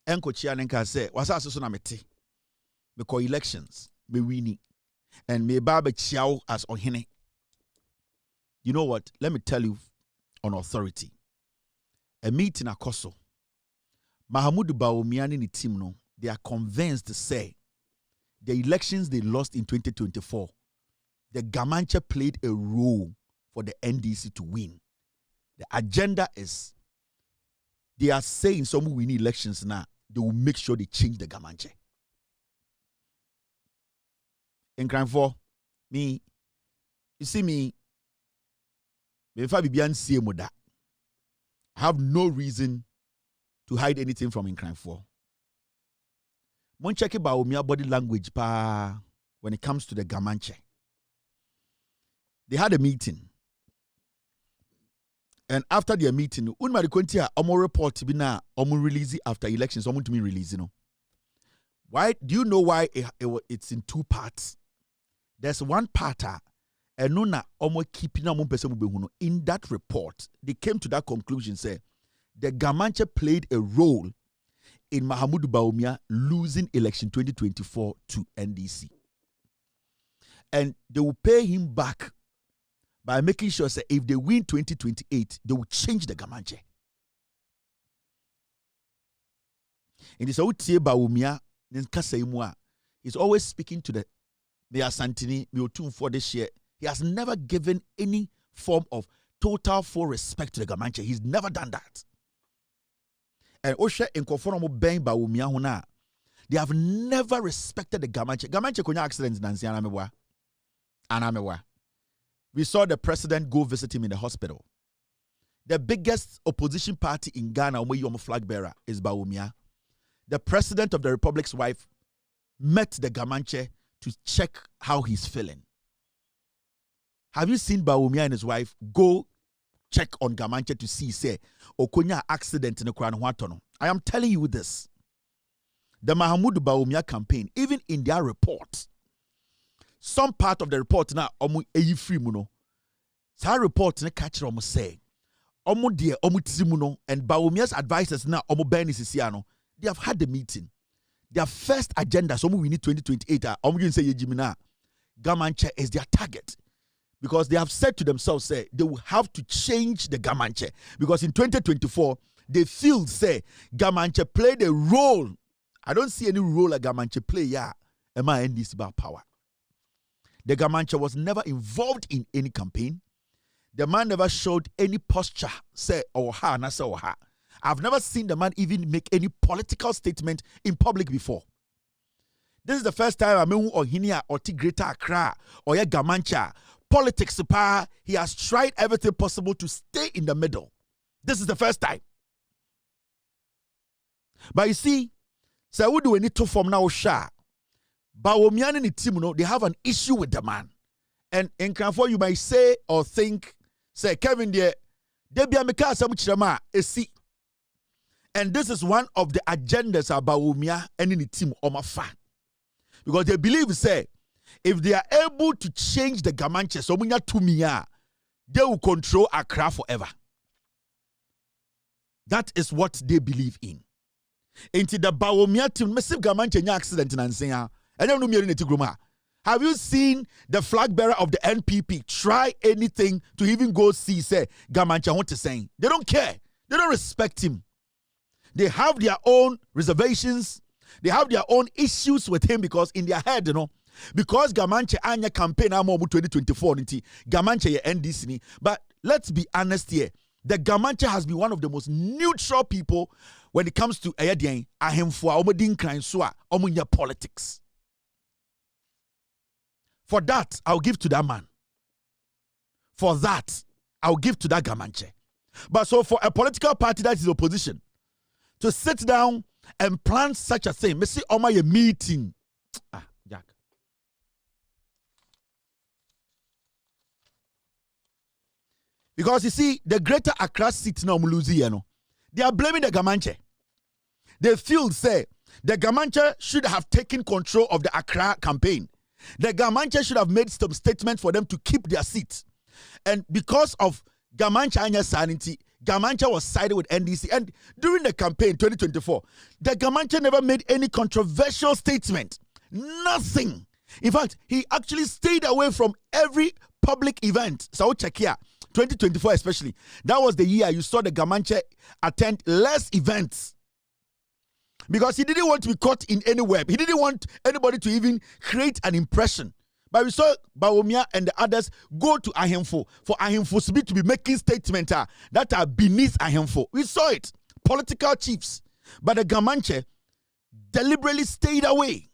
Enko Chianenka say, wasase so na mete. Because elections, me winning, and me baba chiao as ohene. You know what? Let me tell you on authority. A meeting akoso. Mahamudu Bawumia ni team no, they are convinced to say the elections they lost in 2024, the Gamanche played a role for the NDC to win. The agenda is they are saying some win elections now, they will make sure they change the Gamanche. In crime for me, you see me, if I be I have no reason to hide anything from in crime for. Mon check about my body language pa when it comes to the Gamanche. They had a meeting. And after their meeting, unma de kontia omo report bi na omo release after elections, omo to me release, you know. Why do you know why it's in 2 parts? There's one part and no na omo keeping omo pese mu in that report. They came to that conclusion say the Gamanche played a role in Mahamudu Bawumia losing election 2024 to NDC. And they will pay him back by making sure that if they win 2028, they will change the Gamanche. In this Utie Bawumia, he's always speaking to the Santini, for this year. He has never given any form of total full respect to the Gamanche. He's never done that. And Osha in Kofonomo Ben Bawumia Huna, they have never respected the Gamanche. Gamanche konya accidents Nancy Anamewa. We saw the president go visit him in the hospital. The biggest opposition party in Ghana, where you're a flag bearer, is Bawumia. The president of the republic's wife met the Gamanche to check how he's feeling. Have you seen Bawumia and his wife go check on Gamanche to see, say, Okonya accident in the Crown Watono? I am telling you this. The Mahamudu Bawumia campaign, even in their report, some part of the report now, omu eyi free muno. Sa report ne catch omu say, omu die omu timuno, and Bawumia's advisors now omu beni sisiano. They have had the meeting. Their first agenda, so we need 2028. Omu you say yejimina, Gamanche is their target. Because they have said to themselves, say, they will have to change the Gamanche. Because in 2024, they feel, say, Gamanche played a role. I don't see any role a Gamanche play, yeah. Am I NDC about power? The Gamanche was never involved in any campaign. The man never showed any posture, say, or ha, na say, or ha. I've never seen the man even make any political statement in public before. This is the first time I'm or Hinia or Greater Accra or Gamanche. Politics, he has tried everything possible to stay in the middle. This is the first time. But you see, so we do any to form now, Sha. Bawumia and the team, they have an issue with the man. And in Cranford, you might say or think, say, Kevin, there, Debia Meka Samuchama, see. And this is one of the agendas of Bawumia and the team Omafa. Because they believe, say, if they are able to change the Gamanche, so they will control Accra forever. That is what they believe in. Into the Bawumia team, massive Gamanche accident in Ansea. Have you seen the flag bearer of the NPP try anything to even go see, say, Gamanche what to say? They don't care. They don't respect him. They have their own reservations. They have their own issues with him because in their head, because Gamanche anya campaign amo 2024 nti Gamanche ye NDC ni. But let's be honest here. The Gamanche has been one of the most neutral people when it comes to ayadian ahemfo a omodin kran so a omunya politics. For that, I'll give to that man. For that, I'll give to that Gamanche. But so for a political party that is opposition to sit down and plan such a thing, Messi Oma ye meeting. Jack. Because you see, the greater Accra seat now Muluzi, they are blaming the Gamanche. They feel, say, the Gamanche should have taken control of the Accra campaign. The Gamanche should have made some statement for them to keep their seats. And because of Gamanche Anya's sanity, Gamanche was sided with NDC. And during the campaign 2024, the Gamanche never made any controversial statement. Nothing. In fact, he actually stayed away from every public event. So check here. 2024 especially. That was the year you saw the Gamanche attend less events. Because he didn't want to be caught in any web. He didn't want anybody to even create an impression. But we saw Bawumia and the others go to Ahemfo for Ahemfo to be making statements that are beneath Ahemfo. We saw it. Political chiefs. But the Gamanche deliberately stayed away.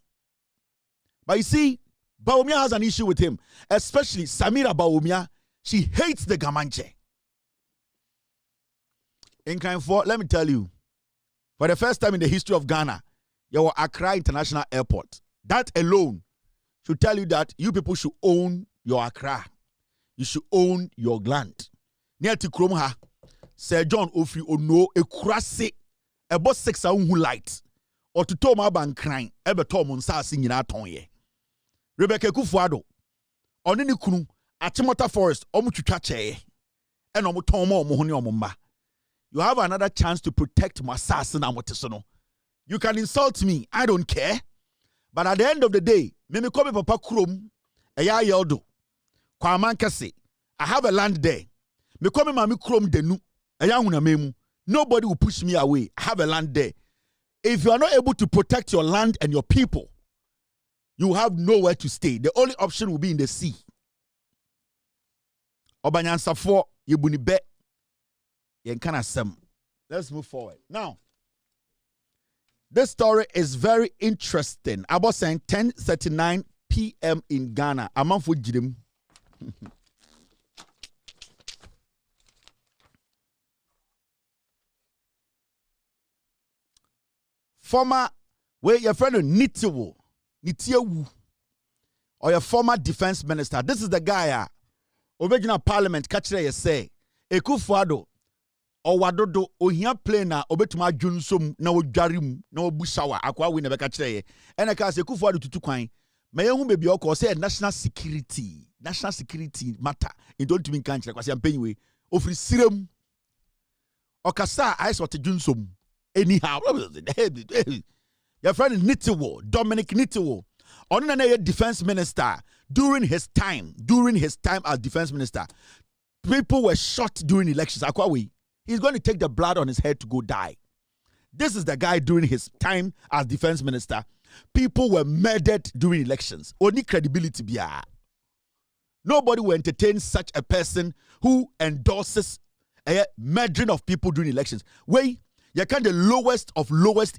But you see, Bawumia has an issue with him. Especially Samira Bawumia. She hates the Gamanche. In kind for, let me tell you, for the first time in the history of Ghana, you were Accra International Airport. That alone should tell you that you people should own your Accra. You should own your land. Near to Kromha, Sir John Ofri Ono, a crassy, a boss 6 who light, or to Toma Ban crying, ever Tom on Sassing in our tongue. Rebecca Kufuado, on any kunu, at Timota Forest, Omuchuchache, and Omutomo Mohoni Omumba. You have another chance to protect Masasa and Motisono. You can insult me, I don't care. But at the end of the day, me come Papa Krum, a ya yeldo. Kwaman Kase, I have a land there. Me come Mami Krum denu, a yahuna memu. Nobody will push me away. I have a land there. If you are not able to protect your land and your people, you have nowhere to stay. The only option will be in the sea. Obanyansa for Yebunibe. Let's move forward. Now, this story is very interesting. About saying 10:39 p.m. in Ghana. Among Fujidim. Former, where your friend Nitiewu, or your former defense minister. This is the guy, original parliament, catch there, say, Ekufuado. O wadodo ohia plane na obetuma dwunsom na wodwarim na obusawa akwa we na beka kire ye ena ka se Kufuor tutu kwan me hu bebi o say national security matter in don't mean kan kire kwase ampanyiwe ofri sirem okasa I sort dwunsom anyhow your friend Nitiwo Dominic Nitiwo on na defense minister during his time as defense minister people were shot during elections akwa we. He's going to take the blood on his head to go die. This is the guy during his time as defense minister. People were murdered during elections. Only credibility biya. Nobody will entertain such a person who endorses a murdering of people during elections. Wait, you're kind of the lowest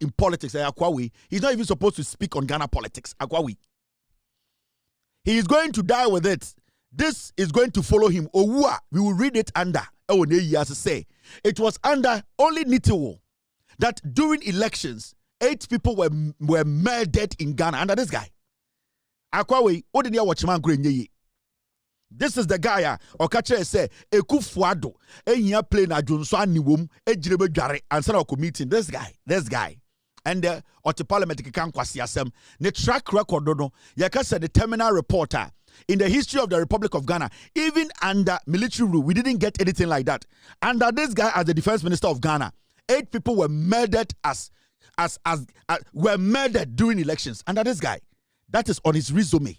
in politics. He's not even supposed to speak on Ghana politics. He is going to die with it. This is going to follow him. Owua, we will read it under. It was under only Nitiwo that during elections, 8 people were murdered in Ghana under this guy. This is the guy, Okache say, Ekufuado, Enya play na Junso Aniwom, Ejirebe Jare, and Sana committing this guy. And the parliament can kwasi asem. The track record, Yaka the terminal reporter. In the history of the Republic of Ghana, even under military rule, we didn't get anything like that. Under this guy as the defense minister of Ghana, 8 people were murdered were murdered during elections. Under this guy, that is on his resume.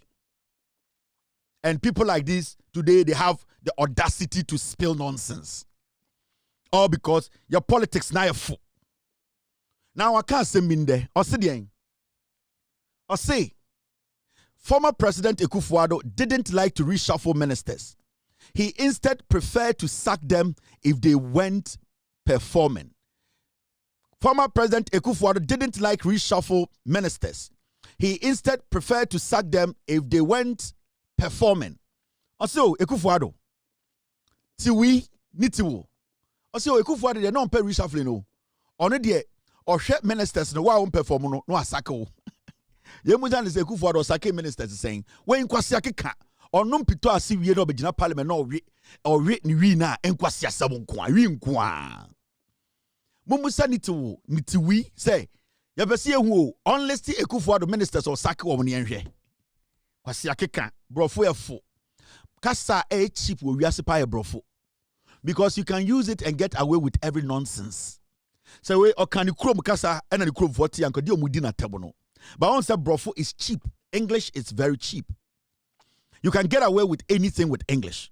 And people like this today, they have the audacity to spill nonsense, all because your politics now are full. Now I can't say minde or say Former President Akufo-Addo didn't like to reshuffle ministers. He instead preferred to sack them if they weren't performing. Former President Akufo-Addo didn't like reshuffle ministers. He instead preferred to sack them if they weren't performing. Also, Akufo-Addo, tiwi nitiwo. Also, Akufo-Addo they don't pay reshuffling no. Ono de or ministers no wa perform no asako. Yemujan is Akufo-Addo sake ministers saying when kwasi akeka onum pito asiwie no begina parliament no ori ni wi na enkwasi asam nko a wi nko a. Mumusa nitiwi say yabesi ehu unless the Akufo-Addo ministers or sake wo ne enhwe. Kwasi akeka brofo efo. Kasa cheap we wiase pa brofo. Because you can use it and get away with every nonsense. So we okani krom kasa ena ni krom 40 anko di omudi na table no. But once that brofo is cheap. English is very cheap. You can get away with anything with English.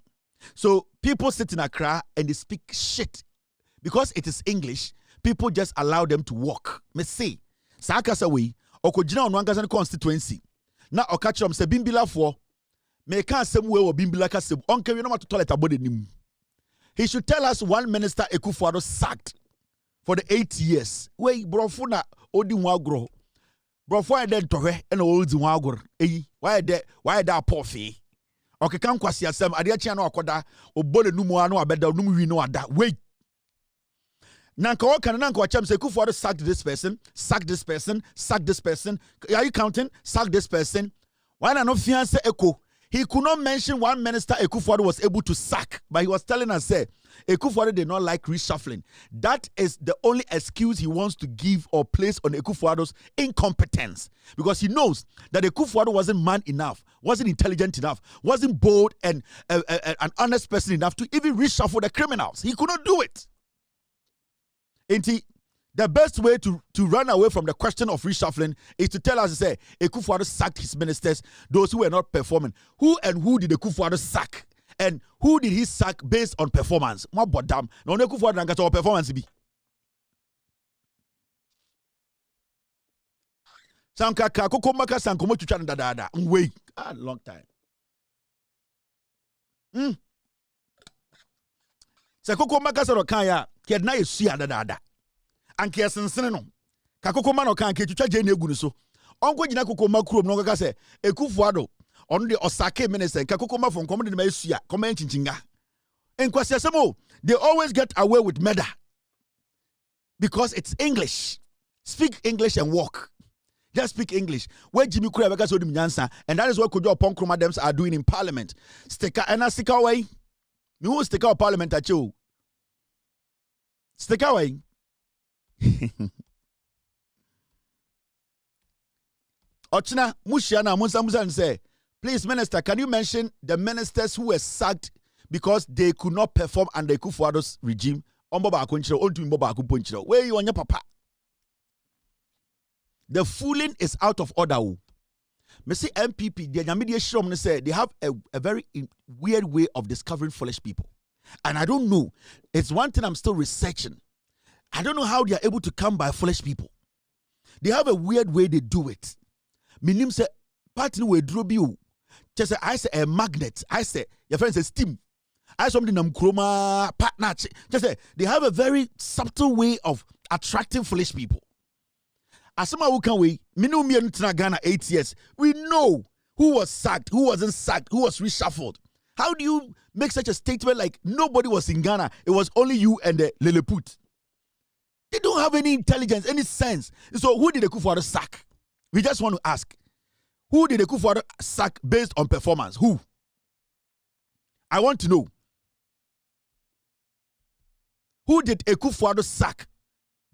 So people sit in Accra and they speak shit. Because it is English, people just allow them to walk. Me say, Sakasa we, okojina onwangasa constituency. Na okachom se bimbila for me can't say we or bimbila kasem. Onke we no to toilet about him. He should tell us one minister Akufo-Addo sacked for the 8 years. We brofo na odi wagro. Brofo I dead tohe and old wagro. Why that poor fee? Okay, can kwasi asem adiachi no akoda obole numu anu abeda numu wi no ada. Wait. Nanka wakana nanka wacham say Akufo-Addo sacked this person, sack this person, sack this person. Are you counting? Sack this person. Why not no fiance echo? He could not mention one minister Akufo-Addo was able to sack, but he was telling us, say, Akufo-Addo did not like reshuffling. That is the only excuse he wants to give or place on Akufo-Addo's incompetence. Because he knows that Akufo-Addo wasn't man enough, wasn't intelligent enough, wasn't bold and an honest person enough to even reshuffle the criminals. He could not do it. The best way to run away from the question of reshuffling is to tell us, say, Akufo-Addo sacked his ministers, those who were not performing. Who did Akufo-Addo sack? And who did he sack based on performance? What about them? No, Akufo-Addo got our performance be. Sankaka kokomaka sankomo chuchan da. Wait, long time. Se kokomaka soro kanya kiadna yesuya da. Anke yasensene no kakokoma no kan ke twitwa je na egu so onko gina kokoma krom no kaka se Akufo-Addo ono de osake minister kakokoma fon kom de ma esua koma enchincinga enkwase asemo. They always get away with murder because it's English. Speak English and walk. Just speak English. Where Jimmy Kura beka so dim nyansa, and that is what Kojo Opon Kroma Dems are doing in parliament. Sticker and a sticker away. Me who sticker of parliament at you. Sticker away. Ochina Mushiana Musa say, please, Minister, can you mention the ministers who were sacked because they could not perform under Akufo-Addo's regime? Where you on your papa? The fooling is out of order. Messi MPP, the media show say they have a very weird way of discovering foolish people. And I don't know. It's one thing I'm still researching. I don't know how they are able to come by foolish people. They have a weird way they do it. Minim say, partner with Drobio. Just say, I say a magnet. I say, your friend says steam. I say something chroma partner. Just say, they have a very subtle way of attracting foolish people. As someone who can we, Minumi Ghana 8 years, we know who was sacked, who wasn't sacked, who was reshuffled. How do you make such a statement like nobody was in Ghana? It was only you and the Lilliput. They don't have any intelligence, any sense. So who did Akufo-Addo sack? We just want to ask. Who did Akufo-Addo sack based on performance? Who? I want to know. Who did Akufo-Addo sack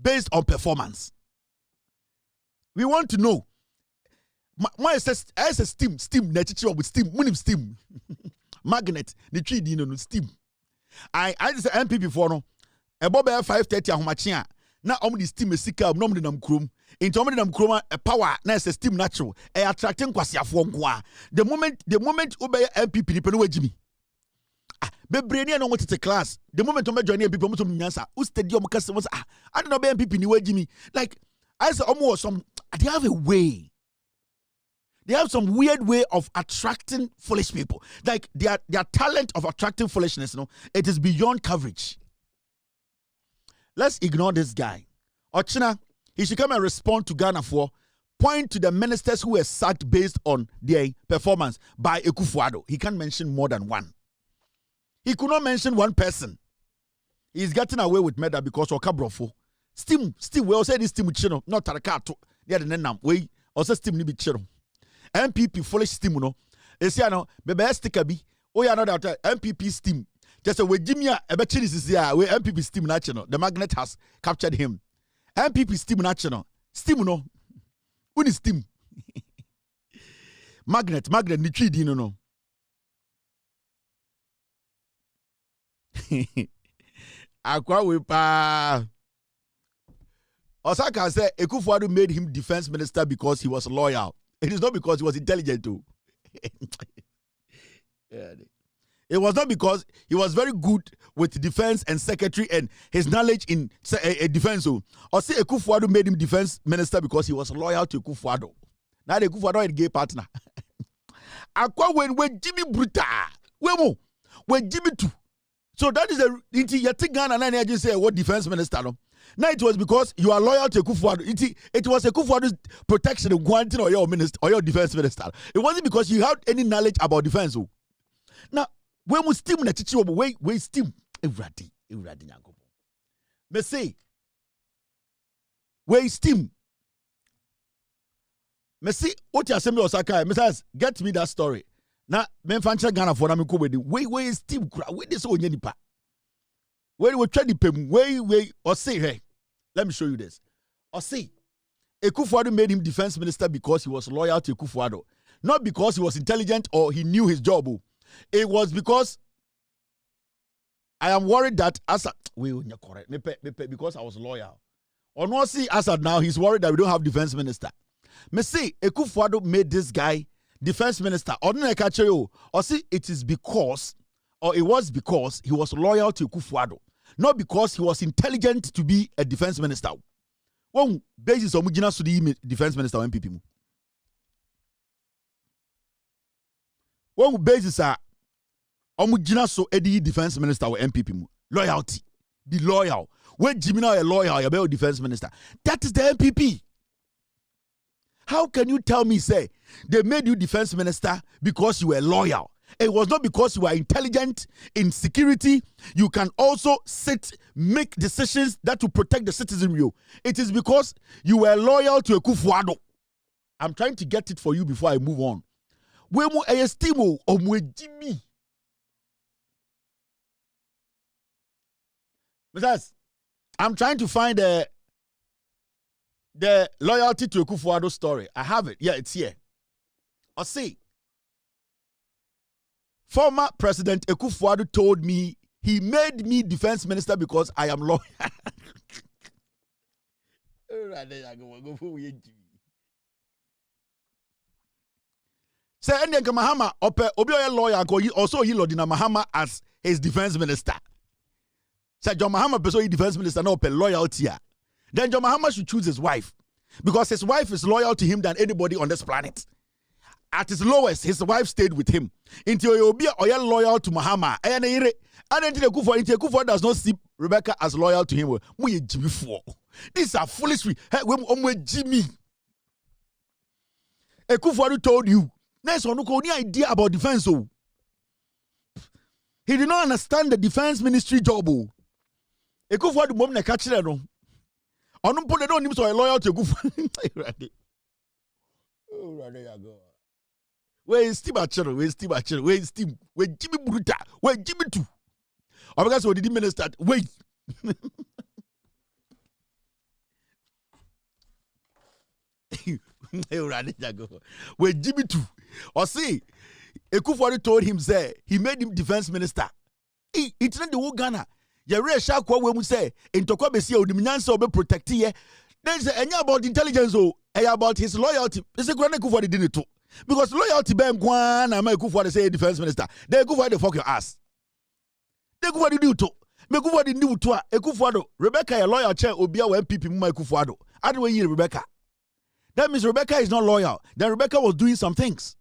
based on performance? We want to know. My says steam, with steam, magnet, the tree dino steam. I just MP before no. Ebo be 5:30 ahomachia. Na omdi steam esika no mde nam krom. Into omdi nam krom a power na is steam natural. E attracting kwasiafo nko a. The moment obey MPP ni pe no wagimi. Bebre ni no wotete class. The moment o me join MPP mo so nyansa. U stadium kase mo say I don't know be MPP ni wagimi. Like I say omo some they have a way. They have some weird way of attracting foolish people. Like their talent of attracting foolishness, it is beyond coverage. Let's ignore this guy. Ochina, he should come and respond to Ghana for point to the ministers who were sacked based on their performance by Akufo-Addo. He can't mention more than one. He could not mention one person. He's getting away with murder because of Kabrofo. Steam, we also say this steam chino, not Tarakato. They are the name. We also steam ni bi chino. MPP foolish steam no. Esi ano bebe sticker bi. Oh yeah, no that MPP steam. Just a we Jimmy a betchi is here. We MPP steam na chino. The magnet has captured him. MPP steam na chino. Steam no. Uni steam. magnet ni twi di no. Akwa we pa. Osaka said Akufo-Addo made him defense minister because he was loyal. It is not because he was intelligent too. It was not because he was very good with defense and secretary and his knowledge in defense. Or say Akufo-Addo made him defense minister because he was loyal to Akufo-Addo. Now the Akufo-Addo is a gay partner. Akwa when Jimmy Bruta. When Jimmy too. So that is a Ghana and I just say what defense minister no. Now it was because you are loyal to Akufo-Addo. It was Akufo-Addo's protection of granting or your minister or your defense minister. It wasn't because you had any knowledge about defense. Now when we steam na chichi we steam everything nyango. Me say we steam. Me see what you say me Osaka. Me says get me that story. Now me fancha Ghana for na me ko we steam kura we this onye nipa. When we try the pem, or say, hey, let me show you this. Or say, Akufo-Addo made him defense minister because he was loyal to Akufo-Addo. Not because he was intelligent or he knew his job. It was because I am worried that Assad, because I was loyal. Or not see Assad now, he's worried that we don't have defense minister. Me say, Akufo-Addo made this guy defense minister. Or see, it is because, or it was because he was loyal to Akufo-Addo. Not because he was intelligent to be a defense minister. One basis of Mujina Sudi defense minister MPP mu. One basis are Omujina so Eddie defense minister or MPP mu. Loyalty. Be loyal. When Jimina a loyal, you're a defense minister. That is the MPP. How can you tell me, say, they made you defense minister because you were loyal? It was not because you are intelligent in security. You can also make decisions that will protect the citizen. It is because you were loyal to Akufo-Addo. I'm trying to get it for you before I move on. Wemu estimo omwejimi. Because I'm trying to find the loyalty to Akufo-Addo story. I have it. Yeah, it's here. I'll see. Former President Akufo-Addo told me he made me defense minister because I am loyal. Say Endenka Mahama obi oye lawyer also he lodina Mahama as his defense minister. Say John Mahama person defense minister no loyalty. Then John Mahama should choose his wife because his wife is loyal to him than anybody on this planet. At his lowest, his wife stayed with him. Until you be loyal to Mahama. And Akufo does not see Rebecca as loyal to him. These are foolish. Jimmy. Akufo told you. Next one, no idea about defense. He did not understand the defense ministry job. Akufo mom na catch no. Onu po don't him so loyal to Akufo. Oh, rather you go. Where is Steve Achero? Where is Steve? Where Jimmy Bruta? Where Jimmy too? Oh, because what did the minister? Wait. Where Jimmy too? Or see, Akufo told him, say, he made him defense minister. It's not the whole Ghana. Yere Shakwa when we say, in Tokobesi, or the Minanso be protected here. Then say, any about intelligence, about his loyalty. It's a grand Akufo did it too. Because loyalty ben kwan na Akufo say defense minister. They Akufo dey fuck your ass. They Akufo dey do to. Me Akufo dey do to Akufo. Rebecca a lawyer chair obia wa MPP mu Akufo. Ado we yi Rebecca. That means Rebecca is not loyal. Then Rebecca was doing some things.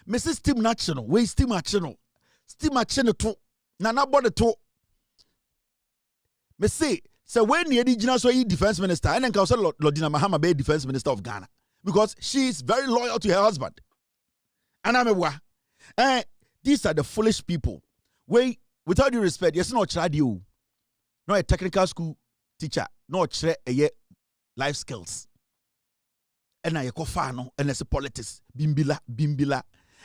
Mrs. Steam National, where is Steam National? Steam National too. Nana body too. Me say, so when you did so defense minister, and then Council Lordina Mahama be defense minister of Ghana because she is very loyal to her husband. And I'm a these are the foolish people. Wait, with all due respect, yes, not radio, no a technical school teacher, no a life skills. And I go far no, and as a politics, bimbila,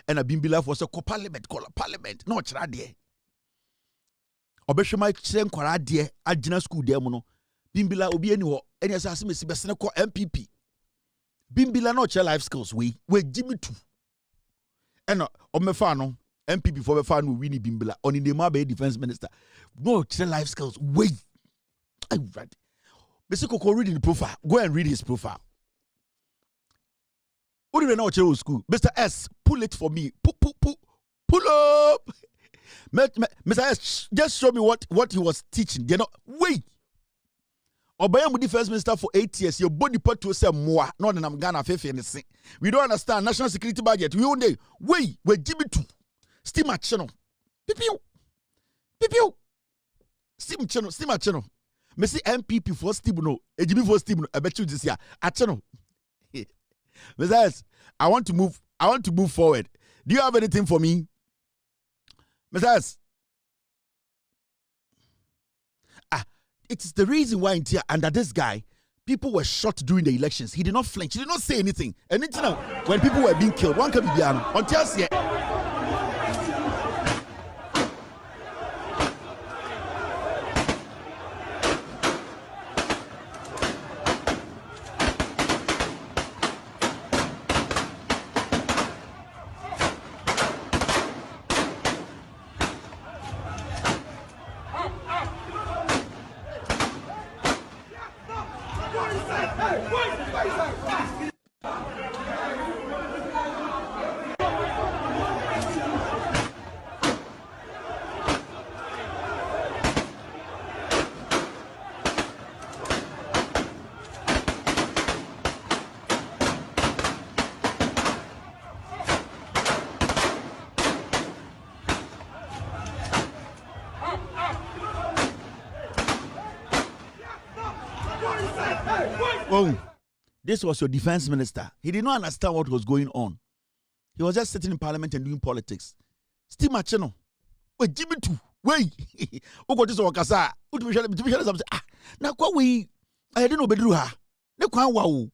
and a bimbila was a parliament, call a parliament, no radio. Obeshuma chen kwara de agina school de mu no bimbila obi ani ho eni asase mesi besene ko MPP bimbila no che life skills we Jimmy tu eno omefa no MPP for befa no wini bimbila oni the ma be defense minister no che life skills we I read Mr. Koko reading the profile go and read his profile. What do you know che school Mr. S pull it for me pull up. Mr. S, just show me what he was teaching. You know, wait. Obayam defense minister for 8 years. Your body part to say more. No, then I'm Ghana fefe anything. We don't understand national security budget. We only wait. We give it to steam channel. Pipiu. Steam channel. Me see MPP for steam no. AGB for steam no. I bet you this year. A channel. Mr. S, I want to move forward. Do you have anything for me? Mr. S. It is the reason why in here under this guy, people were shot during the elections. He did not flinch. He did not say anything. And you know, when people were being killed, one can be until Oh, this was your defense minister. He did not understand what was going on. He was just sitting in parliament and doing politics. Still machino. Wait, Jimmy too. Wait. Who got this wakasa? Who to be something? Ah, now what we I didn't know bedruha. Ne kwa wow.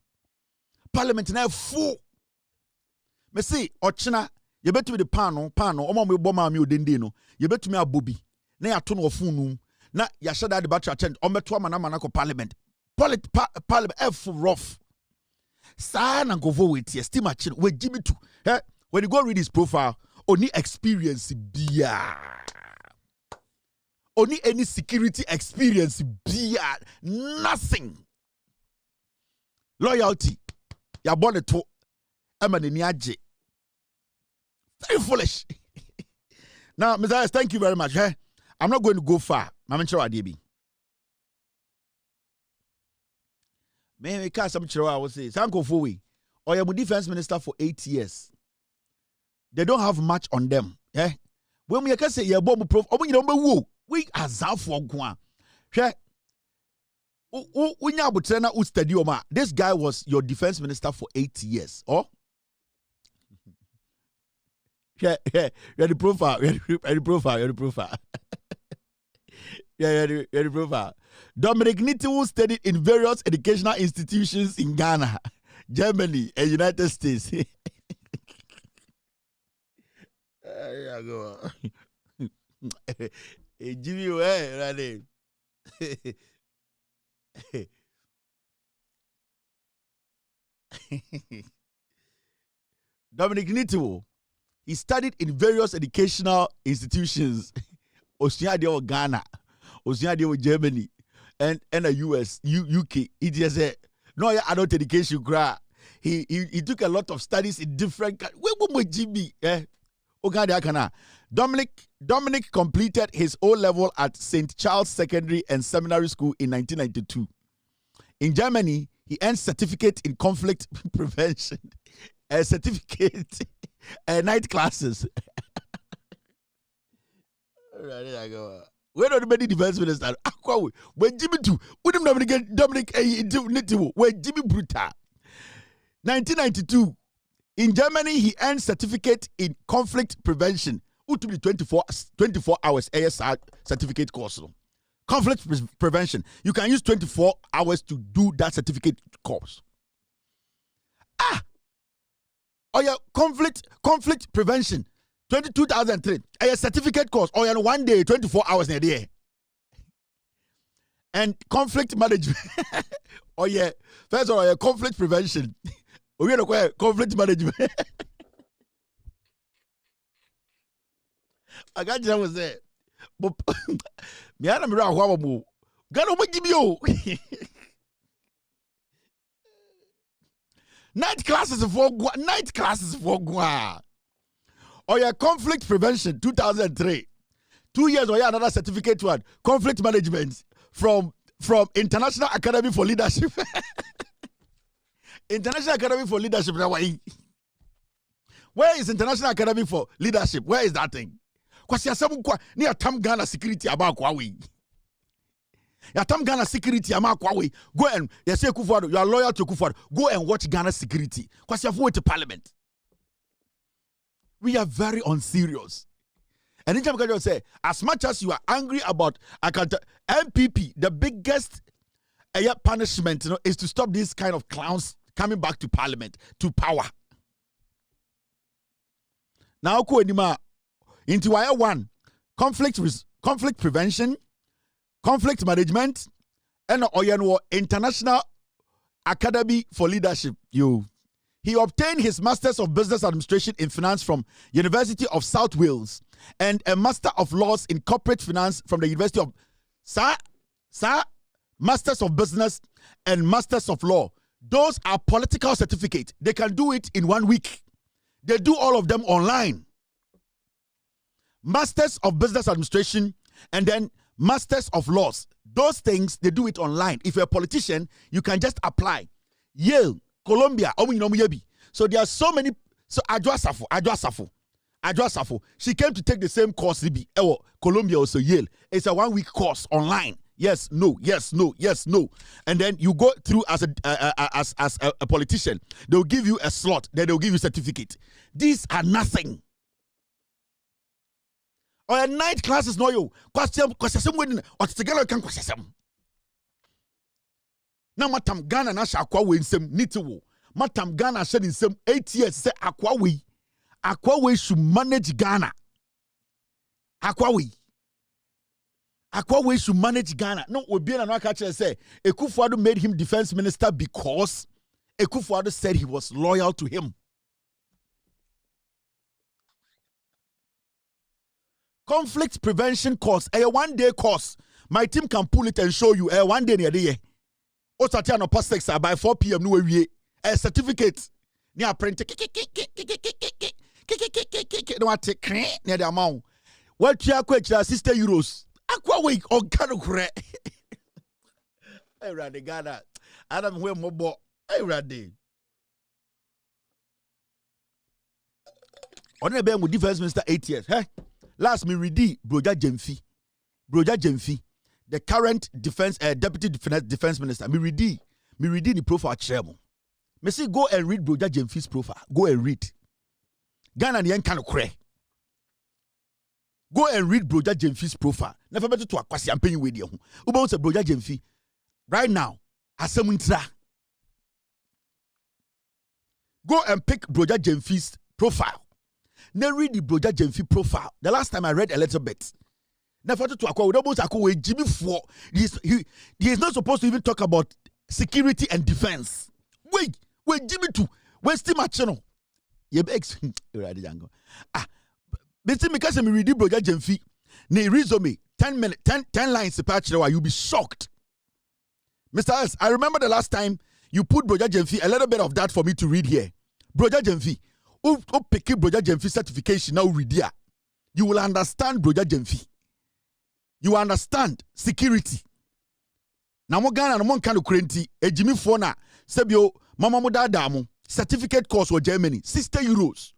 Parliament now full. Me say ochina you bet me the pano omo me boma me odende no. You bet me abobi. Na ya to no phone na ya shada the battery attend ometo amana ko parliament. Parliament F rough. Sa na go vote here. Still machine. We Jimmy too. When you go read his profile, only experience bia. Only any security experience bia. Nothing. Loyalty. Ya born it to. Emma very foolish. Now, Mr. S, thank you very much. I'm not going to go far. I'm sure I did. Maybe can't some I would say Sanko Fowe or your defense minister for 8 years. They don't have much on them. When we can say you're bomb proof, you don't know we are for Guan. This guy was your defense minister for 8 years. Oh, you're the profile. You're the profile. You're the profile. Dominic Nitiwu studied in various educational institutions in Ghana, Germany, and United States. Dominic Nitiwu, he studied in various educational institutions, Oceania, Ghana, Oceania, Germany, and the US, UK. He just said, no, adult education. He took a lot of studies in different countries. Dominic completed his O-level at St. Charles Secondary and Seminary School in 1992. In Germany, he earned certificate in conflict prevention, a certificate, night classes. Right, there I go. Where are the many defense minister? When Jimmy too, wouldn't Dominic when Jimmy Bruta. 1992, in Germany, he earned certificate in conflict prevention. Who to be 24 hours ASR certificate course. Conflict prevention. You can use 24 hours to do that certificate course. Oh yeah, conflict prevention. 2003. A certificate course. Oh yeah, 1 day, 24 hours in a day. And conflict management. Oh yeah, first of all, conflict prevention. We are conflict management. I got you was there. But me ana me ra ho mo. Gano mo gibi o. Night classes for gwa. Oh yeah, conflict prevention 2003. 2 years or yeah, another certificate one. Conflict management from International Academy for Leadership. International Academy for Leadership. Where is International Academy for Leadership? Where is that thing? Because you are near Tam Ghana security about Kwawi. Ya Tam Ghana security about Kwawi. Go and you say Kufuor, you are loyal to Kufuor. Go and watch Ghana security. Because you have went to parliament. We are very unserious. And in Jamaica, say, as much as you are angry about MPP, the biggest punishment, is to stop these kind of clowns coming back to parliament, to power. Now, into wire 1, conflict prevention, conflict management, and International Academy for Leadership. He obtained his Masters of Business Administration in Finance from University of South Wales and a Master of Laws in Corporate Finance from the University of Masters of Business and Masters of Law. Those are political certificates. They can do it in 1 week. They do all of them online. Masters of Business Administration and then Masters of Laws. Those things, they do it online. If you're a politician, you can just apply. Yale, Columbia, so there are so many. So Adwa Safo. She came to take the same course. Columbia also Yale. It's a 1 week course online. Yes, no, yes, no, yes, no. And then you go through as a politician. They'll give you a slot. Then they'll give you a certificate. These are nothing. Or a night classes no yo. Question or together can question. Now matam Ghana na sha akwa we nsem nitiwo. Matam Ghana shed in nsem 8 years say akwa we should manage Ghana. Akwa we should manage Ghana. No, Obi na catch say Ekufuor made him defense minister because Ekufuor said he was loyal to him. Conflict prevention course, a 1 day course. My team can pull it and show you a 1 day near the year. Osatiano past 6 by 4 p.m. no we a certificate. Near print no what take near the amount. What you are €60. Aqua week or Kanokre. I ran the Ghana. Adam where mobile. I ran the. On a with defense minister 8 years. Hey, last me ready Broja Jemfi. The current deputy defense minister. Me ready the profile chairman. Me say go and read Broja Jemfi's profile. Go and read. Ghana the kind of cray. Go and read Broja Jemfi's profile. Never better to akwasi am paying with you. Uba say Broja Jemfi right now. Asemuntra. Go and pick Broja Jemfi's profile. Now read the Broja Jemfi profile. The last time I read a little bit. Never to akwa Jimmy for he is not supposed to even talk about security and defense. Wait Jimmy too. Wait still my channel. You begs because me read Broja Jemfi. Ne resume 10 lines to patch you'll be shocked. Mr. S, I remember the last time you put Broja Jemfi, a little bit of that for me to read here. Broja Jemfi. Who pick Broja Jemfi certification now read here. You will understand Broja Jemfi. You understand security. Now mo Ghana no mon kan okrenti ejimi fo na Sebio, Mama Muda Damu, certificate course for Germany, €60.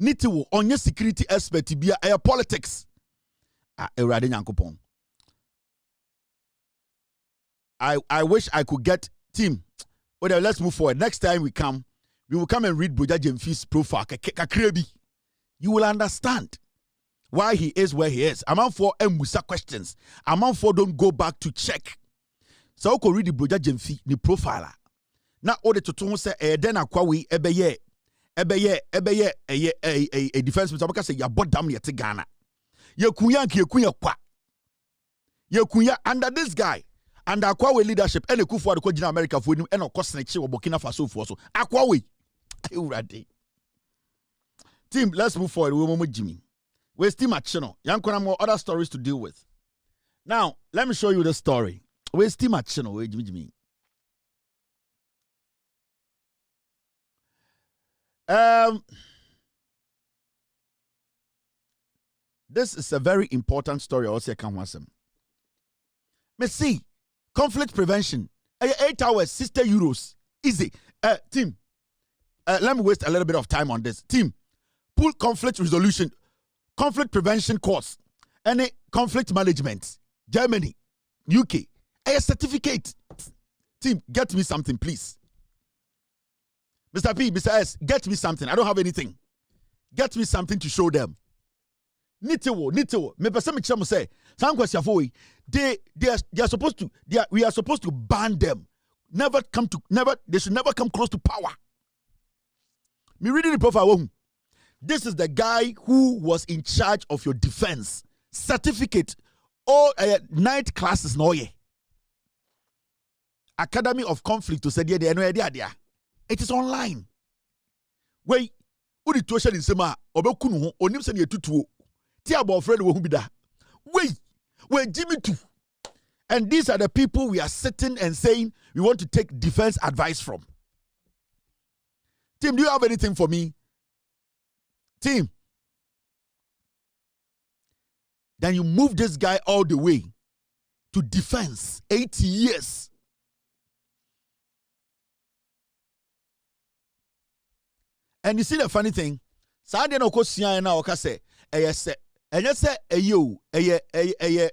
Nitiwo, on your security expert, be a politics. I wish I could get team. Well, let's move forward. Next time we will come and read Broja Jemfi's profile. You will understand why he is where he is. Among for Musa questions. Among for don't go back to check. So I could read the Broja Jemfi ni profile. Now all the tutu say then akwawi ebeye a defense minister because say ya bodam yete Ghana. Ye kunya kwa. Ye kunya under this guy. And Akwawe leadership, and a coup for the Kojina America for him, and a cosmic or Burkina Faso for so. Akwawe, you ready? Team, let's move forward. We're with Jimmy. We're still at channel. Young more other stories to deal with. Now, let me show you the story. We're still at channel. We're Jimmy. This is a very important story. I also can't want some. Let's see. Conflict prevention. 8 hours, €60. Easy. Team, let me waste a little bit of time on this. Team, pull conflict resolution, conflict prevention course, any conflict management, Germany, UK, a certificate. Team, get me something, please. Mr. P, Mr. S, get me something. I don't have anything. Get me something to show them. Nitiwo. Me person me chamo say. Some question for they are supposed to. We are supposed to ban them. They should never come close to power. Me reading the profile. This is the guy who was in charge of your defense certificate. All night classes no ye. Academy of Conflict to say there. It is online. Wait, udi tuosha ni sema obekunu ho onim se ne tutuo. Ti abofred wo hu bida. Wait, Jimmy too. And these are the people we are sitting and saying we want to take defense advice from. Team, do you have anything for me? Team. Then you move this guy all the way to defense. 80 years. And you see the funny thing? Saturday no ko sia na o ka say say enye say eye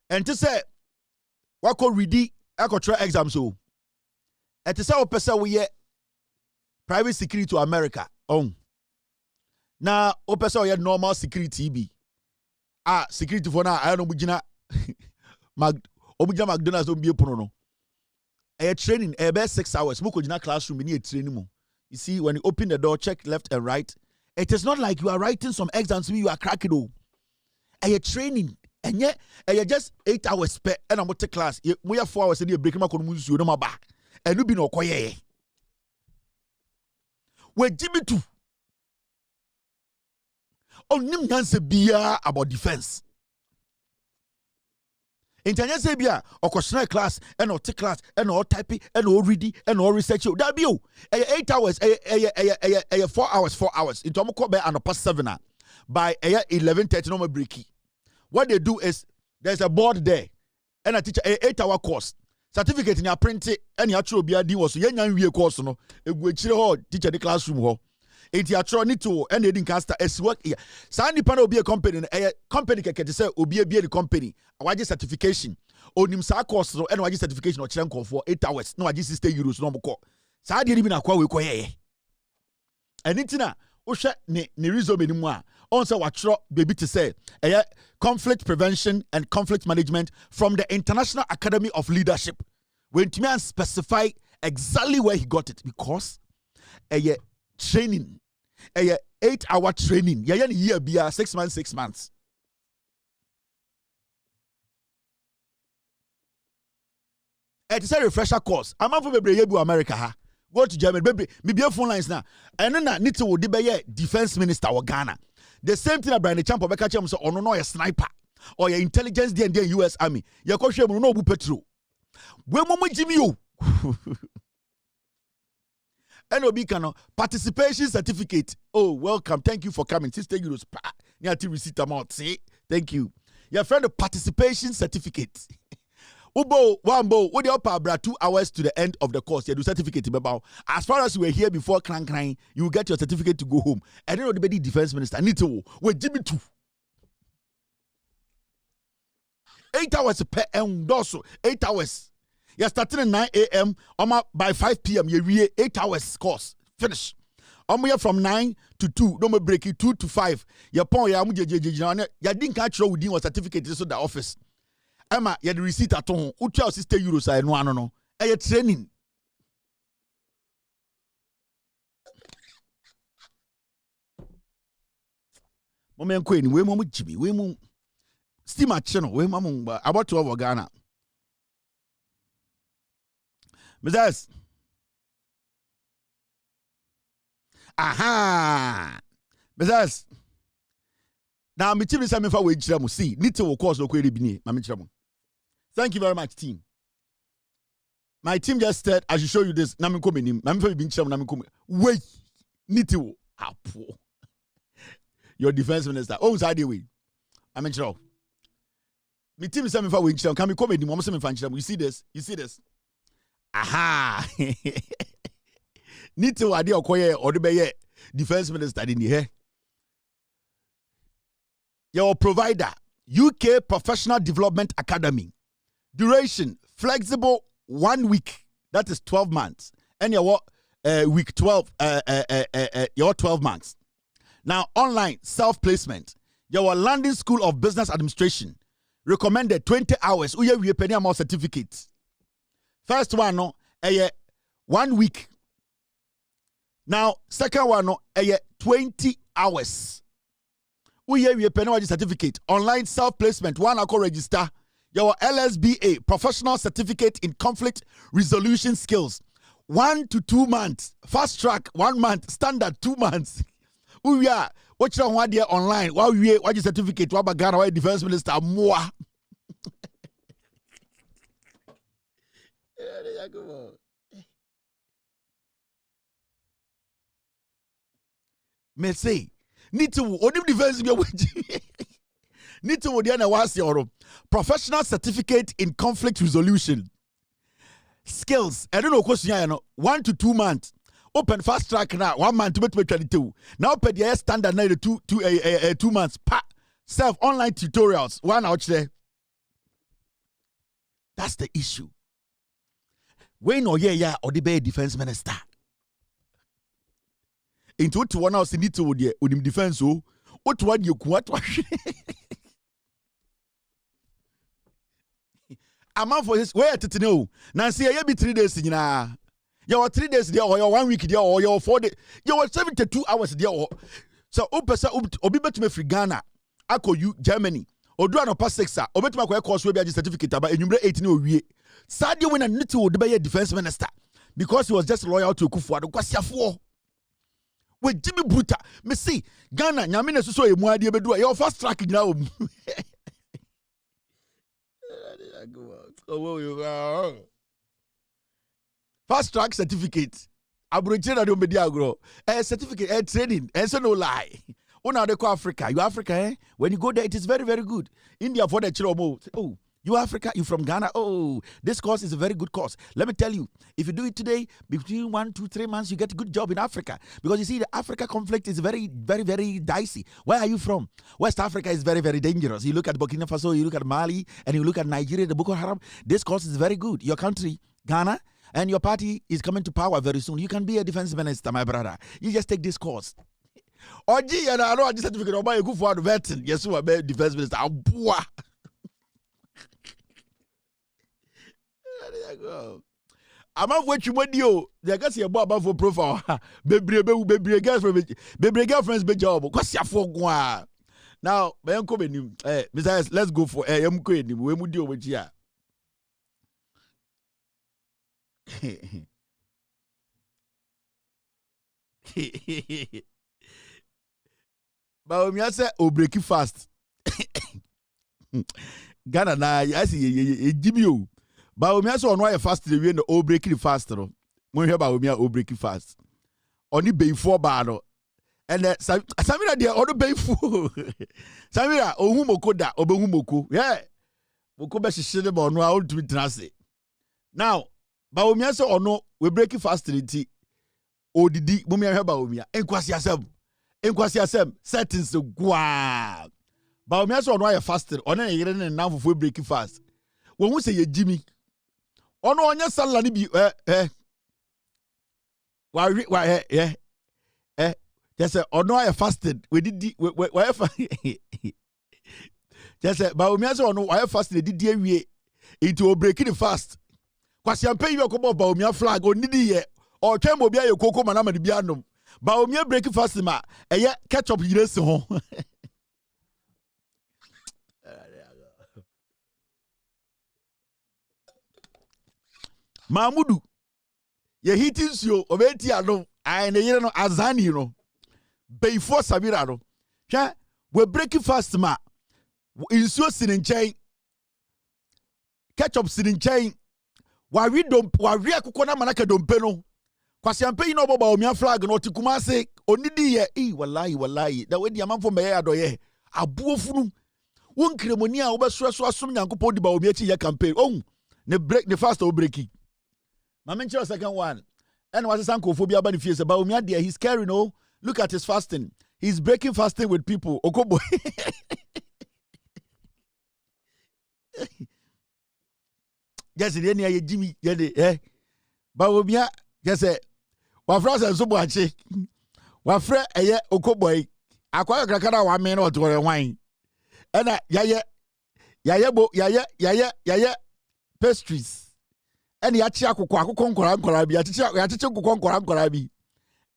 and to say wako ready akotra exam so et say o pese we private security to America na o pese we normal security bi security for na I no bugina McDonald's don be pono no training about 6 hours mo ko gina classroom ni training mo. You see, when you open the door, check left and right. It is not like you are writing some exams, you are cracking all. And you're training. And yet, you're just 8 hours per and I'm to class. We have 4 hours and you're breaking my community, you know my back. And you be no quiet. Where Jimmy too. Oh, nim nanse biya about defense. Intanya say bia okosna class and or take class and or typing and or reading and or research that be 8 hours 4 hours into amko be and past 7 by 11:30 no breaky. What they do is there's a board there and I teach a 8-hour course certificate in your print it and your actual BRD was so yan wie course no e go chire ho teacher the classroom ho. It ya tro need to and they didn't cast as work here. Sandy pan will be a company and company can say obi be the company. Awaji certification. Onim sa course no and awaji certification or chenko for 8 hours. No awaji €60 no moko. Sa di bi na kwa we koye. Enitina o hwe ne resume ni mu a on say watro baby to say conflict prevention and conflict management from the International Academy of Leadership. When Timian specify exactly where he got it because training, 8-hour training. Year be 6 months. It's a refresher course. I'm not for baby America ha. Go to Germany, baby. Me be phone lines now. And then need to be defense minister or Ghana. The same thing about the champ of Bekachem so no a sniper or your intelligence there in the US Army. Your coach no bu petro. We momo Jimmy you. NOB can participation certificate. Oh, welcome. Thank you for coming. €60. Niati receipt amount. Say thank you. Your friend the participation certificate. Ubo, wambo, what the upper 2 hours to the end of the course. You do certificate. As far as you were here before crying, you will get your certificate to go home. And then the defense minister need to wait Jimmy 2. 8 hours per endorsement. 8 hours. You're starting at 9 a.m. By 5 p.m. You 8 hours course. Finish. Here from 9 to 2. No more break it 2 to 5. Your point, you didn't catch your within certificate to the office. Emma, you had the receipt at home. Who tells sister euros? I no. I training. Moment Queen, we mum Jimmy, we mum steam at channel, we mum about 12 of Ghana. Mrs. Aha! Mrs. Now, my team is coming for wage. See, need to of course no query be Thank you very much, team. My team just said I should show you this. Nami come in. Nami for being chairman. Nami come. Wait, need to your defense minister. Oh, side way. I mean, sure. My team is coming for wage. Can we come in? Mama say me You see this? You see this? Aha! Need to idea okoye or the be defense minister in here. Your provider, UK Professional Development Academy. Duration, flexible 1 week. That is 12 months. And your week 12, your 12 months. Now, online, self-placement. Your London School of Business Administration. Recommended 20 hours. We penny amount certificates. First one, no, 1 week. Now, second one, no, 20 hours. We penny certificate. Online self-placement. One I call register. Your LSBA, Professional Certificate in Conflict Resolution Skills. 1 to 2 months. Fast track, 1 month. Standard, 2 months. We are watching one day online. While we watch certificate, what about Ghana Defense Minister more. Me say, need to odim defense be need to odiana was your professional certificate in conflict resolution skills. I don't know question 1 to 2 months. Open fast track now 1 month to 22. Now open the standard now 2 months. Self online tutorials 1 out there. That's the issue. When or or the be defense minister. Into what one house need to with defense what one you what amount for this where to know now see I be 3 days in your 3 days there or your 1 week there or your 4 days your 72 hours there or so obi betume free Ghana ako you Germany odu anopa 6 obetuma kwa course we be certificate about enumere 18 owie sadio when need to be defense minister because he was just loyal to Kufuor kwasiafo. With Jimmy Bruta, me see Ghana, Yamina so a muadi bedu, your fast track now. Fast track certificate. Abrogate do media grow. Certificate, training, and so no lie. Oh, now they call Africa. You Africa, eh? When you go there, it is very, very good. India for the chiromo. Oh. You Africa, you from Ghana. Oh, this course is a very good course. Let me tell you, if you do it today, between 1, 2, 3 months, you get a good job in Africa. Because you see, the Africa conflict is very, very, very dicey. Where are you from? West Africa is very, very dangerous. You look at Burkina Faso, you look at Mali, and you look at Nigeria, the Boko Haram. This course is very good. Your country, Ghana, and your party is coming to power very soon. You can be a defense minister, my brother. You just take this course. Oh, gee, and I know this certificate. Oh, my, go for the veteran. Yes, you are a defense minister. I'm not what you want you. They got your bob for profile. Baby girlfriends be job. What's your for now? My uncle, besides, let's go for a queen. We would deal with ya. But when I say, oh, break it fast. Ghana, I see, Jimmy. But we also on fast the way no break it fast no. When hear about we break it fast. Only be 4 bar no. And Samira dear odo befu. Samira ohu moko da obehu moko. Yeah. Moko be shishede ba ono a ultimi trase. Now, Baomia so ono we break fast nti odidi mumia hwe Baomia. Enkwasi asem settings gwa. Baomia so ono aye fasted. Ono na yire ne namfo break fast. Wo hu se ye Jimmy. Ono onye sallah ni bi just say ono aye fasted. We did we just say Baomia so ono aye fasted didi awie. Into break the fast. Kwasi ampe yi okobo Baomia flag onidi ye. O twem obi aye koko manama de bianom. Baomia break fast ma eye ketchup yiresi ho. Mahmudu ye hitin suo obeti ado ai ne yire no azani no beifo sabira no hwa we break fast ma insuo sini nchen ketchup sini nchen wa akukọ na manaka dompe no kwasi ampe no boba Baomia flag no tikuma se onidi ye wallahi da we di amanfo meye adoye abuofunu won kremoni a obeso asom Nyankopɔn di Baomia chi ye campaign ne break the fast o breaki Mamenche second one. And was a sankophobia by the face about Baomia there. He's carrying no. Look at his fasting. He's breaking fasting with people. Okobo. Yes, Jimmy. Baomia, yes, Wafras and Subachi. Wafre a Okoboy. Aqua Krakara 1 minute or 2 wine. And yaya pastries. Eni achi akukwa akukọ nkora bi achichi akukọ nkora bi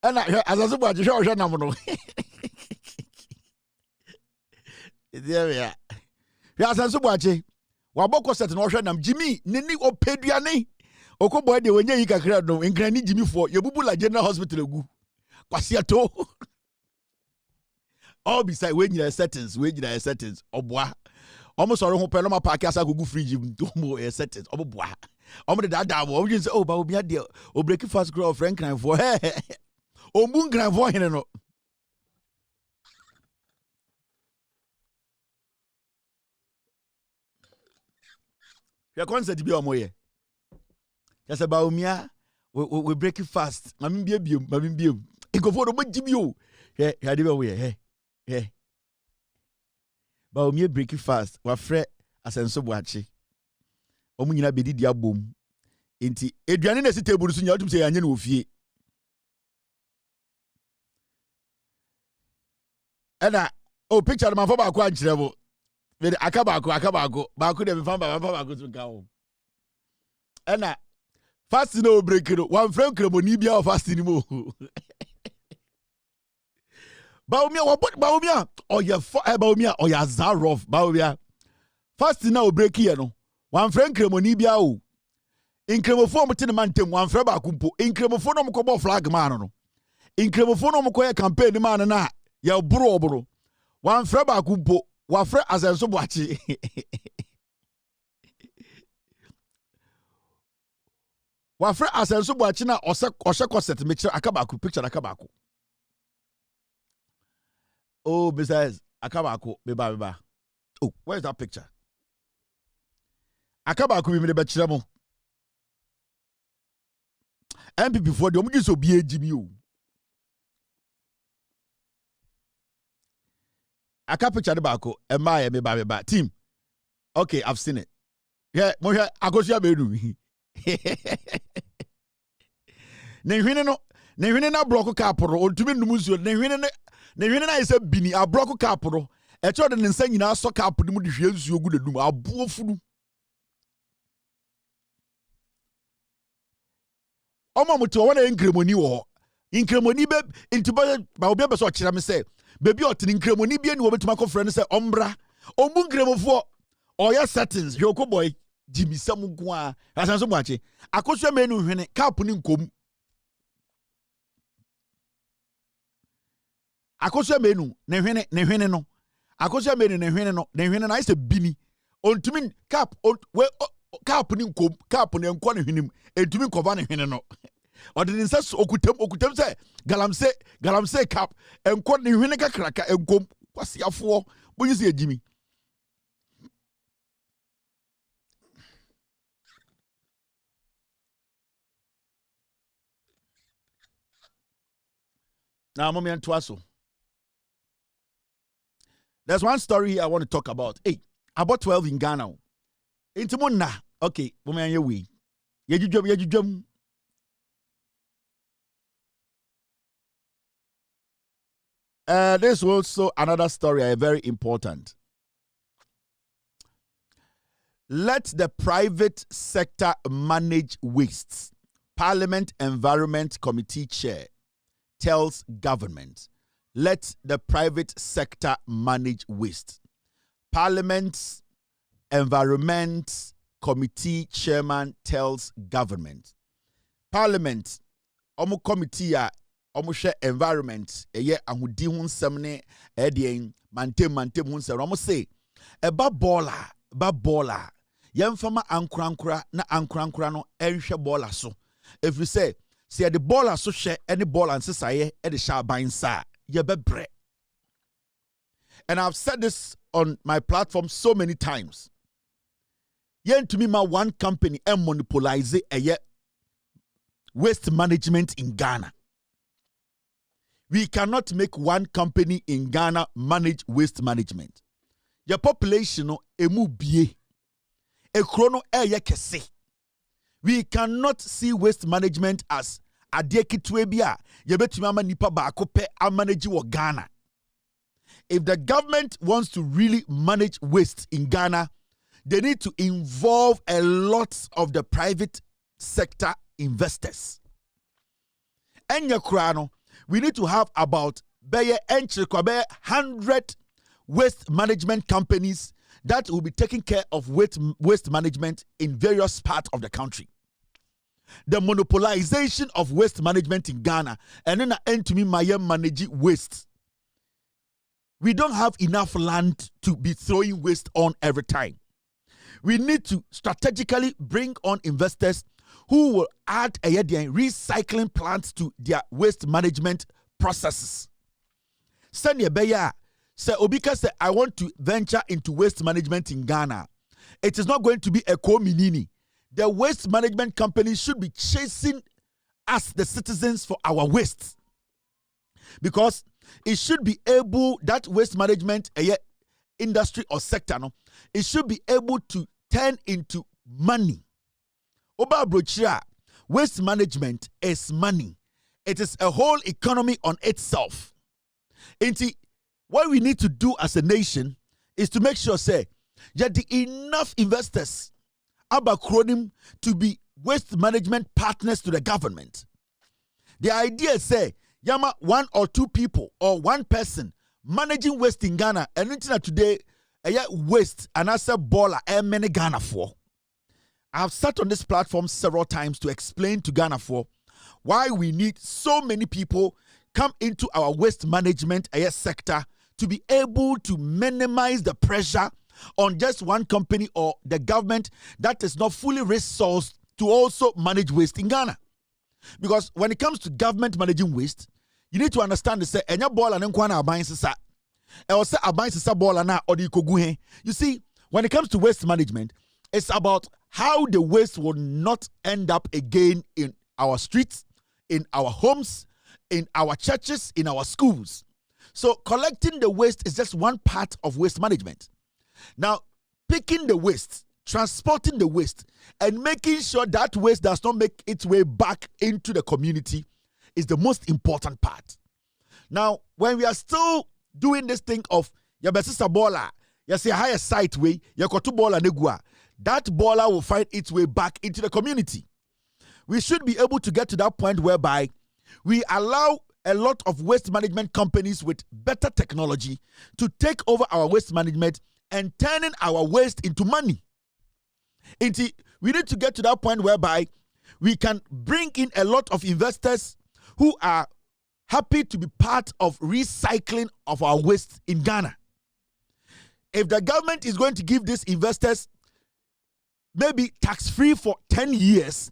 ena azazo bu achi hwe nam no ya azazo bu achi wa boko set no hwe nam Jimmy nini opeduane okobo de wenye yi kakra no nkrani Jimmy fo yebubula General Hospital egu kwasiato all beside we nyina settings oboa omo soro ho pe no ma park asa gugu fridge mo settings oboa omo de dada wo you say Baomia de o break fast grow friend cran for o mun cran for hene no ya concert bi omo ye ya say Baomia we break fast mami biem ikofo do magimi o ya de be wo ye Baomia break fast wa frɛ asenso boachi omu nyina bedi dia bom enti eduane na si table so nya otum se ya anye na ofie ena o picture man for ba ko ankyere bo me aka ba ko de me fa ba ko so ka o ena fast no break no one friend kremoni bia o fast ni mo Baomia Baomia oya zarof Baomia fast na o break here no one friend kremoni bia o inkremofo mo tene mantem one friend ba kumpo inkremofo no mo ko flag man no inkremofo no mo ko campaign man na ya bro one friend ba kumpo wa friend asenso boachi wa friend asenso boachi na ose corset me kire akabaku picture akabaku oh besides akabaku beba oh where is that picture akabaku bi me be kire mo MPP for the omugi so bi ejimi o aka picture de bako ema me ba team okay I've seen it yeah mo hwe akosia bedu ne hwene na block capro ontumi num nsuo ne hwene na isa bini a block capro e cho de nsa nyina so cap de mu de hwe nsuo gu dedum abuo funu omo muto wona inkremoni wo inkremoni be intiba ba obi be so kire me say baby otini inkremoni bi ani wo betuma ko frɛ no say ombra omu inkremofo oya settings yoko boy Jimmy samu a asanso muache akosua menu hwene cap ni nkom akosua menu ne hwene no akosua menu ne hwene na ise bini ontumi cap cap ni nkom cap ne nko ne hwenem entumi nkova ne hwene no or the insess okutem say galamse cap and quote the vinegar cracker and go what's your for when you see Jimmy. Now, mommy and Twaso. There's one story here I want to talk about. Hey, about 12 in Ghana. Into Mona. Okay, mommy and your way. Yajujum. There's also another story, very important. Let the private sector manage wastes. Parliament Environment Committee Chair tells government, let the private sector manage waste. Parliament's Environment Committee Chairman tells government. Parliament, omo committee a omo share environment, eye ahudi hun semne edien mantem hun sem. Omo say, eba bola. Yemfama ankrankra na ankrankra no enhwe bola so. If you say the baller so share any ball and say the sharp buying sa ye bebre. And I've said this on my platform so many times. Yen to me my one company and monopolize a waste management in Ghana. We cannot make one company in Ghana manage waste management. Your population no emu bie. E chrono ye kese. We cannot see waste management as adie kitwe bia yebetumi ama nipa baako pe amanage wo Ghana. If the government wants to really manage waste in Ghana, they need to involve a lot of the private sector investors. Enya krano, we need to have about 100 waste management companies that will be taking care of waste management in various parts of the country. The monopolization of waste management in Ghana and then end to me manage waste. We don't have enough land to be throwing waste on every time. We need to strategically bring on investors who will add recycling plants to their waste management processes. Send beya. Say Obika say I want to venture into waste management in Ghana. It is not going to be a co-minini. The waste management companies should be chasing us, the citizens, for our waste. Because it should be able, that waste management industry or sector, no, it should be able to turn into money. Oba Brochira, waste management is money. It is a whole economy on itself. What we need to do as a nation is to make sure, say, that the enough investors abacronym to be waste management partners to the government. The idea is, say, yama one or two people or one person managing waste in Ghana, and until today, waste and I say baller many Ghana for. I have sat on this platform several times to explain to Ghana for why we need so many people come into our waste management sector to be able to minimize the pressure on just one company or the government that is not fully resourced to also manage waste in Ghana. Because when it comes to government managing waste, you need to understand the say enya ball and nkwana aban sisa. E o say aban sisa ball na odi kogu he. You see, when it comes to waste management, it's about how the waste will not end up again in our streets, in our homes, in our churches, in our schools. So collecting the waste is just one part of waste management. Now, picking the waste, transporting the waste, and making sure that waste does not make its way back into the community is the most important part. Now, when we are still doing this thing of yabesisa bola, yasi higher site way, yakotu bola negua, that bola will find its way back into the community. We should be able to get to that point whereby we allow a lot of waste management companies with better technology to take over our waste management and turning our waste into money. We need to get to that point whereby we can bring in a lot of investors who are happy to be part of recycling of our waste in Ghana. If the government is going to give these investors maybe tax-free for 10 years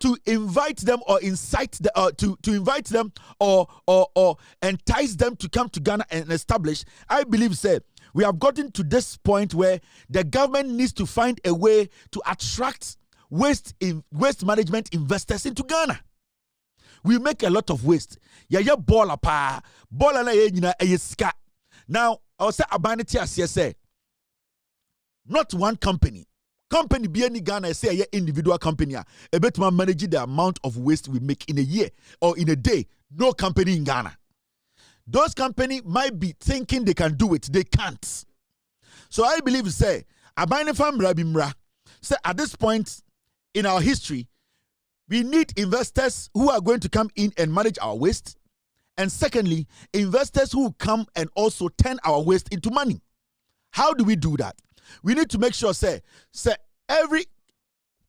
to invite them or incite to invite them or entice them to come to Ghana and establish. I believe, say, we have gotten to this point where the government needs to find a way to attract waste management investors into Ghana. We make a lot of waste. Yeah, baller pa. Baller na yina eyeska. Now, I will say abanity as say, not one company. Company be any Ghana say a individual company. A bit man manage the amount of waste we make in a year or in a day. No company in Ghana. Those companies might be thinking they can do it. They can't. So I believe, say, Abanifam Rabimra, say at this point in our history, we need investors who are going to come in and manage our waste. And secondly, investors who come and also turn our waste into money. How do we do that? We need to make sure, say every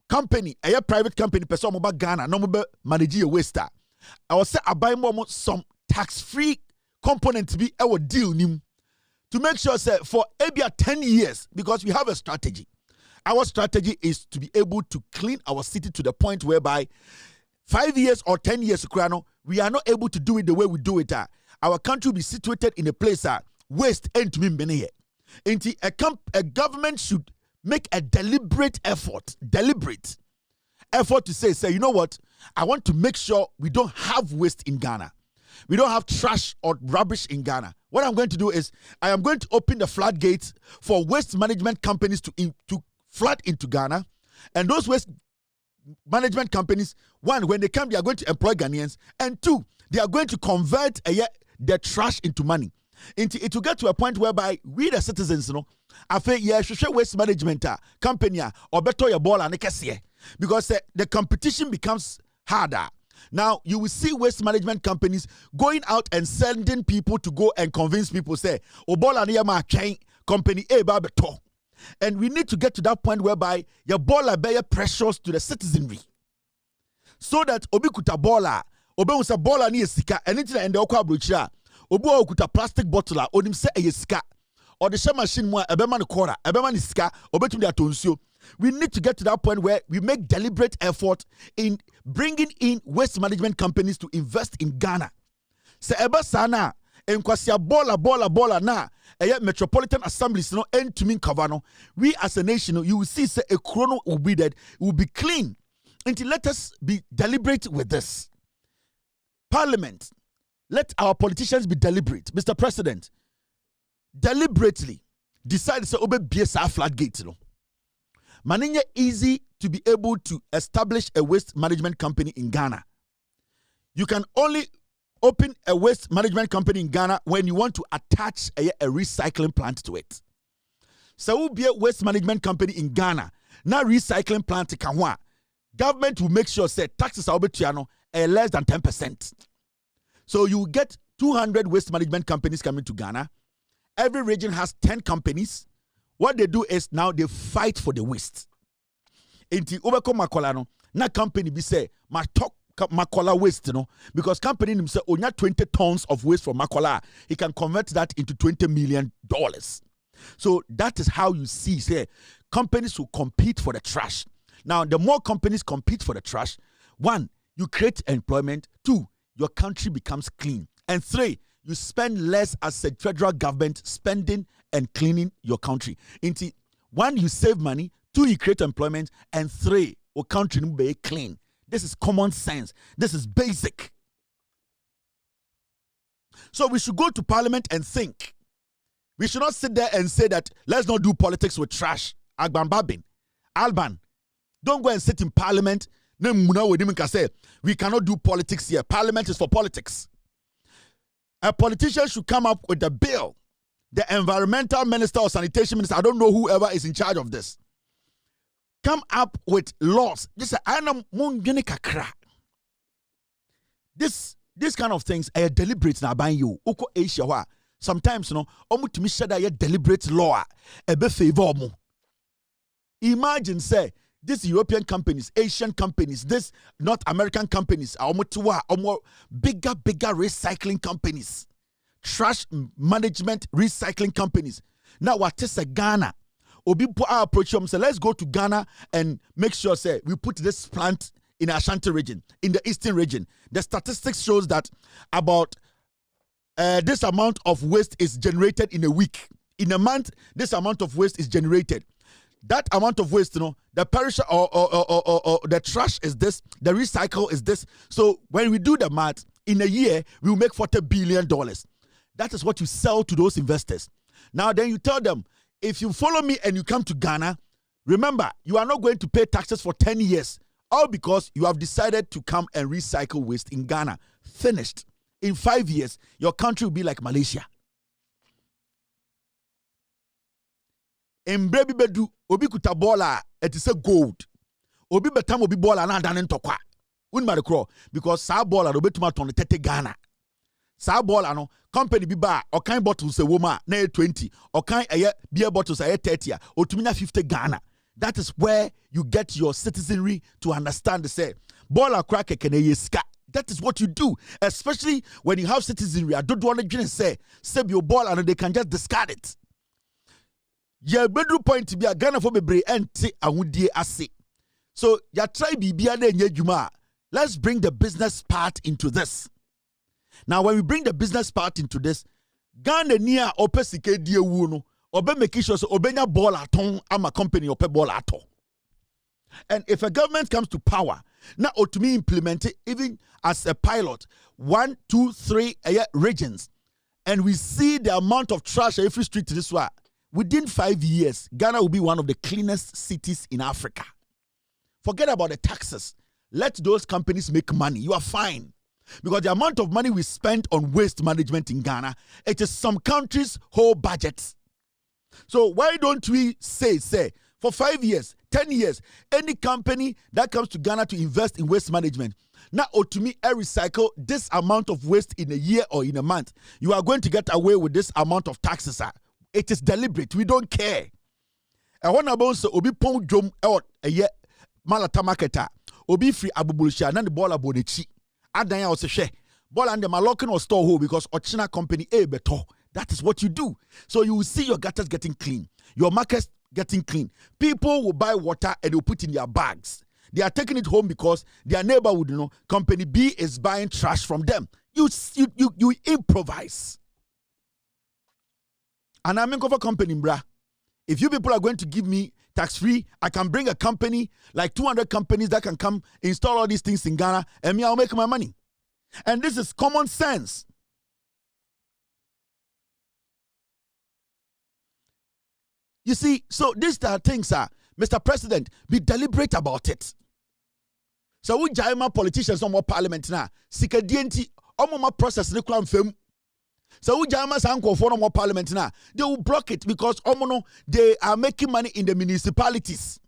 company, a private company, person about Ghana, no more manage your waste. I will say I buy more some tax-free component to be our deal to make sure, say, for maybe 10 years, because we have a strategy. Our strategy is to be able to clean our city to the point whereby 5 years or 10 years, we are not able to do it the way we do it. Our country will be situated in a place waste ain't to me many. A government should make a deliberate effort to say, you know what? I want to make sure we don't have waste in Ghana. We don't have trash or rubbish in Ghana. What I'm going to do is I am going to open the floodgates for waste management companies to flood into Ghana. And those waste management companies, one, when they come, they are going to employ Ghanaians. And two, they are going to convert their trash into money. It will get to a point whereby we, the citizens, I feel, waste management company or better your ball and because the competition becomes harder. Now, you will see waste management companies going out and sending people to go and convince people, say, company A, Babeto. And we need to get to that point whereby your baller bear pressures to the citizenry. So that Obi kuta baller, Obi usa baller ni esika, anything and the okwa brucha, Obi okuta plastic bottle, odim se esika, or the share machine mo ebeman kora, ebeman iska, obetum dia tonsio. We need to get to that point where we make deliberate effort in bringing in waste management companies to invest in Ghana. Se eba sana enkwasia bola na metropolitan assemblies no end to mean cover. We as a nation, you will see say a chrono will be dead, will be clean. Until let us be deliberate with this. Parliament, let our politicians be deliberate. Mr. President, deliberately decide to say obe BSA floodgate. Maninya easy to be able to establish a waste management company in Ghana. You can only open a waste management company in Ghana when you want to attach a recycling plant to it. So will be a waste management company in Ghana. Now recycling plant kanwa. Government will make sure say taxes are less than 10%. So you get 200 waste management companies coming to Ghana. Every region has 10 companies. What they do is now they fight for the waste. Inti ubeko makola no na company be say ma talk makola waste because company himself onya 20 tons of waste from makola, he can convert that into $20 million. So that is how you see say companies will compete for the trash. Now the more companies compete for the trash, one, you create employment, two, your country becomes clean, and three, you spend less as a federal government spending and cleaning your country. Into one, you save money, two, you create employment, and three, your country will be clean. This is common sense. This is basic. So we should go to Parliament and think. We should not sit there and say that let's not do politics with trash. Agban Babin, Alban, don't go and sit in Parliament. We cannot do politics here. Parliament is for politics. A politician should come up with a bill. The environmental minister or sanitation minister, I don't know whoever is in charge of this, come up with laws. This kind of things are deliberate now by you. Sometimes deliberate law favor. Imagine say these European companies, Asian companies, this North American companies are more bigger recycling companies, trash management recycling companies. Now what is a Ghana? Obi approach them say let's go to Ghana and make sure say we put this plant in Ashanti region, in the eastern region. The statistics shows that about this amount of waste is generated in a week. In a month, this amount of waste is generated. That amount of waste, the parish or the trash is this, the recycle is this. So when we do the math, in a year, we will make $40 billion. That is what you sell to those investors. Now then you tell them, if you follow me and you come to Ghana, remember, you are not going to pay taxes for 10 years. All because you have decided to come and recycle waste in Ghana. Finished. In 5 years, your country will be like Malaysia. In Brebi Bedu, Obi Kutabola, it is a gold. Obi Betam Obi Bola na dan ntokwa. Unma crow because sa bola do betuma ton tete Ghana. Sa bola no company bi ba o kan bottles e woma na 20, o kan beer bottles e 30, otumi na 50 Ghana. That is where you get your citizenry to understand the say bola crack ekene yeska. That is what you do, especially when you have citizenry. I don't want to say your ball and they can just discard it. Your bedroom point to be a Ghana for bebre ente ahudie ase. So ya try bibia na enye dwuma. Let's bring the business part into this. Now when we bring the business part into this, Ghana nia opesike die wu no, obe make sure so obenya ball aton ama company ope ball aton. And if a government comes to power, now to me implement it even as a pilot, 1, 2, 3 regions, and we see the amount of trash every street to this one. Within 5 years, Ghana will be one of the cleanest cities in Africa. Forget about the taxes. Let those companies make money. You are fine. Because the amount of money we spend on waste management in Ghana, it is some countries' whole budgets. So why don't we say, for 5 years, 10 years, any company that comes to Ghana to invest in waste management, now to me, I recycle this amount of waste in a year or in a month, you are going to get away with this amount of taxes. It is deliberate. We don't care. I want to say, obi pong jom out a year, malata marketa, obi free abubulsha, and the ball abonechi. Adanya was a share. Ball and the malokin or store hole because Ochina company a beto. That is what you do. So you will see your gutters getting clean, your markets getting clean. People will buy water and they'll put in their bags. They are taking it home because their neighborhood, company B is buying trash from them. You improvise. And I'm in cover company, brah. If you people are going to give me tax-free, I can bring a company, like 200 companies that can come install all these things in Ghana, and me, I'll make my money. And this is common sense. You see, so these are things, Mr. President, be deliberate about it. So we jaima politicians on more parliament now. Sikadienti, omoma process the crown film. So we jaima sanko for more parliament now. They will block it because omono they are making money in the municipalities.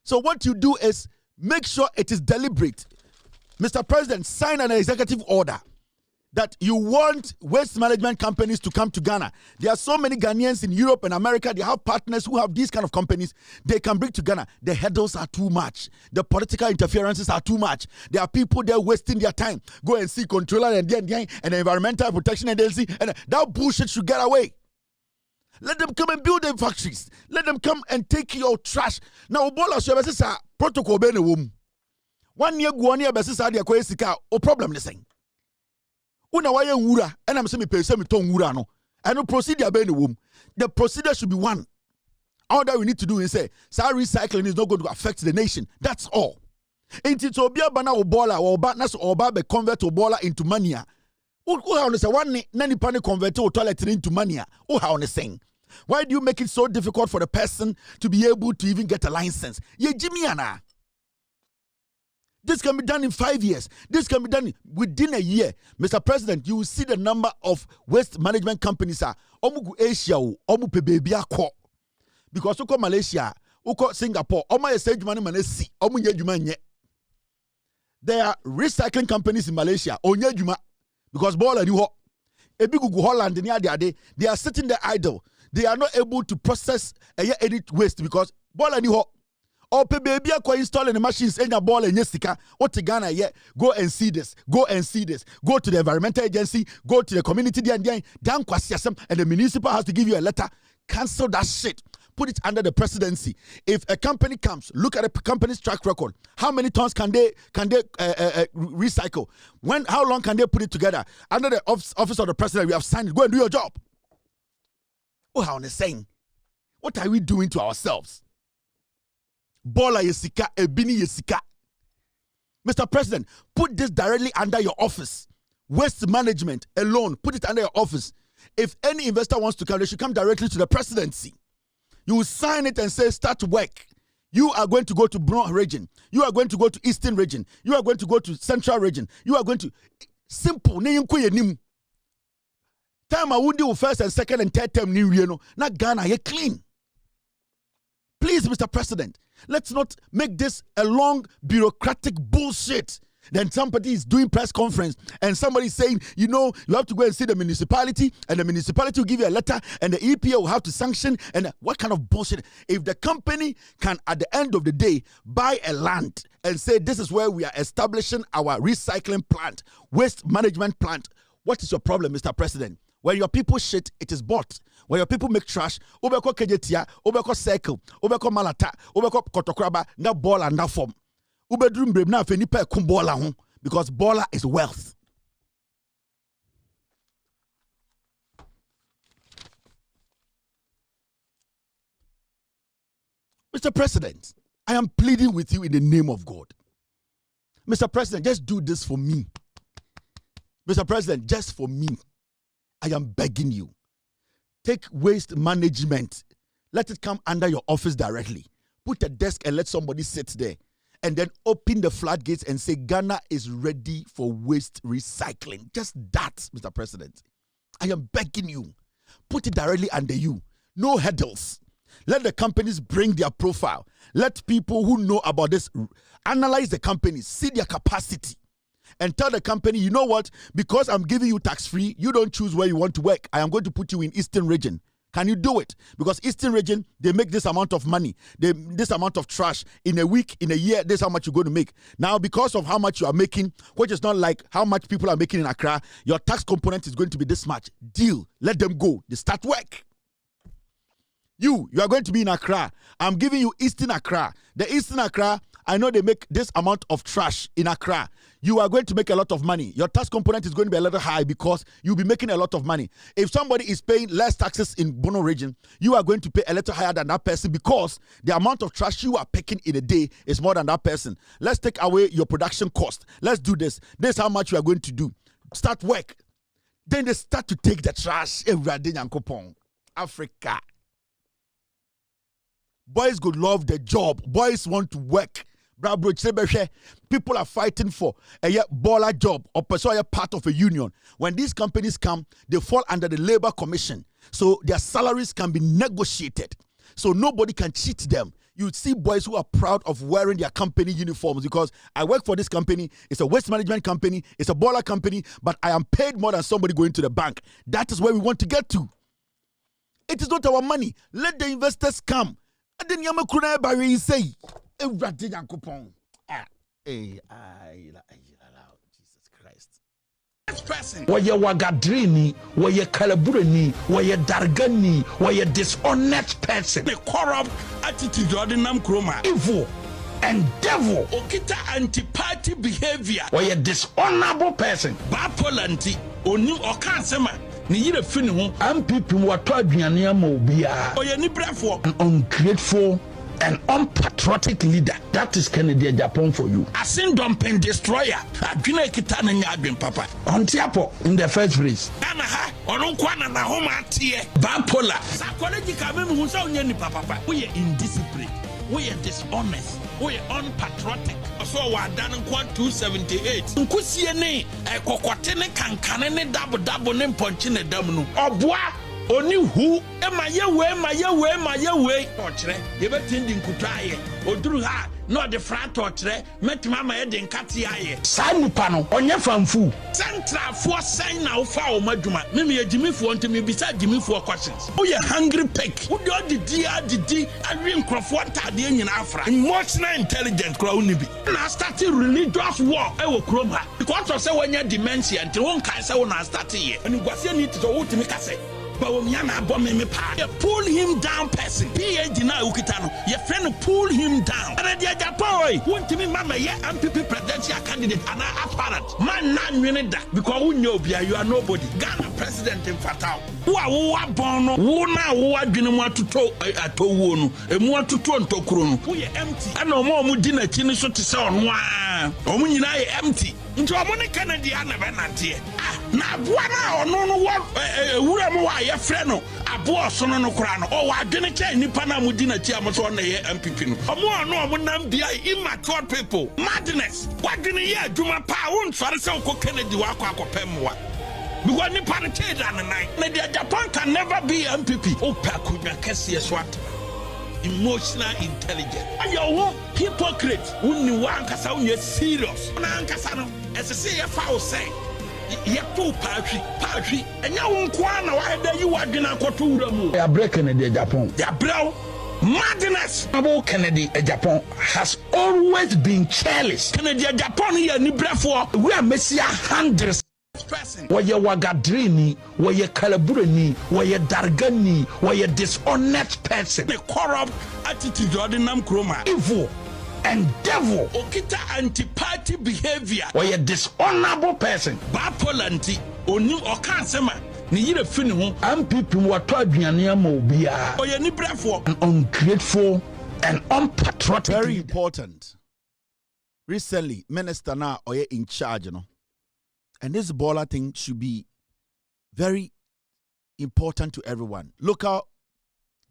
So what you do is make sure it is deliberate. Mr. President, sign an executive order that you want waste management companies to come to Ghana. There are so many Ghanaians in Europe and America. They have partners who have these kind of companies. They can bring to Ghana. The hurdles are too much. The political interferences are too much. There are people there wasting their time. Go and see controller and environmental protection agency. And that bullshit should get away. Let them come and build their factories. Let them come and take your trash. Now, Obola Shebesisa protocol bene wom. 1 year go on here besisa de akoyesika o problem the same. Una waye wura and I'm saying me pay say me ton wura no. And no procedure be in the womb. The procedure should be one. All that we need to do is say, recycling is not going to affect the nation. That's all. Inti to be bana obola or batnas or ba be convert obola into mania. Who how on say one nani pani convert to toilet into mania. Who how on saying? Why do you make it so difficult for the person to be able to even get a license? Ye Jimiana. This can be done in 5 years. This can be done within a year. Mr. President, you will see the number of waste management companies are omugu Asia, omu pebebia ko. Because uko Malaysia, uko Singapore, oma yesej money manesi, omu nyejuma nye. There are recycling companies in Malaysia, onyejuma, because ball and you Ebigugu Holland they are sitting there idle. They are not able to process any waste because ball and you or baby are installing the machines in your ball and yesika. What Ghana yet? Go and see this. Go and see this. Go to the environmental agency. Go to the community and the municipal has to give you a letter. Cancel that shit. put it under the presidency. If a company comes, look at a company's track record. How many tons can they recycle? How long can they put it together? Under the office of the president, we have signed it. Go and do your job. Oh, how am I saying? What are we doing to ourselves? Bola yesika, ebini yesika. Mr. President, put this directly under your office. Waste management alone, put it under your office. If any investor wants to come, they should come directly to the presidency. You will sign it and say, start work. You are going to go to Brown region. You are going to go to Eastern region. You are going to go to Central region. You are going to... Simple. Time I would do first and second and third term new year. Not Ghana, you're clean. Please, Mr. President, let's not make this a long bureaucratic bullshit. Then somebody is doing press conference and somebody is saying, you have to go and see the municipality and the municipality will give you a letter and the EPA will have to sanction. And what kind of bullshit? If the company can, at the end of the day, buy a land and say, this is where we are establishing our recycling plant, waste management plant, what is your problem, Mr. President? When your people shit, it is bought. When your people make trash, obeko kejetia, obeko circle, obeko malata, obeko kotokraba, na ball and na form. Ubedrum brem na fe nipa kumbola ho, because baller is wealth. Mr. President, I am pleading with you in the name of God. Mr. President, just do this for me. Mr. President, just for me. I am begging you. Take waste management. Let it come under your office directly. Put a desk and let somebody sit there. And then open the floodgates and say, Ghana is ready for waste recycling. Just that, Mr. President. I am begging you. Put it directly under you. No hurdles. Let the companies bring their profile. Let people who know about this analyze the companies, see their capacity. And tell the company, you know what? Because I'm giving you tax-free, you don't choose where you want to work. I am going to put you in Eastern region. Can you do it? Because Eastern region, they make this amount of money, this amount of trash. In a week, in a year, this is how much you're going to make. Now, because of how much you are making, which is not like how much people are making in Accra, your tax component is going to be this much. Deal. Let them go. They start work. You are going to be in Accra. I'm giving you Eastern Accra. The Eastern Accra, I know they make this amount of trash in Accra. You are going to make a lot of money. Your tax component is going to be a little high because you'll be making a lot of money. If somebody is paying less taxes in Bono region, you are going to pay a little higher than that person because the amount of trash you are picking in a day is more than that person. Let's take away your production cost. Let's do this. This is how much you are going to do. Start work. Then they start to take the trash. Africa. Boys would love the job. Boys want to work. People are fighting for a baller job or a part of a union. When these companies come, they fall under the labor commission. So their salaries can be negotiated. So nobody can cheat them. You see boys who are proud of wearing their company uniforms because I work for this company. It's a waste management company. It's a baller company. But I am paid more than somebody going to the bank. That is where we want to get to. It is not our money. Let the investors come. And then you say, Jesus Christ. Why you wagadrini, why you calaburani, why you dargani, why you dishonest person. The corrupt attitude of the Namkroma, evil and devil. Okita anti-party behavior. Why you dishonorable person. Bapolanti, onu okansema. Ni yire fini ho people who are aduane ama obia. Oye ni brefo. An ungrateful and unpatriotic leader. That is Kennedy Japan for you. Asin dumping destroyer. Adwene kita na nya adwen papa. Ontiapo in the first place. Ana ha ononkwana na homa atie. Bipolar. Psychological me hu sa onya ni papa. We are indisciplined. We are dishonest. We are unpatriotic. So we are done in 278. Nkusie ne ekokote ne kankane ne dabo ne ponche ne dam no. Obwa oni hu ema yewe torture ye betindi nkutwaye oduru ha no de fra torture metima ma ye de nkate aye sa nipa no onye famfu central for sign na wo fa o madwuma me ejimifo ntimi bisa ejimifo questions wo ye hungry pig wo de odidi awi nkrofo ntade nyina afra emotional intelligent kra uni bi na start religious war e wo krom ha because of say wonya dementia nti won kan say wo na start ye ani gwase ni to wo timi kase. Pull him down person. PhD ukitano. Your friend pull him down. And the Japan, want to be mama, yeah, MPP presidential candidate, and I apparent. Man, none minute that because you are nobody. Ghana president in Fatao. Who are born, who now who are doing what to talk at Towunu, and what to talk to Kronu. We are empty. I know more Mudina Chinisho to sound one. Omunina empty. Into a money Canadian Venantia. Now, one no what a friend, a boss on no crown, or I didn't change Nipana Mudina Chiamas on the MPP. A more no one be immature people. Madness. What didn't you do my power? Farasoko Kennedy Wako Pemwa. Because Nipana change on the night. Japan can never be MPP. Oh, Pakuya Kessia Swat. Emotional intelligence. And your hypocrite. Wouldn't want to serious. Nankasano, as a CFO say. Yapu Patri, and you kwana why you are gonna go to them. They are breaking in Japan. They are blow. Madness about Kennedy Japan has always been careless. Kennedy Japan here ni brefo we are Messiah hundreds. Where you wagadrini, where you calaburani, where you dargani, where you dishonest person, the corrupt attitude or the namkroma, evil and devil, okita anti-party behavior, where you dishonorable person, bapolanti, onu okansema, ni yire finu, and people who are told mobia, or you ni brefo, and ungrateful and unpatriotic. Very important. Recently, Minister now or in charge, you know. And this baller thing should be very important to everyone. Local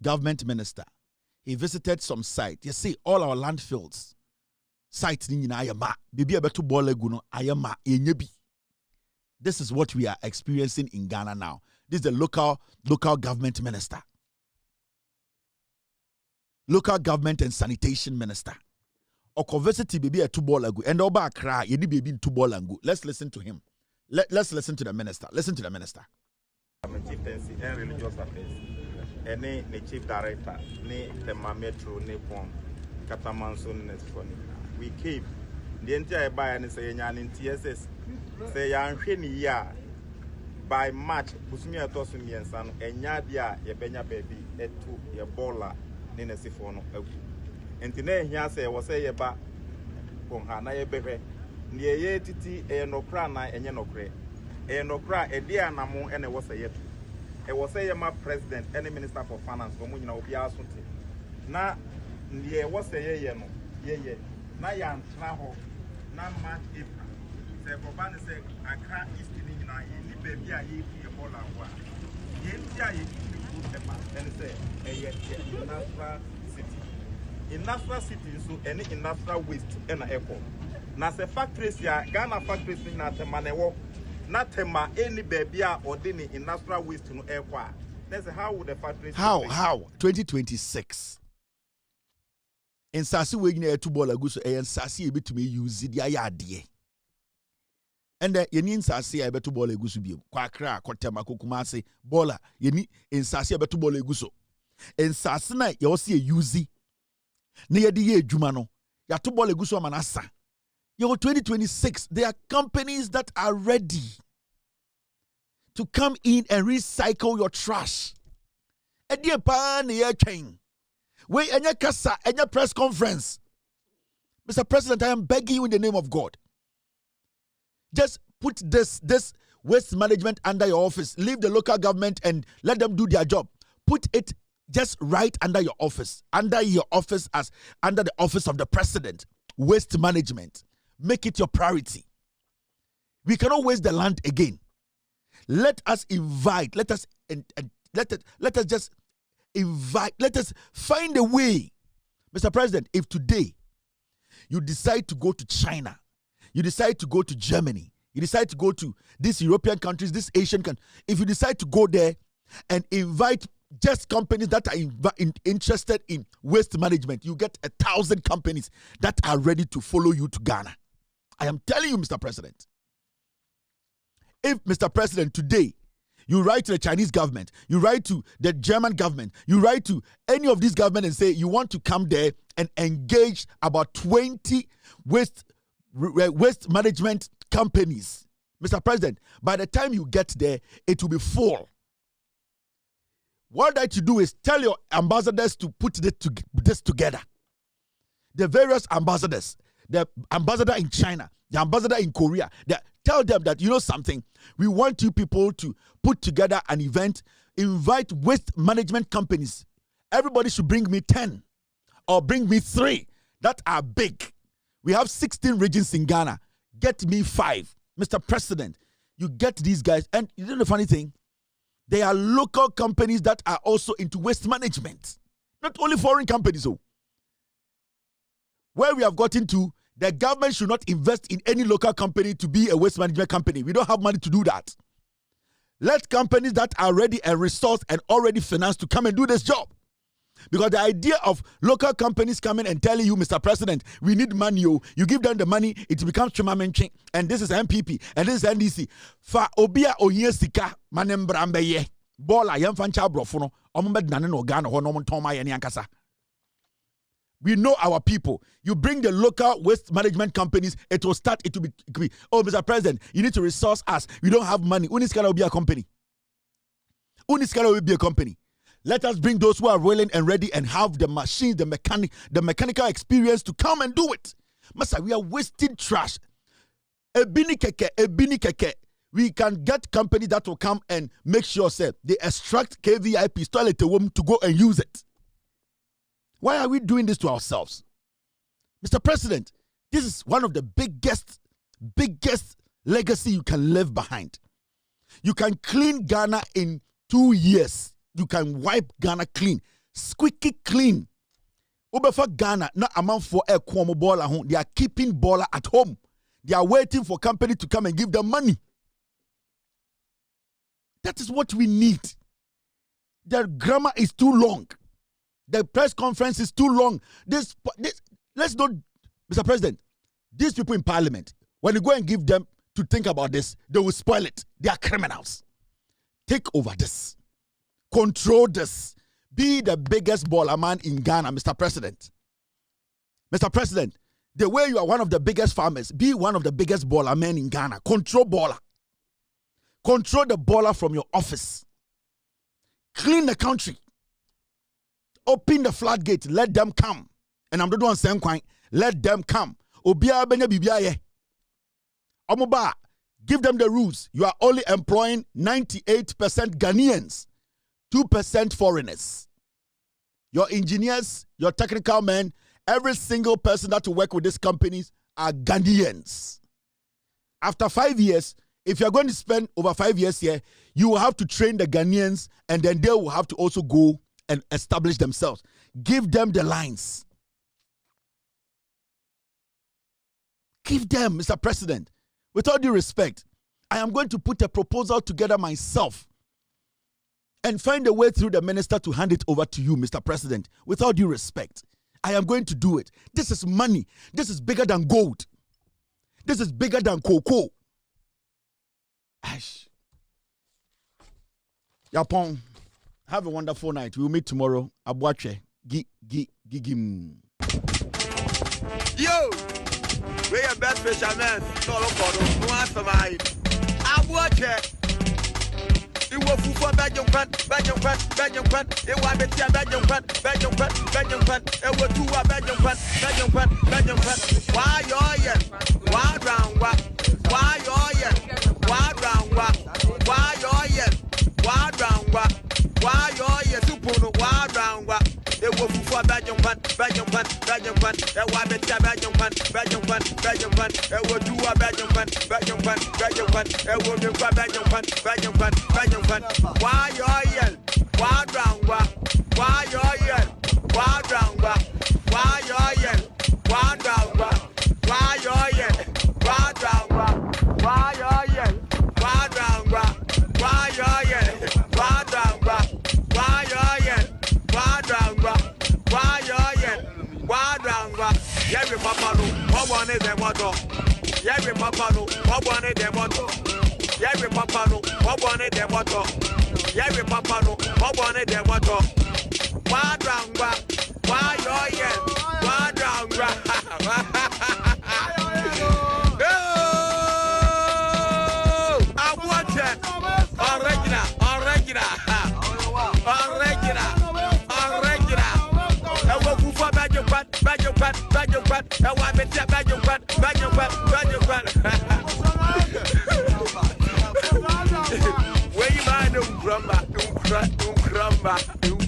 government minister, he visited some site. You see, all our landfills, sites in Ayama, bibi abetu baller guno Ayama enyebi. This is what we are experiencing in Ghana now. This is the local government minister, local government and sanitation minister. Okovesity baby a 2 ball ago, and oba cry yedi baby 2 ball ago. Let's listen to him. Let's listen to the minister. Listen to the minister. I'm a chieftaincy and religious affairs. And the chief director, the Metro, Nepom, Katamanson, we came. The entire buy and say in TSS. Say young year by March, Busmia Tosumi and son, and Yadia, your Benya baby, a 2 your baller, Nina Sifono. And today he say was a ba Ponghana bebe. Near Titi, a no crana and yanokre. A no cry, a dear Namo, and it was a yet. It was a my president, any minister for finance, from when you know, Biasunti. Now, near was a yeno, ye, Nayan, Traho, Naman April. Say for Banner say, I can't east in a baby, I eat a bola. Yentia, and say, a yet, natural city. In natural city, so any industrial waste and airport. Na se factories ya Ghana factories ni na temanewo na tema any baby or any industrial waste no airport. That's how would the factories how 2026 in sasi we nyina 2 ball agu so e sasi e betumi use dia ya ade and yeni sasi e beto ball agu so biem kwa kra kotema kokumase bola yeni sasi e beto ball agu so en sasi na ye wo se use na ye de ye adwuma no ya to ball agu so manasa. Yo, 2026, there are companies that are ready to come in and recycle your trash. Wait, any kasa, any press conference. Mr. President, I am begging you in the name of God. Just put this waste management under your office. Leave the local government and let them do their job. Put it just right under your office as under the office of the president. Waste management. Make it your priority. We cannot waste the land again. Let us invite. Let us just invite. Let us find a way, Mr. President. If today you decide to go to China, you decide to go to Germany, you decide to go to these European countries, these Asian countries, if you decide to go there and invite just companies that are interested in waste management, you get 1,000 companies that are ready to follow you to Ghana. I am telling you, Mr. President. If, Mr. President, today you write to the Chinese government, you write to the German government, you write to any of these governments and say you want to come there and engage about 20 waste management companies, Mr. President, by the time you get there, it will be full. What that you do is tell your ambassadors to put this together. The various ambassadors, the ambassador in China, the ambassador in Korea, tell them that, you know something, we want you people to put together an event, invite waste management companies. Everybody should bring me 10 or bring me 3 that are big. We have 16 regions in Ghana. Get me 5. Mr. President, you get these guys. And you know the funny thing? They are local companies that are also into waste management. Not only foreign companies. So, where we have gotten to, the government should not invest in any local company to be a waste management company. We don't have money to do that. Let companies that are ready and resourced and already financed to come and do this job. Because the idea of local companies coming and telling you, Mr. President, we need money, you give them the money, it becomes Chumamenching, and this is MPP, and this is NDC. Fa obia oye sika manembrambe bola yamfancha brofono omomed nanen organo honomon toma yani ankasa. We know our people. You bring the local waste management companies, it will start, it will be, oh, Mr. President, you need to resource us. We don't have money. Uniskala will be a company. Uniskala will be a company. Let us bring those who are willing and ready and have the machines, the mechanical experience to come and do it. Masa, we are wasting trash. Ebini keke. We can get companies that will come and make sure, say, they extract KVI pistol to go and use it. Why are we doing this to ourselves? Mr. President, this is one of the biggest legacy you can leave behind. You can clean Ghana in 2 years. You can wipe Ghana clean. Squeaky clean. Obefa Ghana, not amount for a Cuomo baller home. They are keeping baller at home. They are waiting for company to come and give them money. That is what we need. The grammar is too long. The press conference is too long. Let's not, Mr. President, these people in parliament, when you go and give them to think about this, they will spoil it. They are criminals. Take over this. Control this. Be the biggest baller man in Ghana, Mr. President. Mr. President, the way you are one of the biggest farmers, be one of the biggest baller men in Ghana. Control baller. Control the baller from your office. Clean the country. Open the floodgate. Let them come. And I'm not doing same kind. Let them come. Obia benya bibiaye. Omoba, give them the rules. You are only employing 98% Ghanaians, 2% foreigners. Your engineers, your technical men, every single person that will work with these companies are Ghanaians. After 5 years, if you're going to spend over 5 years here, you will have to train the Ghanaians, and then they will have to also go and establish themselves. Give them the lines. Give them, Mr. President. With all due respect, I am going to put a proposal together myself and find a way through the minister to hand it over to you, Mr. President. With all due respect, I am going to do it. This is money. This is bigger than gold. This is bigger than cocoa. Ash. Yapon. Have a wonderful night. We'll meet tomorrow. Abuache. Gigim. Yo! We are best fishermen. No, no answer mine. Abuache. It was for Belgium Quant. It was a tia Belgium Quant. It was two Belgium Quant. Why you're yet? Why round what? Why you're yet? Why round what? Why you're yet? Why round what? Why you're yet? Super why round what? It was for Belgium Quant. It was a tia Belgium Quant. It was two Belgium Quant. It was a Belgium Quant. Why you're yet? Why round what? Why you're yet? Why round what? Why you're yet? Why round what? Why you're yet? Why round what? Why you're yet? Why round what? Why you're yet? Why round what? Why you're yet? Why round what? Why you're yet? Why round what? Yeah, we papa no. What one is the motto? Yeah, we papa no. What one is the motto? Yeah, we papa no. What one is the motto? Yeah, we papa no. What one is the motto? Why round what? Why you're yet? Why round what? I want it. Original. I want me to bang your quad. Where you mind, don't crumba.